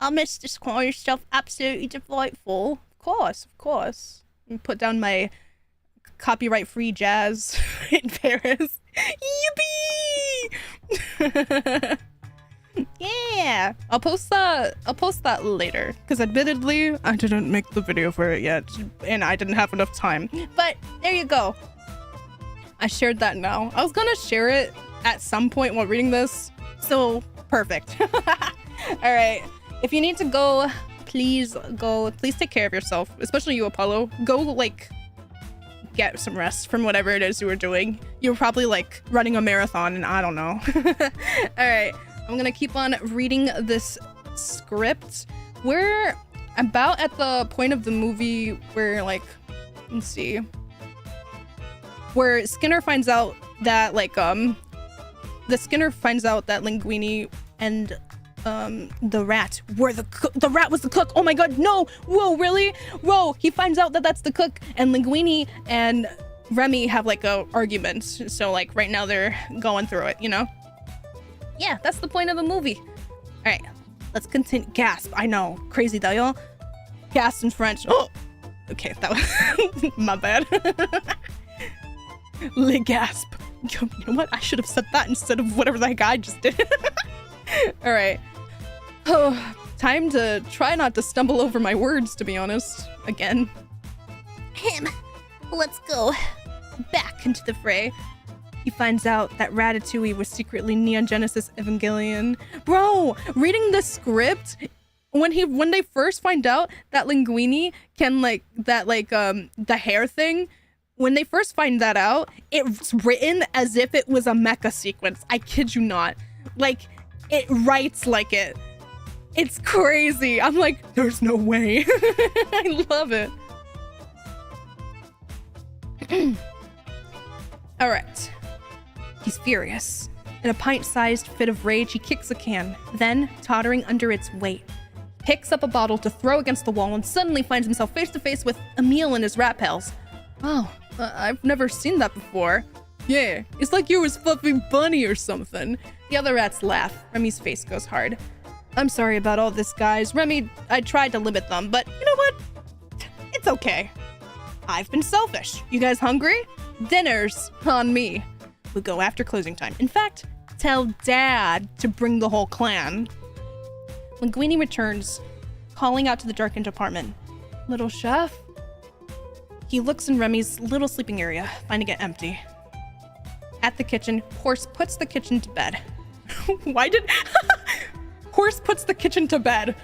Mr. Squall, yourself absolutely delightful. Of course, of course. Put down my copyright-free jazz in Paris. Yippee! Yeah, I'll post that later, because admittedly I didn't make the video for it yet and I didn't have enough time, but there you go. I shared that now. I was gonna share it at some point while reading this, so perfect. All right, if you need to go, please go. Please take care of yourself, especially you, Apollo. Go, like, get some rest from whatever it is you were doing. You were probably like running a marathon and I don't know. All right, I'm gonna keep on reading this script. We're about at the point of the movie where, like, let's see, where Skinner finds out that, like, the Skinner finds out that Linguini and the rat were the rat was the cook. Oh my god, no! Whoa, really? Whoa, he finds out that that's the cook, and Linguini and Remy have, like, a argument. So, like, right now they're going through it, you know? Yeah, that's the point of the movie. All right, let's continue. Gasp, I know. Crazy, d'ailleurs. Gasp in French. Oh! Okay, that was my bad. Le gasp. You know what? I should have said that instead of whatever that guy just did. All right. Oh, time to try not to stumble over my words, to be honest. Again. Let's go back into the fray. He finds out that Ratatouille was secretly Neon Genesis Evangelion. Bro, reading the script, when they first find out that Linguini can, like, that, like, the hair thing, when they first find that out, it's written as if it was a mecha sequence. I kid you not. Like, it writes like it. It's crazy. I'm like, there's no way. I love it. All right. He's furious. In a pint-sized fit of rage, he kicks a can, then, tottering under its weight, picks up a bottle to throw against the wall and suddenly finds himself face to face with Emile and his rat pals. Oh, I've never seen that before. Yeah, it's like you're his fluffy bunny or something. The other rats laugh. Remy's face goes hard. I'm sorry about all this, guys. Remy, I tried to limit them, but you know what? It's okay. I've been selfish. You guys hungry? Dinner's on me. We'll go after closing time. In fact, tell Dad to bring the whole clan. Linguini returns, calling out to the darkened apartment. Little chef? He looks in Remy's little sleeping area, finding it empty. At the kitchen, Horse puts the kitchen to bed. Why did... Horse puts the kitchen to bed.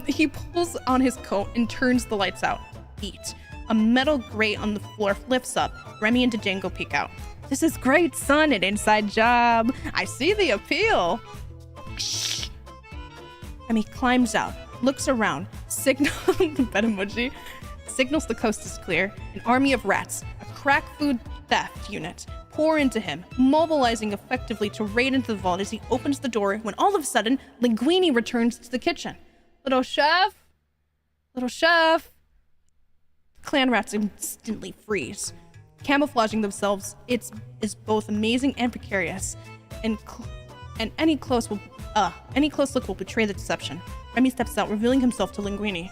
He pulls on his coat and turns the lights out. Eat. A metal grate on the floor lifts up. Remy and Django peek out. This is great, son. An inside job. I see the appeal. Shh. Remy climbs out, looks around, signals the bed emoji, signals the coast is clear. An army of rats, a crack food theft unit, pour into him, mobilizing effectively to raid into the vault as he opens the door when all of a sudden, Linguini returns to the kitchen. Little chef? Little chef? Clan rats instantly freeze. Camouflaging themselves, it is both amazing and precarious, and any close look will betray the deception. Remy steps out, revealing himself to Linguini.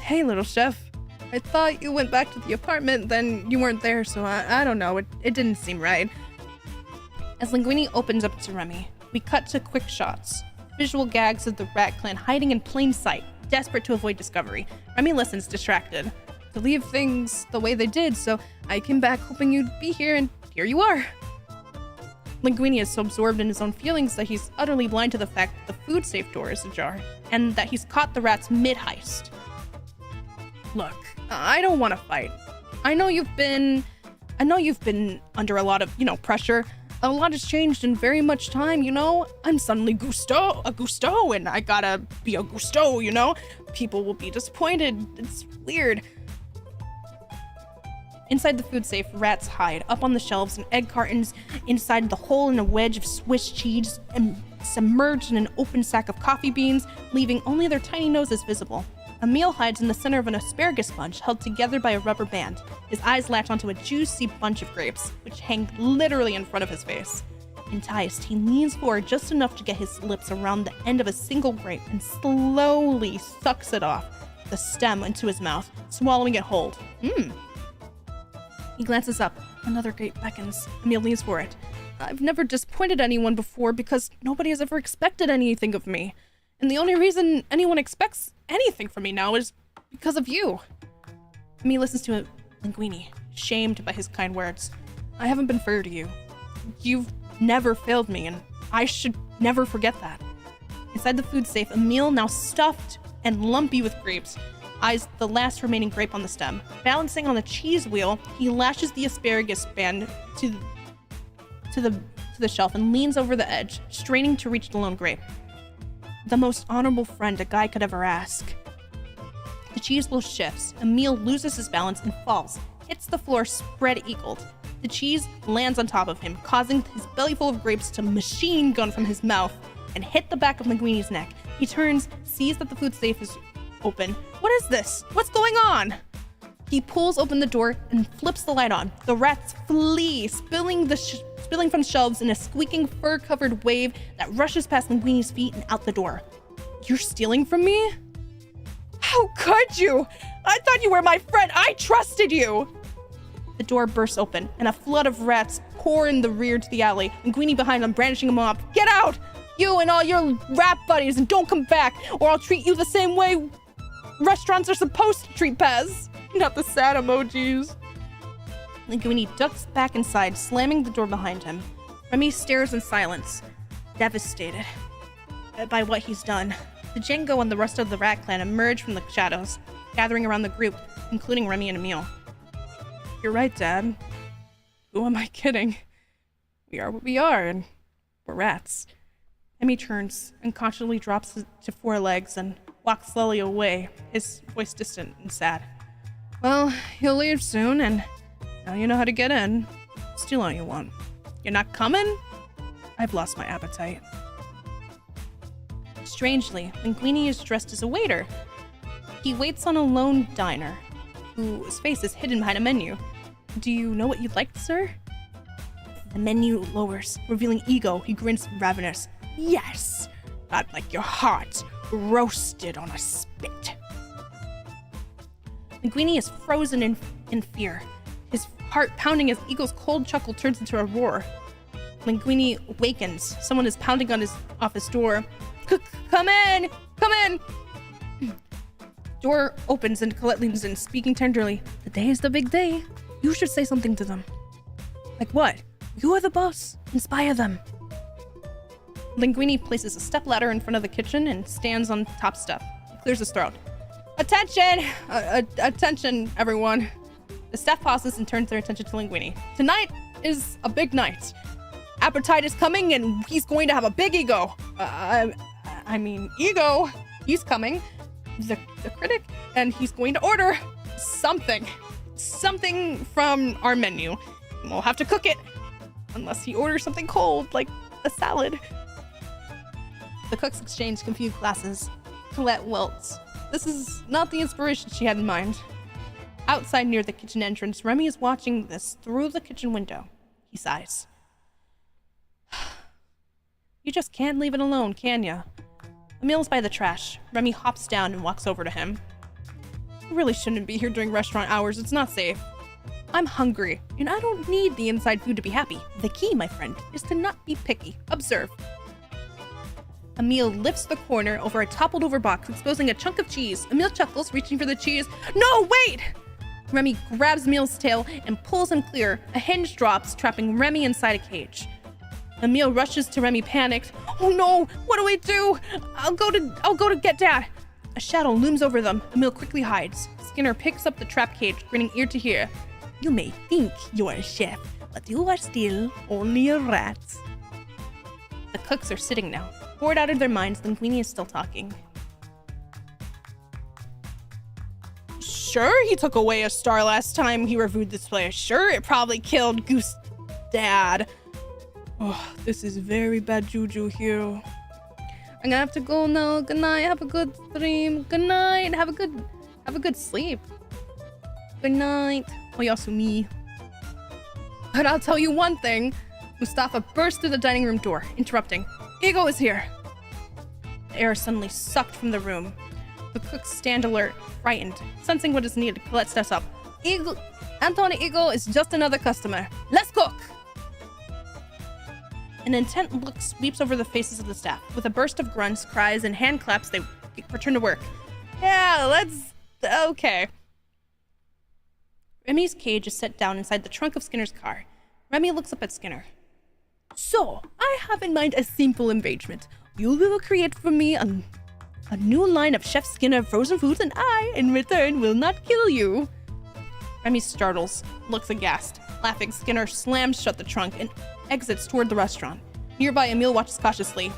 Hey, little chef. I thought you went back to the apartment, then you weren't there, so I don't know, it didn't seem right. As Linguini opens up to Remy, we cut to quick shots. Visual gags of the rat clan hiding in plain sight, desperate to avoid discovery. Remy listens, distracted. To leave things the way they did, so I came back hoping you'd be here, and here you are. Linguini is so absorbed in his own feelings that he's utterly blind to the fact that the food safe door is ajar, and that he's caught the rats mid-heist. Look, I don't want to fight. I know you've been I know you've been under a lot of, pressure. A lot has changed in very much time, I'm suddenly a Gusto, and I gotta be a Gusto, People will be disappointed. It's weird. Inside the food safe, rats hide up on the shelves and egg cartons inside the hole in a wedge of Swiss cheese and submerged in an open sack of coffee beans, leaving only their tiny noses visible. Emil hides in the center of an asparagus bunch held together by a rubber band. His eyes latch onto a juicy bunch of grapes, which hang literally in front of his face. Enticed, he leans forward just enough to get his lips around the end of a single grape and slowly sucks it off, the stem into his mouth, swallowing it whole. He glances up. Another grape beckons. Emil leans for it. I've never disappointed anyone before because nobody has ever expected anything of me. And the only reason anyone expects anything from me now is because of you. Emil listens to Linguini, shamed by his kind words. I haven't been fair to you. You've never failed me, and I should never forget that. Inside the food safe, Emil, now stuffed and lumpy with grapes, eyes the last remaining grape on the stem. Balancing on the cheese wheel, he lashes the asparagus band to the shelf and leans over the edge, straining to reach the lone grape. The most honorable friend a guy could ever ask. The cheese wheel shifts. Emil loses his balance and falls, hits the floor spread-eagled. The cheese lands on top of him, causing his belly full of grapes to machine gun from his mouth and hit the back of Linguini's neck. He turns, sees that the food safe is open. What is this? What's going on? He pulls open the door and flips the light on. The rats flee, spilling from shelves in a squeaking fur-covered wave that rushes past Linguini's feet and out the door. You're stealing from me? How could you? I thought you were my friend. I trusted you. The door bursts open and a flood of rats pour in the rear to the alley. Linguini behind them, brandishing a mop. Get out! You and all your rat buddies, and don't come back, or I'll treat you the same way restaurants are supposed to treat Pez. Not the sad emojis. Linguini ducks back inside, slamming the door behind him. Remy stares in silence, devastated by what he's done. The Django and the rest of the rat clan emerge from the shadows, gathering around the group, including Remy and Emil. You're right, Dad. Who am I kidding? We are what we are, and we're rats. Emmy turns and cautiously drops to 4 legs and walks slowly away, his voice distant and sad. Well, he'll leave soon, and now you know how to get in. Steal all you want. You're not coming? I've lost my appetite. Strangely, Linguini is dressed as a waiter. He waits on a lone diner, whose face is hidden behind a menu. Do you know what you'd like, sir? The menu lowers, revealing ego. He grins ravenous. Yes! I'd like your heart roasted on a spit. Linguini is frozen in fear. His heart pounding as Ego's cold chuckle turns into a roar. Linguini wakens. Someone is pounding on his office door. Come in! Come in! Door opens and Colette leans in, speaking tenderly. The day is the big day. You should say something to them. Like what? You are the boss. Inspire them. Linguini places a stepladder in front of the kitchen and stands on top step. He clears his throat. Attention! Attention, everyone. The staff pauses and turns their attention to Linguini. Tonight is a big night. Appetite is coming and he's going to have a big ego. Ego. He's coming. The critic. And he's going to order something. Something from our menu. We'll have to cook it. Unless he orders something cold, like a salad. The cooks exchange confused glasses. Colette wilts. This is not the inspiration she had in mind. Outside near the kitchen entrance, Remy is watching this through the kitchen window. He sighs. You just can't leave it alone, can ya? Emil's by the trash. Remy hops down and walks over to him. You really shouldn't be here during restaurant hours. It's not safe. I'm hungry, and I don't need the inside food to be happy. The key, my friend, is to not be picky. Observe. Emil lifts the corner over a toppled-over box, exposing a chunk of cheese. Emil chuckles, reaching for the cheese. No, wait! Remy grabs Emil's tail and pulls him clear. A hinge drops, trapping Remy inside a cage. Emil rushes to Remy, panicked. Oh no! What do I do? I'll go to get Dad. A shadow looms over them. Emil quickly hides. Skinner picks up the trap cage, grinning ear to ear. You may think you're a chef, but you are still only a rat. The cooks are sitting now, bored out of their minds. Linguini is still talking. Sure, he took away a star last time he reviewed this place. Sure, it probably killed Goose Dad. Oh, this is very bad juju here. I'm gonna have to go now. Good night. Have a good stream. Good night. Have a good sleep. Good night. Oyasumi. But I'll tell you one thing. Mustafa burst through the dining room door, interrupting. Ego is here. The air is suddenly sucked from the room. The cooks stand alert, frightened, sensing what is needed. Colette steps up. Anthony Ego is just another customer. Let's cook! An intent look sweeps over the faces of the staff. With a burst of grunts, cries, and hand claps, they return to work. Yeah, okay. Remy's cage is set down inside the trunk of Skinner's car. Remy looks up at Skinner. So, I have in mind a simple arrangement. You will create for me a new line of Chef Skinner frozen foods, and I, in return, will not kill you. Remy startles, looks aghast. Laughing, Skinner slams shut the trunk and exits toward the restaurant. Nearby, Emil watches cautiously.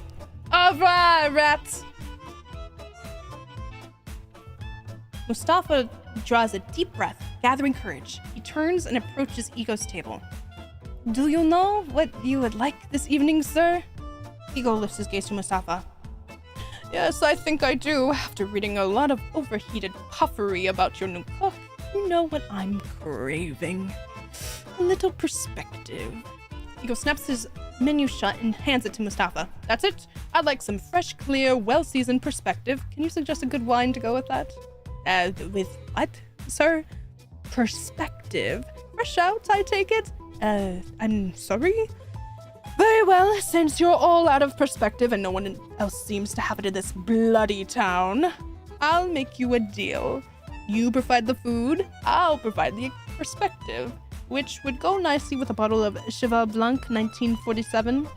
Alright, rats! Mustafa draws a deep breath, gathering courage. He turns and approaches Ego's table. Do you know what you would like this evening, sir? Ego lifts his gaze to Mustafa. Yes, I think I do. After reading a lot of overheated puffery about your new cook, you know what I'm craving. A little perspective. Ego snaps his menu shut and hands it to Mustafa. That's it? I'd like some fresh, clear, well-seasoned perspective. Can you suggest a good wine to go with that? With what, sir? Perspective. Fresh out, I take it? I'm sorry? Very well, since you're all out of perspective and no one else seems to have it in this bloody town, I'll make you a deal. You provide the food, I'll provide the perspective, which would go nicely with a bottle of Cheval Blanc 1947.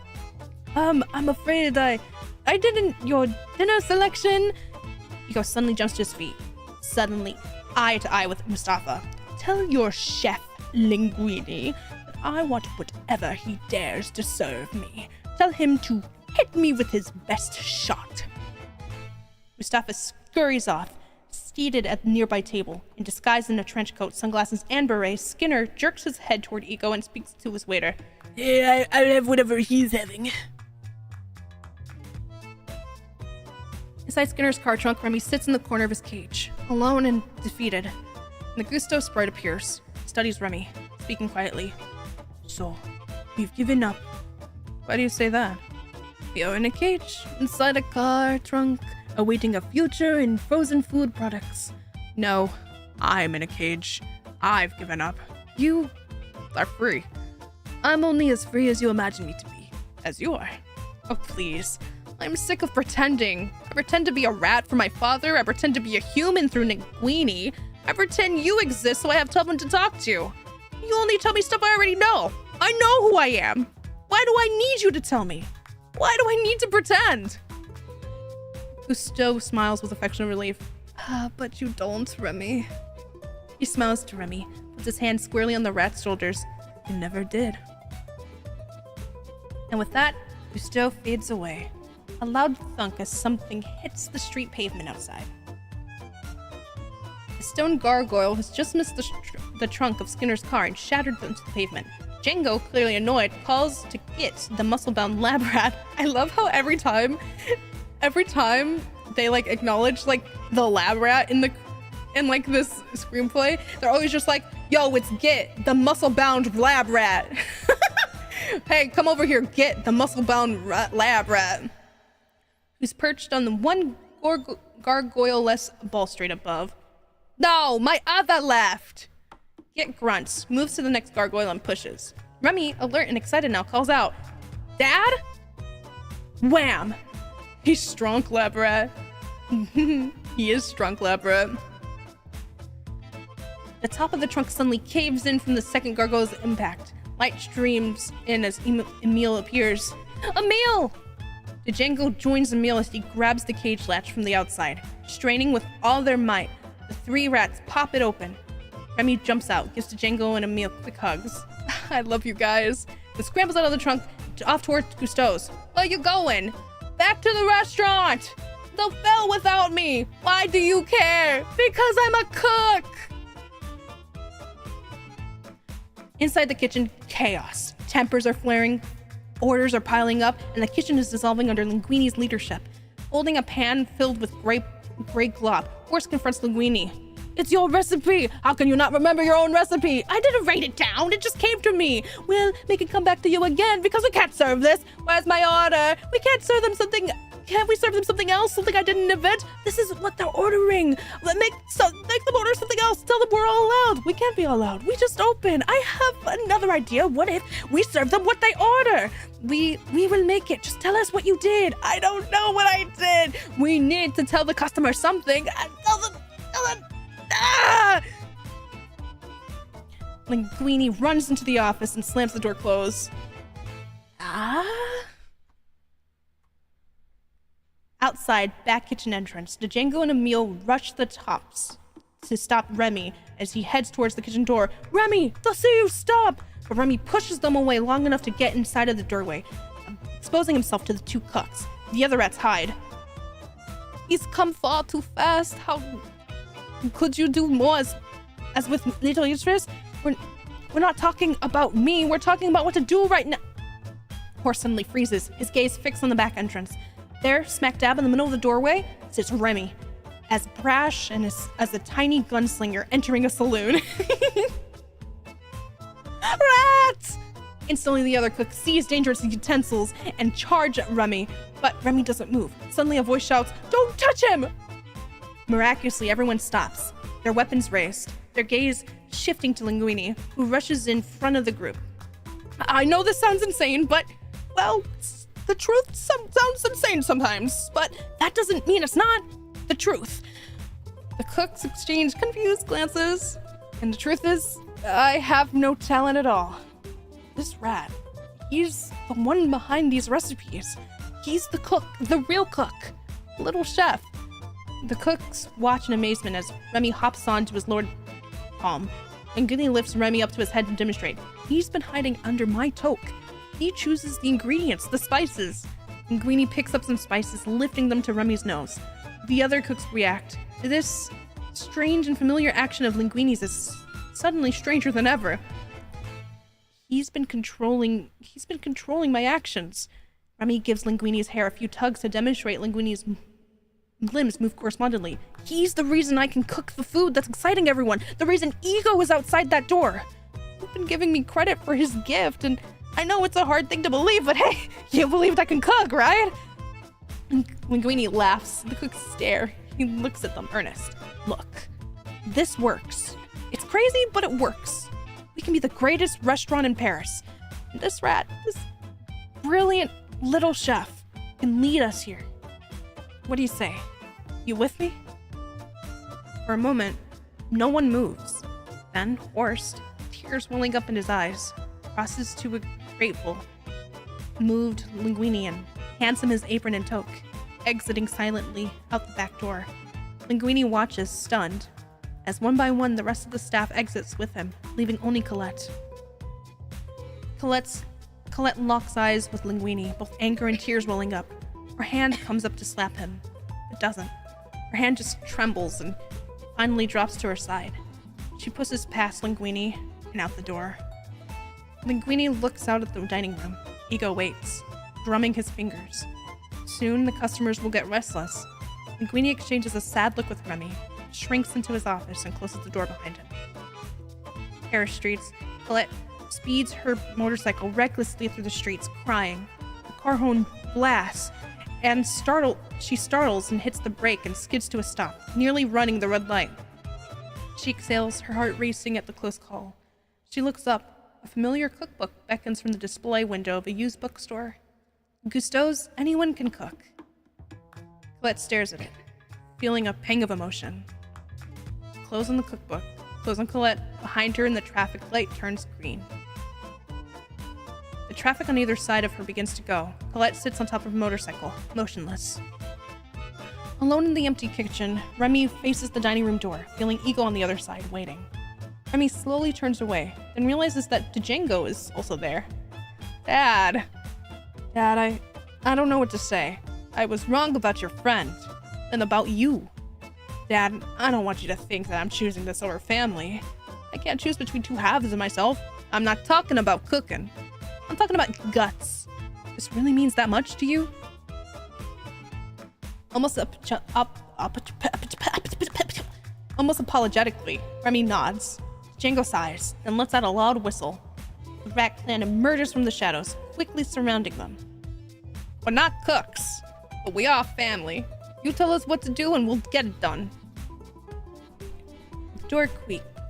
I'm afraid I didn't your dinner selection. Ego suddenly jumps to his feet. Suddenly, eye to eye with Mustafa. Tell your chef, Linguini, that I want whatever he dares to serve me. Tell him to hit me with his best shot. Mustafa scurries off, seated at the nearby table. In disguise in a trench coat, sunglasses, and beret, Skinner jerks his head toward Ego and speaks to his waiter. Yeah, I'll have whatever he's having. Inside Skinner's car trunk, Remy sits in the corner of his cage, alone and defeated. And the Gusto sprite appears, studies Remy, speaking quietly. So, you've given up. Why do you say that? You're in a cage, inside a car trunk, awaiting a future in frozen food products. No, I'm in a cage. I've given up. You are free. I'm only as free as you imagine me to be. As you are. Oh, please. I'm sick of pretending. I pretend to be a rat for my father. I pretend to be a human through Linguini. I pretend you exist so I have someone to talk to. You only tell me stuff I already know. I know who I am. Why do I need you to tell me? Why do I need to pretend? Gusto smiles with affectionate relief. But you don't, Remy. He smiles to Remy, puts his hand squarely on the rat's shoulders. You never did. And with that, Gusto fades away. A loud thunk as something hits the street pavement outside. A stone gargoyle has just missed the trunk of Skinner's car and shattered into the pavement. Django, clearly annoyed, calls to get the muscle-bound lab rat. I love how every time they acknowledge the lab rat in this screenplay, they're always just like, yo, it's Git, the muscle-bound lab rat. Hey, come over here, Git, the muscle-bound lab rat. Who's perched on the one gargoyle-less balustrade above. No, my other left! Git grunts, moves to the next gargoyle and pushes. Remy, alert and excited now, calls out, Dad? Wham! He's strong, lab rat. He is strong, lab rat. The top of the trunk suddenly caves in from the second gargoyle's impact. Light streams in as Emil appears. Emil! Django joins Emil as he grabs the cage latch from the outside. Straining with all their might, the three rats pop it open. Remy jumps out, gives Django and Emil quick hugs. I love you guys. Then scrambles out of the trunk, off towards Gusteau's. Where you going? Back to the restaurant. They'll fail without me. Why do you care? Because I'm a cook. Inside the kitchen, chaos. Tempers are flaring, orders are piling up, and the kitchen is dissolving under Linguini's leadership. Holding a pan filled with gray glop, Horse confronts Linguini. It's your recipe! How can you not remember your own recipe? I didn't write it down, it just came to me. Well, make it come back to you again because we can't serve this. Where's my order? We can't serve them something. Can't we serve them something else? Something I didn't invent? This is what they're ordering. Make them order something else. Tell them we're all allowed. We can't be all allowed. We just open. I have another idea. What if we serve them what they order? We will make it. Just tell us what you did. I don't know what I did. We need to tell the customer something. Tell them. Ah! Linguini runs into the office and slams the door closed. Outside, back kitchen entrance, Django and Emil rush the tops to stop Remy as he heads towards the kitchen door. Remy, they'll see you, stop! But Remy pushes them away long enough to get inside of the doorway, exposing himself to the two cooks. The other rats hide. He's come far too fast. How could you do more as with little uterus? We're not talking about me. We're talking about what to do right now. Horse suddenly freezes, his gaze fixed on the back entrance. There, smack dab in the middle of the doorway, sits Remy, as brash and as a tiny gunslinger entering a saloon. Rats! Instantly, the other cook sees dangerous utensils and charge at Remy, but Remy doesn't move. Suddenly, a voice shouts, "Don't touch him!" Miraculously, everyone stops, their weapons raised, their gaze shifting to Linguini, who rushes in front of the group. I know this sounds insane, but, well, the truth sounds insane sometimes, but that doesn't mean it's not the truth. The cooks exchange confused glances, and the truth is, I have no talent at all. This rat, he's the one behind these recipes. He's the cook, the real cook, little chef. The cooks watch in amazement as Remy hops on to his lord palm. Linguini lifts Remy up to his head to demonstrate. He's been hiding under my toque. He chooses the ingredients, the spices. Linguini picks up some spices, lifting them to Remy's nose. The other cooks react. This strange and familiar action of Linguini's is suddenly stranger than ever. He's been controlling my actions. Remy gives Linguini's hair a few tugs to demonstrate Linguini's limbs move correspondingly. He's the reason I can cook the food that's exciting everyone. The reason Ego is outside that door. He's been giving me credit for his gift, and I know it's a hard thing to believe, but hey, you believed I can cook, right? Linguini laughs. The cooks stare. He looks at them, earnest. Look, this works. It's crazy, but it works. We can be the greatest restaurant in Paris. And this rat, this brilliant little chef, can lead us here. What do you say? You with me? For a moment, no one moves. Then, Horst, tears welling up in his eyes, crosses to a grateful, moved Linguini and hands him his apron and toque, exiting silently out the back door. Linguini watches, stunned, as one by one the rest of the staff exits with him, leaving only Colette. Colette locks eyes with Linguini, both anger and tears welling up. Her hand comes up to slap him. It doesn't. Her hand just trembles and finally drops to her side. She pushes past Linguini and out the door. Linguini looks out at the dining room. Ego waits, drumming his fingers. Soon the customers will get restless. Linguini exchanges a sad look with Remy, shrinks into his office and closes the door behind him. Paris streets, Colette speeds her motorcycle recklessly through the streets, crying. The car horn blasts, and she startles and hits the brake and skids to a stop, nearly running the red light. She exhales, her heart racing at the close call. She looks up. A familiar cookbook beckons from the display window of a used bookstore. Gusteau's Anyone Can Cook. Colette stares at it, feeling a pang of emotion. Close on the cookbook, close on Colette. Behind her, and the traffic light turns green. The traffic on either side of her begins to go. Colette sits on top of a motorcycle, motionless. Alone in the empty kitchen, Remy faces the dining room door, feeling Ego on the other side, waiting. Remy slowly turns away, then realizes that Django is also there. Dad, I don't know what to say. I was wrong about your friend, and about you. Dad, I don't want you to think that I'm choosing this over family. I can't choose between two halves of myself. I'm not talking about cooking. I'm talking about guts. This really means that much to you? Almost apologetically, Remy nods. Django sighs, then lets out a loud whistle. The rat clan emerges from the shadows, quickly surrounding them. We're not cooks, but we are family. You tell us what to do and we'll get it done.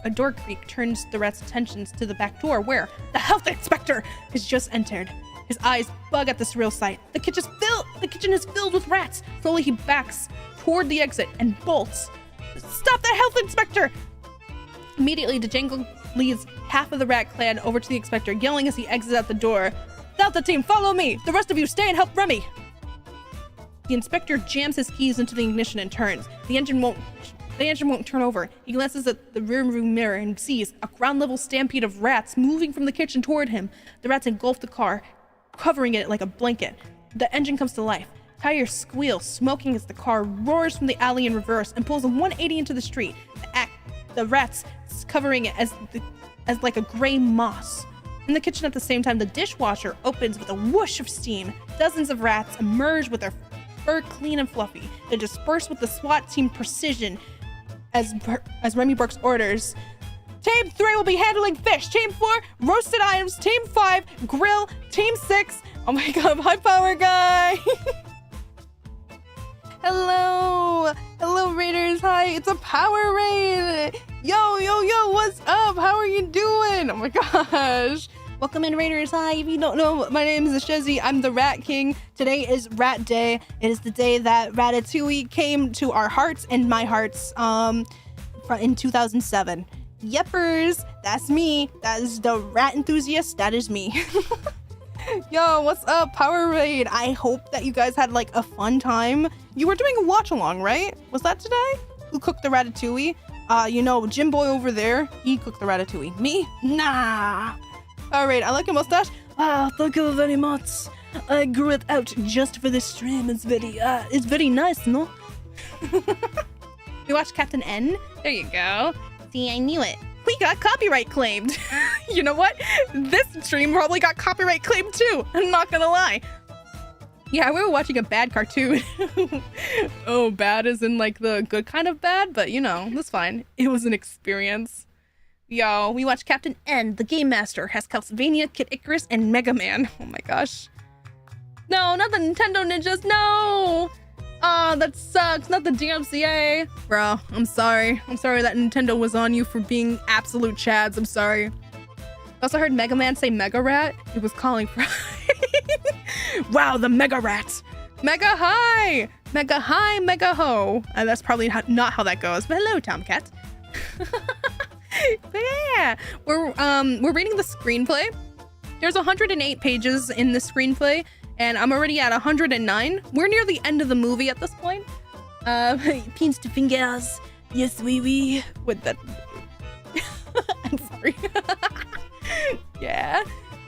A door creak turns the rat's attentions to the back door where the health inspector has just entered. His eyes bug at the surreal sight. The kitchen is filled with rats. Slowly he backs toward the exit and bolts. Stop that health inspector! Immediately, Django leads half of the rat clan over to the inspector, yelling as he exits out the door. Delta team, follow me! The rest of you stay and help Remy! The inspector jams his keys into the ignition and turns. The engine won't turn over. He glances at the rearview mirror and sees a ground-level stampede of rats moving from the kitchen toward him. The rats engulf the car, covering it like a blanket. The engine comes to life. Tires squeal, smoking as the car roars from the alley in reverse and pulls a 180 into the street. The rats covering it as like a gray moss. In the kitchen at the same time, the dishwasher opens with a whoosh of steam. Dozens of rats emerge with their fur clean and fluffy. They disperse with the SWAT team precision as Remy barks orders. Team 3 will be handling fish. Team 4, roasted items. Team 5, grill. Team 6, oh my god, high power guy. Hello raiders. Hi, it's a power raid. Yo, what's up? How are you doing? Oh my gosh. Welcome in, raiders. Hi, if you don't know, my name is Acheezi. I'm the Rat King. Today is Rat Day. It is the day that Ratatouille came to our hearts and my hearts in 2007. Yepers, that's me. That is the rat enthusiast. That is me. Yo, what's up, Power Raid? I hope that you guys had like a fun time. You were doing a watch along, right? Was that today? Who cooked the ratatouille? Jim Boy over there, he cooked the ratatouille. Me? Nah. All right, I like your mustache. Thank you very much. I grew it out just for this stream. It's very nice, no? We watched Captain N. There you go. See, I knew it. We got copyright claimed. You know what? This stream probably got copyright claimed too. I'm not gonna lie. Yeah, we were watching a bad cartoon. Oh, bad as in like the good kind of bad, but that's fine. It was an experience. Yo, we watched Captain N, the Game Master, has Castlevania, Kid Icarus, and Mega Man. Oh my gosh. No, not the Nintendo Ninjas, no! Oh, that sucks, not the DMCA. Bro, I'm sorry. I'm sorry that Nintendo was on you for being absolute chads, I'm sorry. I also heard Mega Man say Mega Rat. He was calling for... Wow, the Mega Rat. Mega hi! Mega hi, Mega ho. And that's probably not how that goes, but hello, Tomcat. But yeah, we're reading the screenplay. There's 108 pages in the screenplay, and I'm already at 109. We're near the end of the movie at this point. Pinch to fingers. Yes, oui. With that. I'm sorry. Yeah.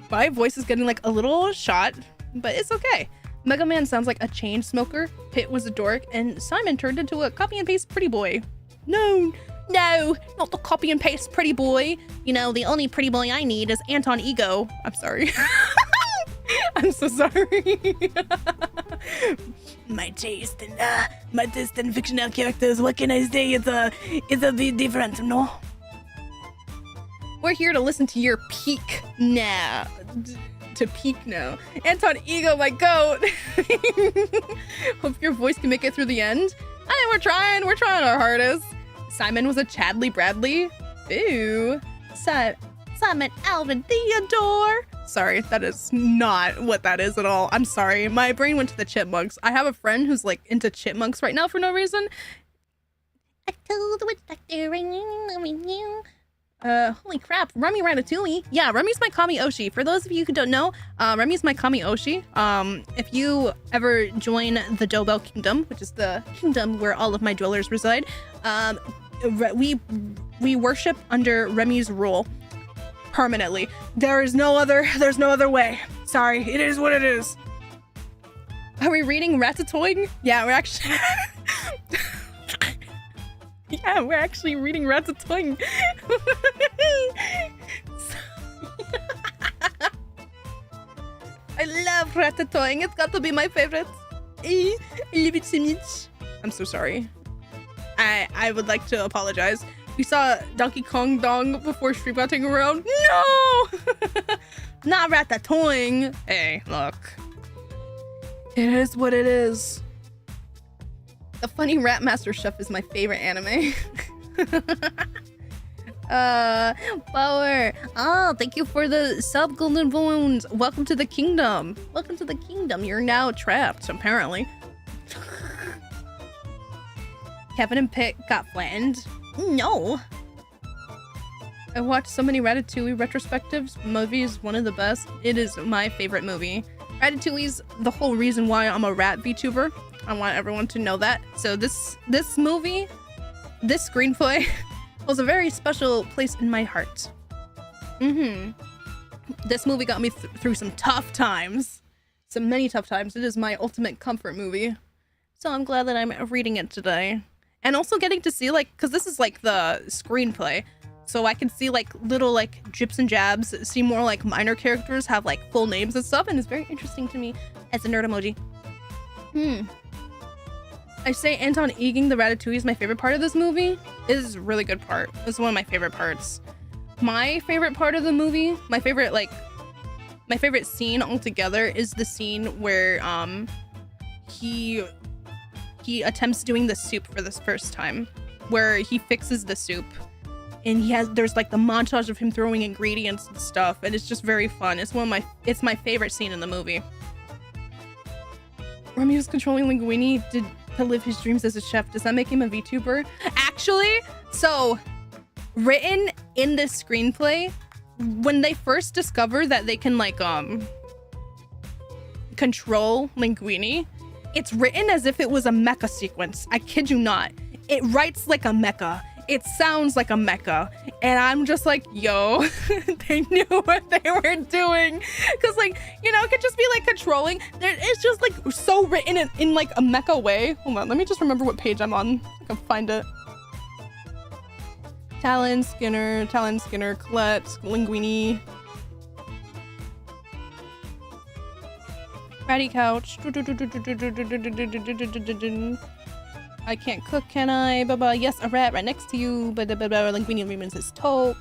My voice is getting like a little shot, but it's okay. Mega Man sounds like a chain smoker. Pit was a dork, and Simon turned into a copy and paste pretty boy. No, not the copy and paste pretty boy. The only pretty boy I need is Anton Ego. I'm sorry. I'm so sorry. My taste in fictional characters, what can I say? It's a bit different, no? We're here to listen to your peak now. To peak now. Anton Ego, my goat. Hope your voice can make it through the end. We're trying our hardest. Simon was a Chadley Bradley. Ooh. Simon Alvin Theodore. Sorry, that is not what that is at all. I'm sorry. My brain went to the chipmunks. I have a friend who's like into chipmunks right now for no reason. I told with Dr. Holy crap, Remy Ratatouille. Yeah, Remy's my Kami Oshi. For those of you who don't know, Remy's my Kami Oshi. If you ever join the Dobel Kingdom, which is the kingdom where all of my dwellers reside, we worship under Remy's rule permanently. There's no other way. Sorry, it is what it is. Are we reading Ratatouille? Yeah, we're actually yeah, we're actually reading Ratatouille. I love Ratatouille. It's got to be my favorite. I love it so much. I'm so sorry. I would like to apologize. We saw Donkey Kong Dong before streaming around. No! Not Ratatouille. Hey, look. It is what it is. The Funny Rat Master Chef is my favorite anime. Power. Oh, thank you for the sub, Golden Bones. Welcome to the kingdom. Welcome to the kingdom. You're now trapped, apparently. Kevin and Pitt got flattened. No. I watched so many Ratatouille retrospectives. Movie is one of the best. It is my favorite movie. Ratatouille's the whole reason why I'm a rat VTuber. I want everyone to know that. So this movie, this screenplay holds a very special place in my heart. This movie got me through some tough times. Many tough times. It is my ultimate comfort movie. So I'm glad that I'm reading it today. And also getting to see, like, because this is like the screenplay, so I can see like little like drips and jabs, see more like minor characters have like full names and stuff, and it's very interesting to me as a nerd emoji. I say Anton eating the Ratatouille is my favorite part of this movie. It is a really good part. It's one of my favorite parts. My favorite part of the movie, my favorite scene altogether is the scene where he attempts doing the soup for the first time, where he fixes the soup, and there's like the montage of him throwing ingredients and stuff, and it's just very fun. It's my favorite scene in the movie. Remy was controlling Linguini to live his dreams as a chef. Does that make him a VTuber? Actually, so written in this screenplay, when they first discover that they can like control Linguini, it's written as if it was a mecha sequence. I kid you not. It writes like a mecha. It sounds like a mecha. And I'm just like, yo, they knew what they were doing. Because, like, you know, it could just be like controlling. It's just like so written in like a mecha way. Hold on, let me just remember what page I'm on. I can find it. Talon, Skinner, Colette, Linguini. Ratty couch. I can't cook, can I? Yes, a rat right next to you. Linguini remains his toke.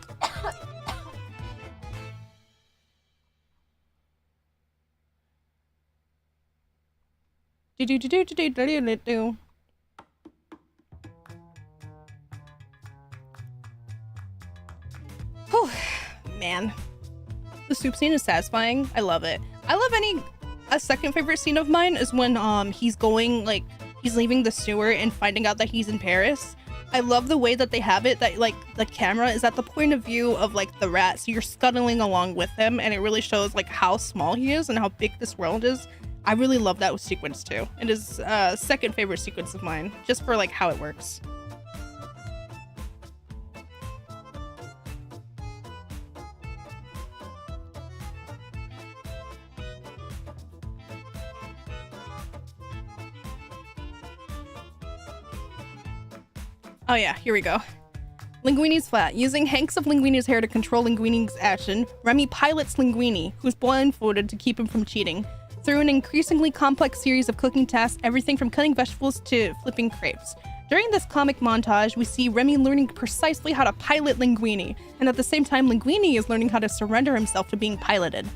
Whew, man. The soup scene is satisfying. I love it. I love a second favorite scene of mine is when he's leaving the sewer and finding out that he's in Paris. I love the way that they have it, that like the camera is at the point of view of like the rat, so you're scuttling along with him, and it really shows like how small he is and how big this world is. I really love that sequence too. It is second favorite sequence of mine, just for like how it works. Oh yeah, here we go. Linguini's flat. Using hanks of Linguini's hair to control Linguini's action, Remy pilots Linguini, who's blindfolded to keep him from cheating, through an increasingly complex series of cooking tasks, everything from cutting vegetables to flipping crepes. During this comic montage, we see Remy learning precisely how to pilot Linguini, and at the same time, Linguini is learning how to surrender himself to being piloted.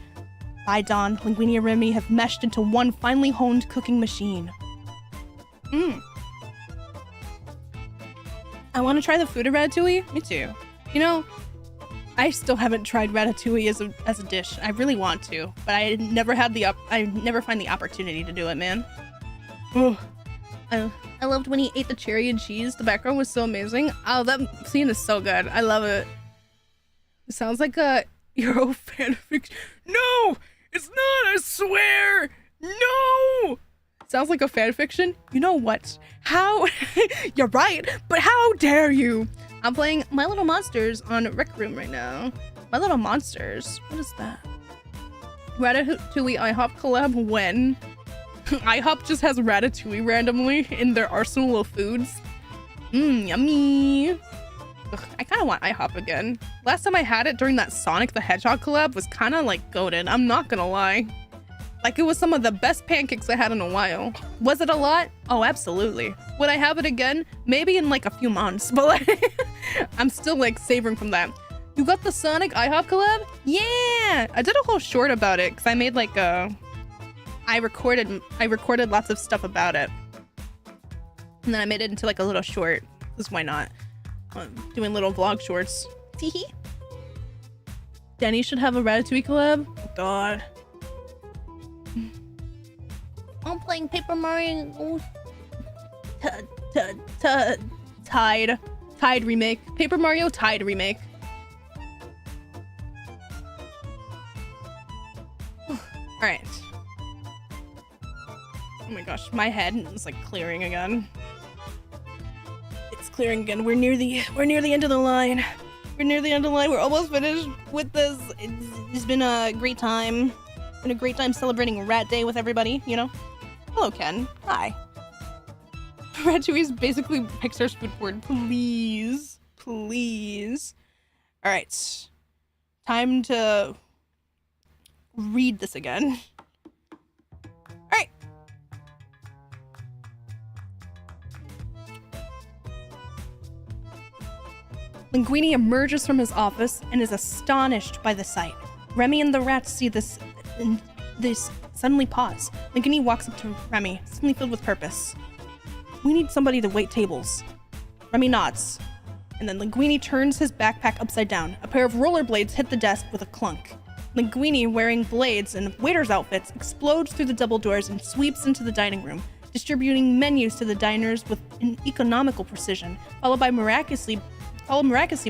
By dawn, Linguini and Remy have meshed into one finely honed cooking machine. I want to try the food of Ratatouille. Me too. You know, I still haven't tried Ratatouille as a dish. I really want to, but I never find the opportunity to do it, man. Oh, I loved when he ate the cherry and cheese. The background was so amazing. Oh, that scene is so good. I love it. It sounds like a Euro fanfic. No, it's not. I swear. No. It Sounds like a fan fiction. You know what? How? You're right, but how dare you? I'm playing My Little Monsters on Rec Room right now. My Little Monsters. What is that? Ratatouille IHOP collab when? IHOP just has Ratatouille randomly in their arsenal of foods. Yummy. Ugh, I kind of want IHOP again. Last time I had it during that Sonic the Hedgehog collab was kind of like goated. I'm not gonna lie. Like, it was some of the best pancakes I had in a while. Was it a lot? Oh, absolutely. Would I have it again? Maybe in like a few months, but like, I'm still like savoring from that. You got the Sonic IHOP collab? Yeah! I did a whole short about it because I made like a... I recorded lots of stuff about it. And then I made it into like a little short. Because why not? Doing little vlog shorts. Teehee. Denny should have a Ratatouille collab? Oh god. I'm playing Paper Mario Tide remake. Paper Mario Tide remake. Alright. Oh my gosh, my head is like clearing again. It's clearing again. We're near the end of the line. We're near the end of the line. We're almost finished with this. It's been a great time. Been a great time celebrating Rat Day with everybody, you know? Hello, Ken. Hi. Ratatouille is basically Pixar's food word. Please. Please. Alright. Time to read this again. Alright. Linguini emerges from his office and is astonished by the sight. Remy and the rats see this and this suddenly pause. Linguini walks up to Remy, suddenly filled with purpose. We need somebody to wait tables. Remy nods, and then Linguini turns his backpack upside down. A pair of rollerblades hit the desk with a clunk. Linguini, wearing blades and waiter's outfits, explodes through the double doors and sweeps into the dining room, distributing menus to the diners with an economical precision, followed miraculously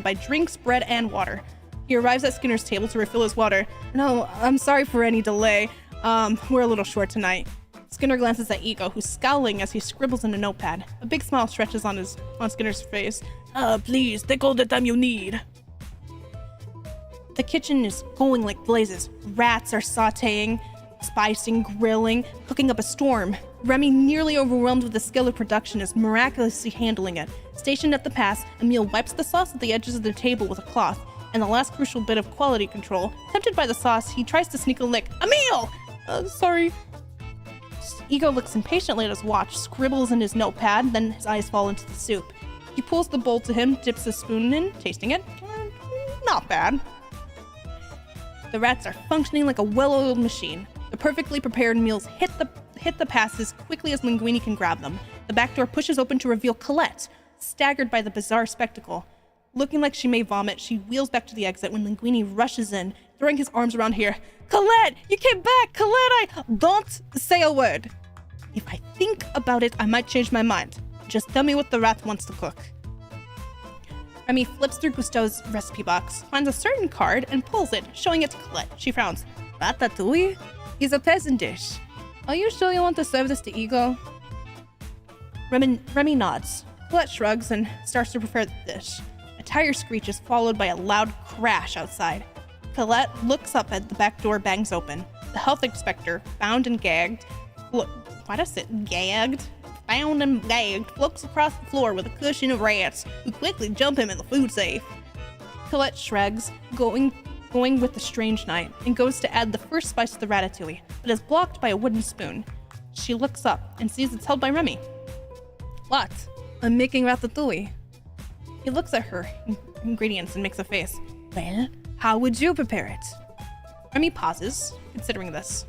by drinks, bread, and water. He arrives at Skinner's table to refill his water. No, I'm sorry for any delay. We're a little short tonight. Skinner glances at Ego, who's scowling as he scribbles in a notepad. A big smile stretches on Skinner's face. Please, take all the time you need. The kitchen is going like blazes. Rats are sauteing, spicing, grilling, cooking up a storm. Remy, nearly overwhelmed with the skill of production, is miraculously handling it. Stationed at the pass, Emile wipes the sauce at the edges of the table with a cloth. And the last crucial bit of quality control, tempted by the sauce, he tries to sneak a lick. Emile! Sorry. Ego looks impatiently at his watch, scribbles in his notepad, then his eyes fall into the soup. He pulls the bowl to him, dips his spoon in, tasting it. Not bad. The rats are functioning like a well-oiled machine. The perfectly prepared meals hit the pass as quickly as Linguini can grab them. The back door pushes open to reveal Colette, staggered by the bizarre spectacle. Looking like she may vomit, she wheels back to the exit when Linguini rushes in, throwing his arms around her. Colette, you came back! Colette, don't say a word. If I think about it, I might change my mind. Just tell me what the rat wants to cook. Remy flips through Gusteau's recipe box, finds a certain card, and pulls it, showing it to Colette. She frowns. Ratatouille is a peasant dish. Are you sure you want to serve this to Ego? Remy nods. Colette shrugs and starts to prepare the dish. A tire screeches, followed by a loud crash outside. Colette looks up as the back door bangs open. The health inspector, bound and gagged, bound and gagged, floats across the floor with a cushion of rats, who quickly jump him in the food safe. Colette shrugs, going with the strange night, and goes to add the first spice to the ratatouille, but is blocked by a wooden spoon. She looks up and sees it's held by Remy. What? I'm making ratatouille. He looks at her ingredients and makes a face. Well, how would you prepare it? Remy pauses, considering this.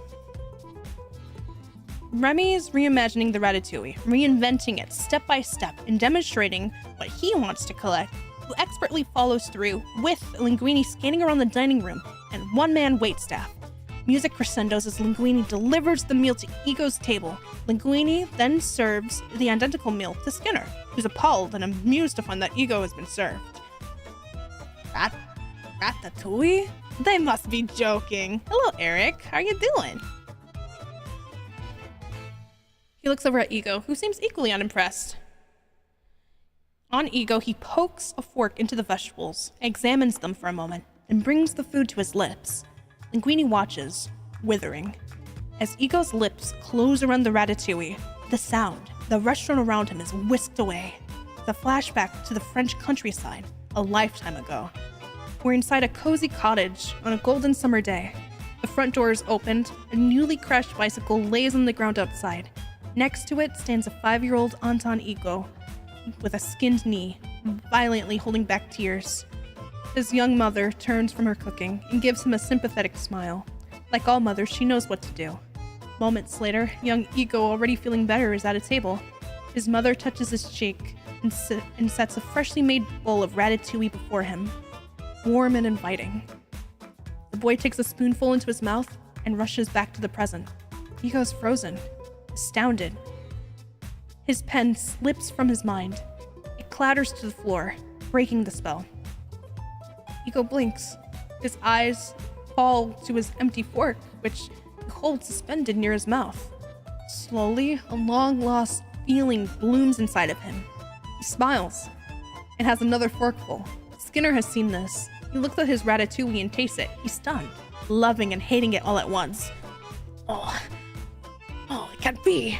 Remy is reimagining the ratatouille, reinventing it step by step and demonstrating what he wants to Colette, who expertly follows through with Linguini scanning around the dining room and one-man waitstaff. Music crescendos as Linguini delivers the meal to Ego's table. Linguini then serves the identical meal to Skinner, who's appalled and amused to find that Ego has been served. Ratatouille? They must be joking. Hello, Eric. How are you doing? He looks over at Ego, who seems equally unimpressed. On Ego, he pokes a fork into the vegetables, examines them for a moment, and brings the food to his lips. Linguini watches, withering. As Ego's lips close around the ratatouille, the restaurant around him is whisked away. The flashback to the French countryside, a lifetime ago. We're inside a cozy cottage on a golden summer day. The front door is opened, a newly crashed bicycle lays on the ground outside. Next to it stands a 5-year-old Anton Ego with a skinned knee, violently holding back tears. His young mother turns from her cooking and gives him a sympathetic smile. Like all mothers, she knows what to do. Moments later, young Ego, already feeling better, is at a table. His mother touches his cheek and sets a freshly made bowl of ratatouille before him, warm and inviting. The boy takes a spoonful into his mouth and rushes back to the present. Ego's frozen, astounded. His pen slips from his mind. It clatters to the floor, breaking the spell. Ego blinks. His eyes fall to his empty fork, which he holds suspended near his mouth. Slowly, a long-lost feeling blooms inside of him. He smiles and has another forkful. Skinner has seen this. He looks at his ratatouille and tastes it. He's stunned, loving and hating it all at once. Oh, it can't be.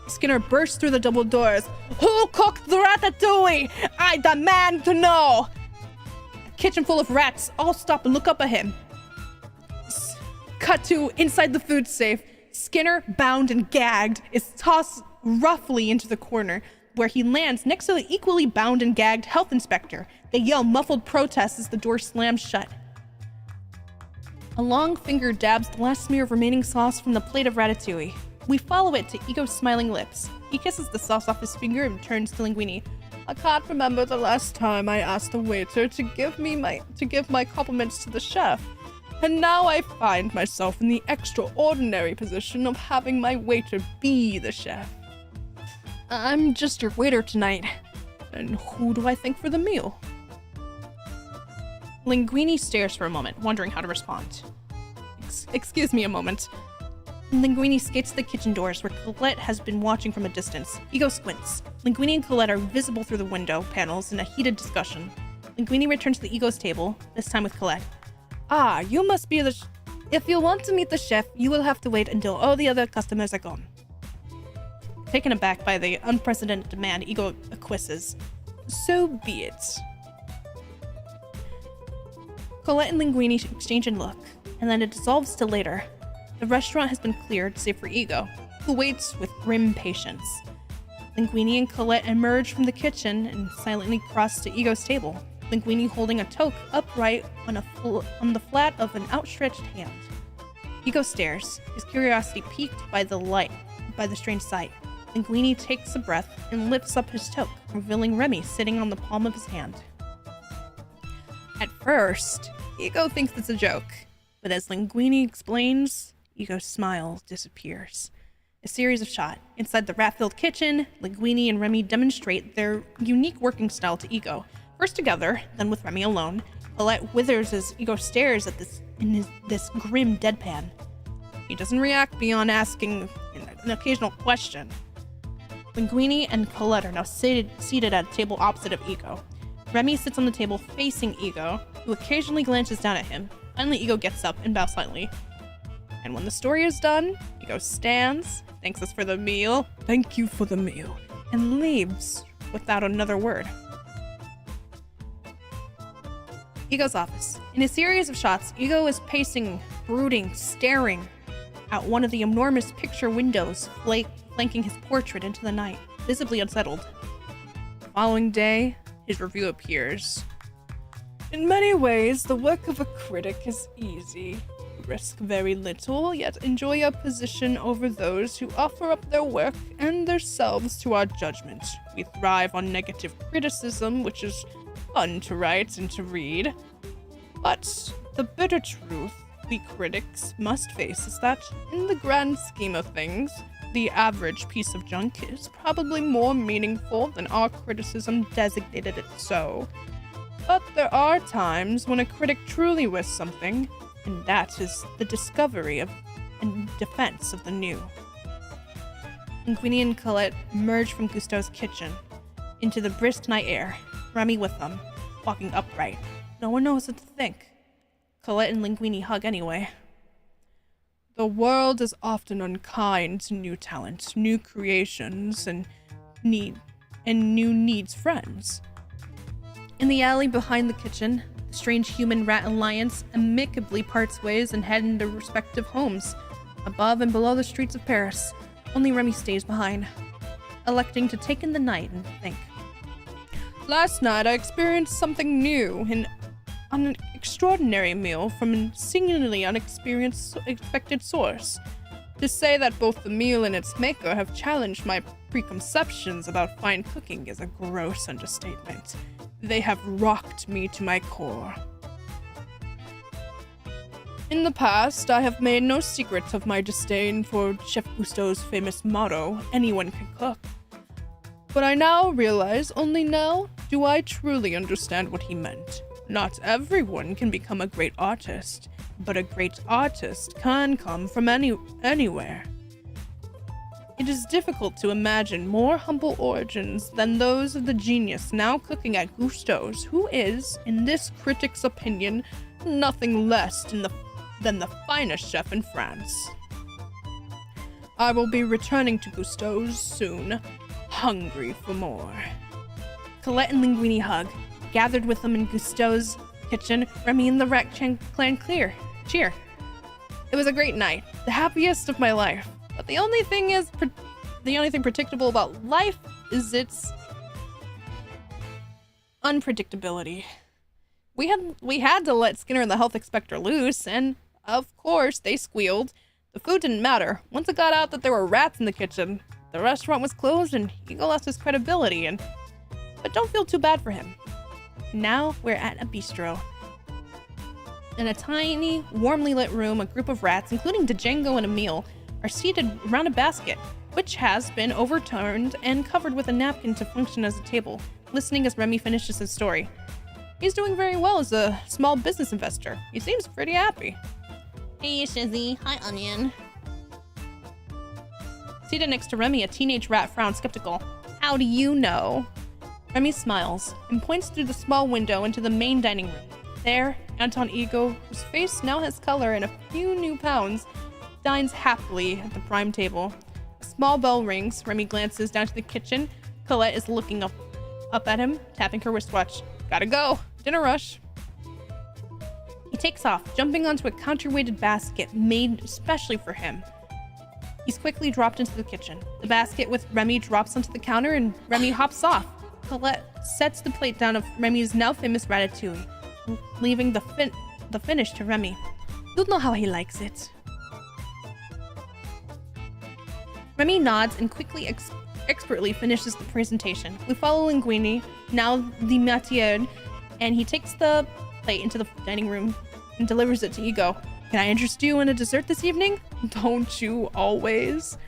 Skinner bursts through the double doors. Who cooked the ratatouille? I demand to know. A kitchen full of rats all stop and look up at him. Cut to inside the food safe. Skinner, bound and gagged, is tossed roughly into the corner, where he lands next to the equally bound and gagged health inspector. They yell muffled protests as the door slams shut. A long finger dabs the last smear of remaining sauce from the plate of ratatouille. We follow it to Ego's smiling lips. He kisses the sauce off his finger and turns to Linguini. I can't remember the last time I asked a waiter to give my compliments to the chef. And now I find myself in the extraordinary position of having my waiter be the chef. I'm just your waiter tonight. And who do I thank for the meal? Linguini stares for a moment, wondering how to respond. Excuse me a moment. Linguini skates to the kitchen doors, where Colette has been watching from a distance. Ego squints. Linguini and Colette are visible through the window panels in a heated discussion. Linguini returns to the Ego's table, this time with Colette. Ah, you must be the If you want to meet the chef, you will have to wait until all the other customers are gone. Taken aback by the unprecedented demand, Ego acquiesces. So be it. Colette and Linguini exchange a look, and then it dissolves to later. The restaurant has been cleared, save for Ego, who waits with grim patience. Linguini and Colette emerge from the kitchen and silently cross to Ego's table, Linguini holding a toque upright on the flat of an outstretched hand. Ego stares, his curiosity piqued by the strange sight. Linguini takes a breath and lifts up his toque, revealing Remy sitting on the palm of his hand. At first, Ego thinks it's a joke, but as Linguini explains, Ego's smile disappears. A series of shots. Inside the rat-filled kitchen, Linguini and Remy demonstrate their unique working style to Ego. First together, then with Remy alone. Colette withers as Ego stares at this grim deadpan. He doesn't react beyond asking an occasional question. Linguini and Colette are now seated at a table opposite of Ego. Remy sits on the table facing Ego, who occasionally glances down at him. Finally, Ego gets up and bows slightly. And when the story is done, Ego stands, thanks us for the meal, thank you for the meal, and leaves without another word. Ego's office. In a series of shots, Ego is pacing, brooding, staring out one of the enormous picture windows flanking his portrait into the night, visibly unsettled. The following day, his review appears. In many ways, the work of a critic is easy. Risk very little, yet enjoy a position over those who offer up their work and themselves to our judgment. We thrive on negative criticism, which is fun to write and to read. But the bitter truth we critics must face is that, in the grand scheme of things, the average piece of junk is probably more meaningful than our criticism designated it so. But there are times when a critic truly risks something, and that is the discovery of and defense of the new. Linguini and Colette emerge from Gusteau's kitchen into the brisk night air, Remy with them, walking upright. No one knows what to think. Colette and Linguini hug anyway. The world is often unkind to new talents, new creations, and new needs friends. In the alley behind the kitchen, the strange human-rat alliance amicably parts ways and head into respective homes, above and below the streets of Paris. Only Remy stays behind, electing to take in the night and think. Last night I experienced something new, an extraordinary meal from a singularly unexpected source. To say that both the meal and its maker have challenged my preconceptions about fine cooking is a gross understatement. They have rocked me to my core. In the past, I have made no secret of my disdain for Chef Gusteau's famous motto, anyone can cook. But I now realize, only now, do I truly understand what he meant. Not everyone can become a great artist, but a great artist can come from anywhere. It is difficult to imagine more humble origins than those of the genius now cooking at Gusteau's, who is, in this critic's opinion, nothing less than the finest chef in France. I will be returning to Gusteau's soon, hungry for more. Colette and Linguini hug. Gathered with them in Gusteau's kitchen, Remy and the Rat Clan cheer. It was a great night, the happiest of my life. But the only thing predictable about life is its unpredictability. We had to let Skinner and the health inspector loose, and of course they squealed. The food didn't matter. Once it got out that there were rats in the kitchen, the restaurant was closed and Ego lost his credibility. But don't feel too bad for him. Now we're at a bistro. In a tiny, warmly lit room, a group of rats, including Django and Emile, are seated around a basket, which has been overturned and covered with a napkin to function as a table, listening as Remy finishes his story. He's doing very well as a small business investor. He seems pretty happy. Hey, Acheezi. Hi, Onion. Seated next to Remy, a teenage rat frowns skeptical. How do you know? Remy smiles and points through the small window into the main dining room. There, Anton Ego, whose face now has color and a few new pounds, dines happily at the prime table. A small bell rings. Remy glances down to the kitchen. Colette is looking up at him, tapping her wristwatch. Gotta go. Dinner rush. He takes off, jumping onto a counterweighted basket made especially for him. He's quickly dropped into the kitchen. The basket with Remy drops onto the counter and Remy hops off. Colette sets the plate down of Remy's now famous ratatouille, leaving the finish to Remy. You'll know how he likes it. Remy nods and quickly expertly finishes the presentation. We follow Linguini, now the métier, and he takes the plate into the dining room and delivers it to Ego. Can I interest you in a dessert this evening? Don't you always?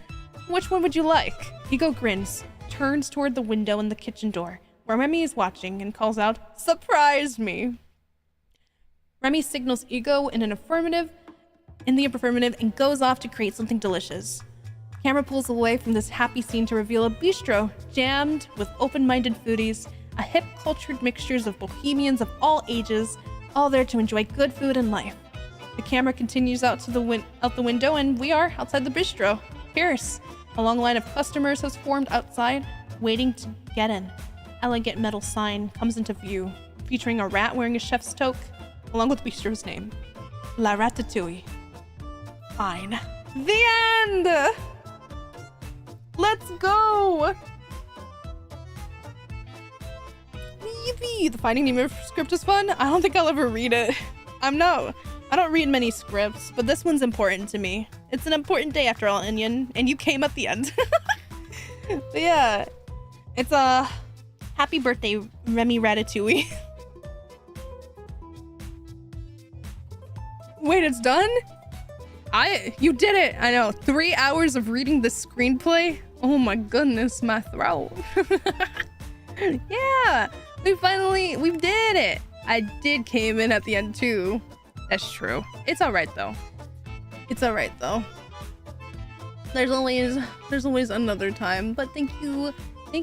Which one would you like? Ego grins, turns toward the window in the kitchen door, where Remy is watching, and calls out, "Surprise me!" Remy signals Ego in the affirmative, and goes off to create something delicious. Camera pulls away from this happy scene to reveal a bistro jammed with open-minded foodies, a hip, cultured mixtures of bohemians of all ages, all there to enjoy good food and life. The camera continues out the window, and we are outside the bistro. Paris. A long line of customers has formed outside, waiting to get in. Elegant metal sign comes into view, featuring a rat wearing a chef's toque, along with bistro's name, La Ratatouille. Fine. The end! Let's go! Yippee! The Finding Nemo script is fun. I don't think I'll ever read it. I don't read many scripts, but this one's important to me. It's an important day after all, Onion, and you came at the end. But yeah, it's a happy birthday, Remy Ratatouille. Wait, it's done? You did it! I know, 3 hours of reading the screenplay? Oh my goodness, my throat. Yeah, we did it! I came in at the end too. That's true. It's alright though. there's always another time. But thank you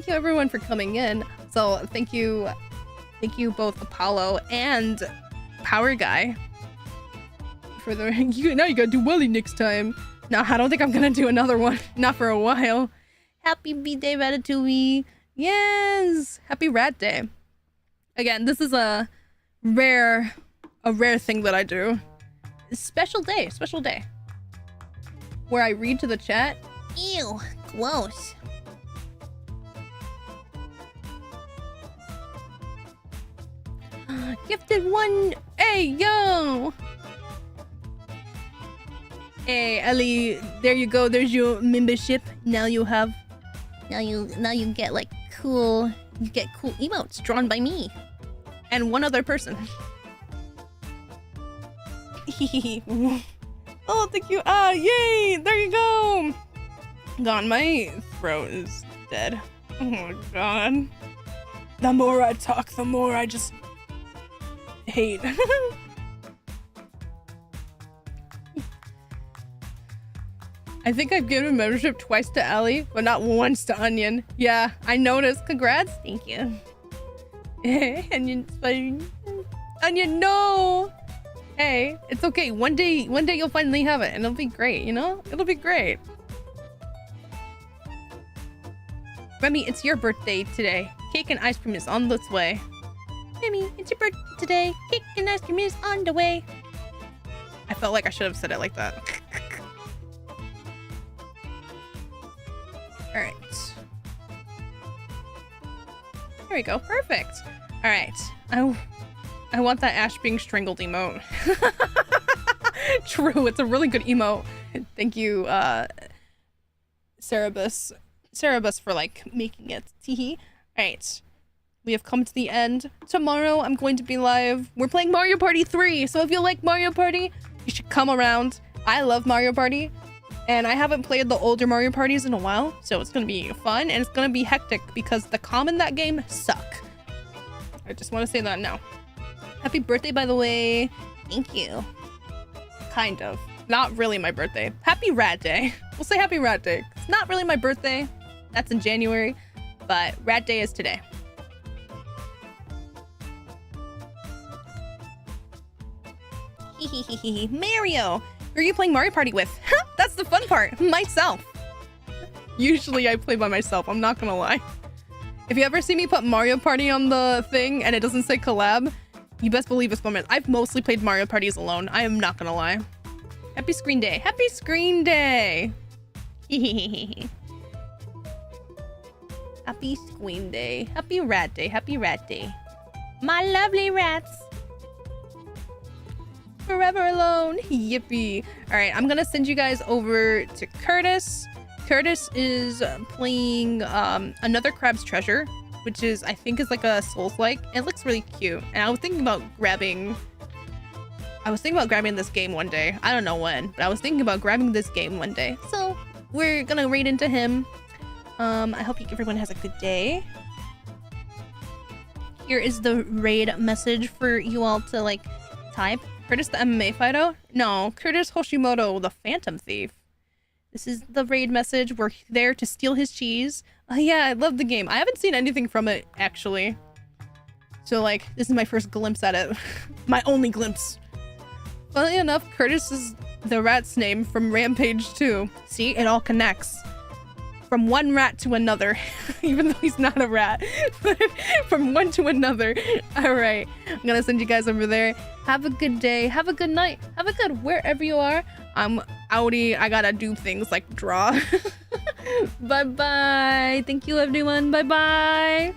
everyone for coming in. So thank you both Apollo and Power Guy for the now you gotta do Welly next time. No, I don't think I'm gonna do another one. Not for a while. Happy B-Day, Ratatouille. Yes! Happy Rat Day. Again, this is a rare thing that I do. Special day. Where I read to the chat. Ew, gross. Gifted one. Hey, yo! Hey, Ellie, there you go. There's your membership. Now you get like cool emotes drawn by me and one other person. Oh, thank you. Yay! There you go. God, my throat is dead. Oh my god. The more I talk, the more I just hate. I think I've given membership twice to Ellie, but not once to Onion. Yeah, I noticed. Congrats. Thank you. Onion's fine. Onion, no! Hey, it's okay. One day you'll finally have it, and it'll be great, you know? It'll be great. Remy, it's your birthday today. Cake and ice cream is on its way. Remy, it's your birthday today. Cake and ice cream is on the way. I felt like I should have said it like that. All right. There we go. Perfect. All right. I want that Ash being strangled emote. True. It's a really good emote. Thank you, Cerebus for like making it. Teehee. All right. We have come to the end. Tomorrow I'm going to be live. We're playing Mario Party 3. So if you like Mario Party, you should come around. I love Mario Party. And I haven't played the older Mario Parties in a while, so it's gonna be fun and it's gonna be hectic because the comm in that game suck. I just want to say that now. Happy birthday, by the way. Thank you. Kind of. Not really my birthday. Happy Rat Day. We'll say Happy Rat Day. It's not really my birthday. That's in January, but Rat Day is today. Mario! Who are you playing Mario Party with? That's the fun part. Myself. Usually I play by myself. I'm not gonna lie. If you ever see me put Mario Party on the thing and it doesn't say collab, you best believe it's moment. I've mostly played Mario Parties alone. I am not gonna lie. Happy Screen Day. Happy Screen Day. Happy Screen Day. Happy Rat Day. Happy Rat Day. My lovely rats. Forever alone. Yippee. All right, I'm gonna send you guys over to Curtis. Curtis is playing another Crab's Treasure, which is I think is like a Souls-like. It looks really cute, and I was thinking about grabbing this game one day. I don't know when, but I was thinking about grabbing this game one day. So we're gonna raid into him. I hope everyone has a good day. Here is the raid message for you all to like type. Curtis the MMA fighter? No, Curtis Hoshimoto, the Phantom Thief. This is the raid message. We're there to steal his cheese. Oh yeah, I love the game. I haven't seen anything from it, actually. So like, this is my first glimpse at it. My only glimpse. Funnily enough, Curtis is the rat's name from Rampage 2. See, it all connects. From one rat to another, even though he's not a rat, but from one to another. All right, I'm gonna send you guys over there. Have a good day, have a good night, have a good wherever you are. I'm outie. I gotta do things like draw. Bye bye. Thank you, everyone. Bye bye.